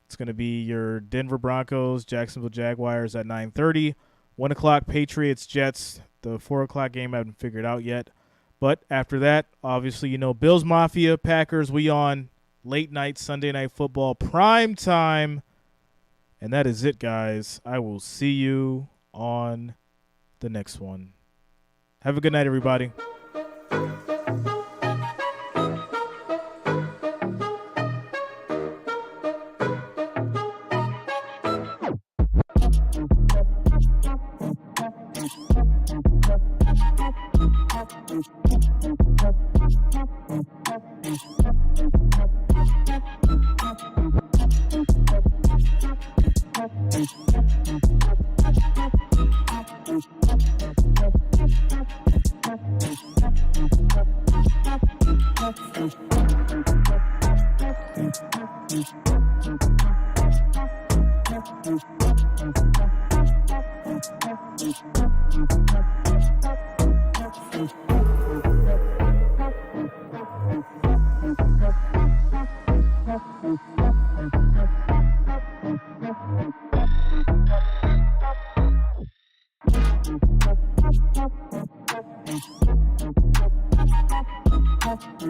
It's going to be your Denver Broncos, Jacksonville Jaguars at 9:30. 1 o'clock Patriots, Jets. The 4 o'clock game I haven't figured out yet. But after that, obviously, Bills Mafia, Packers, we on late night, Sunday night football, prime time. And that is it, guys. I will see you on the next one. Have a good night, everybody.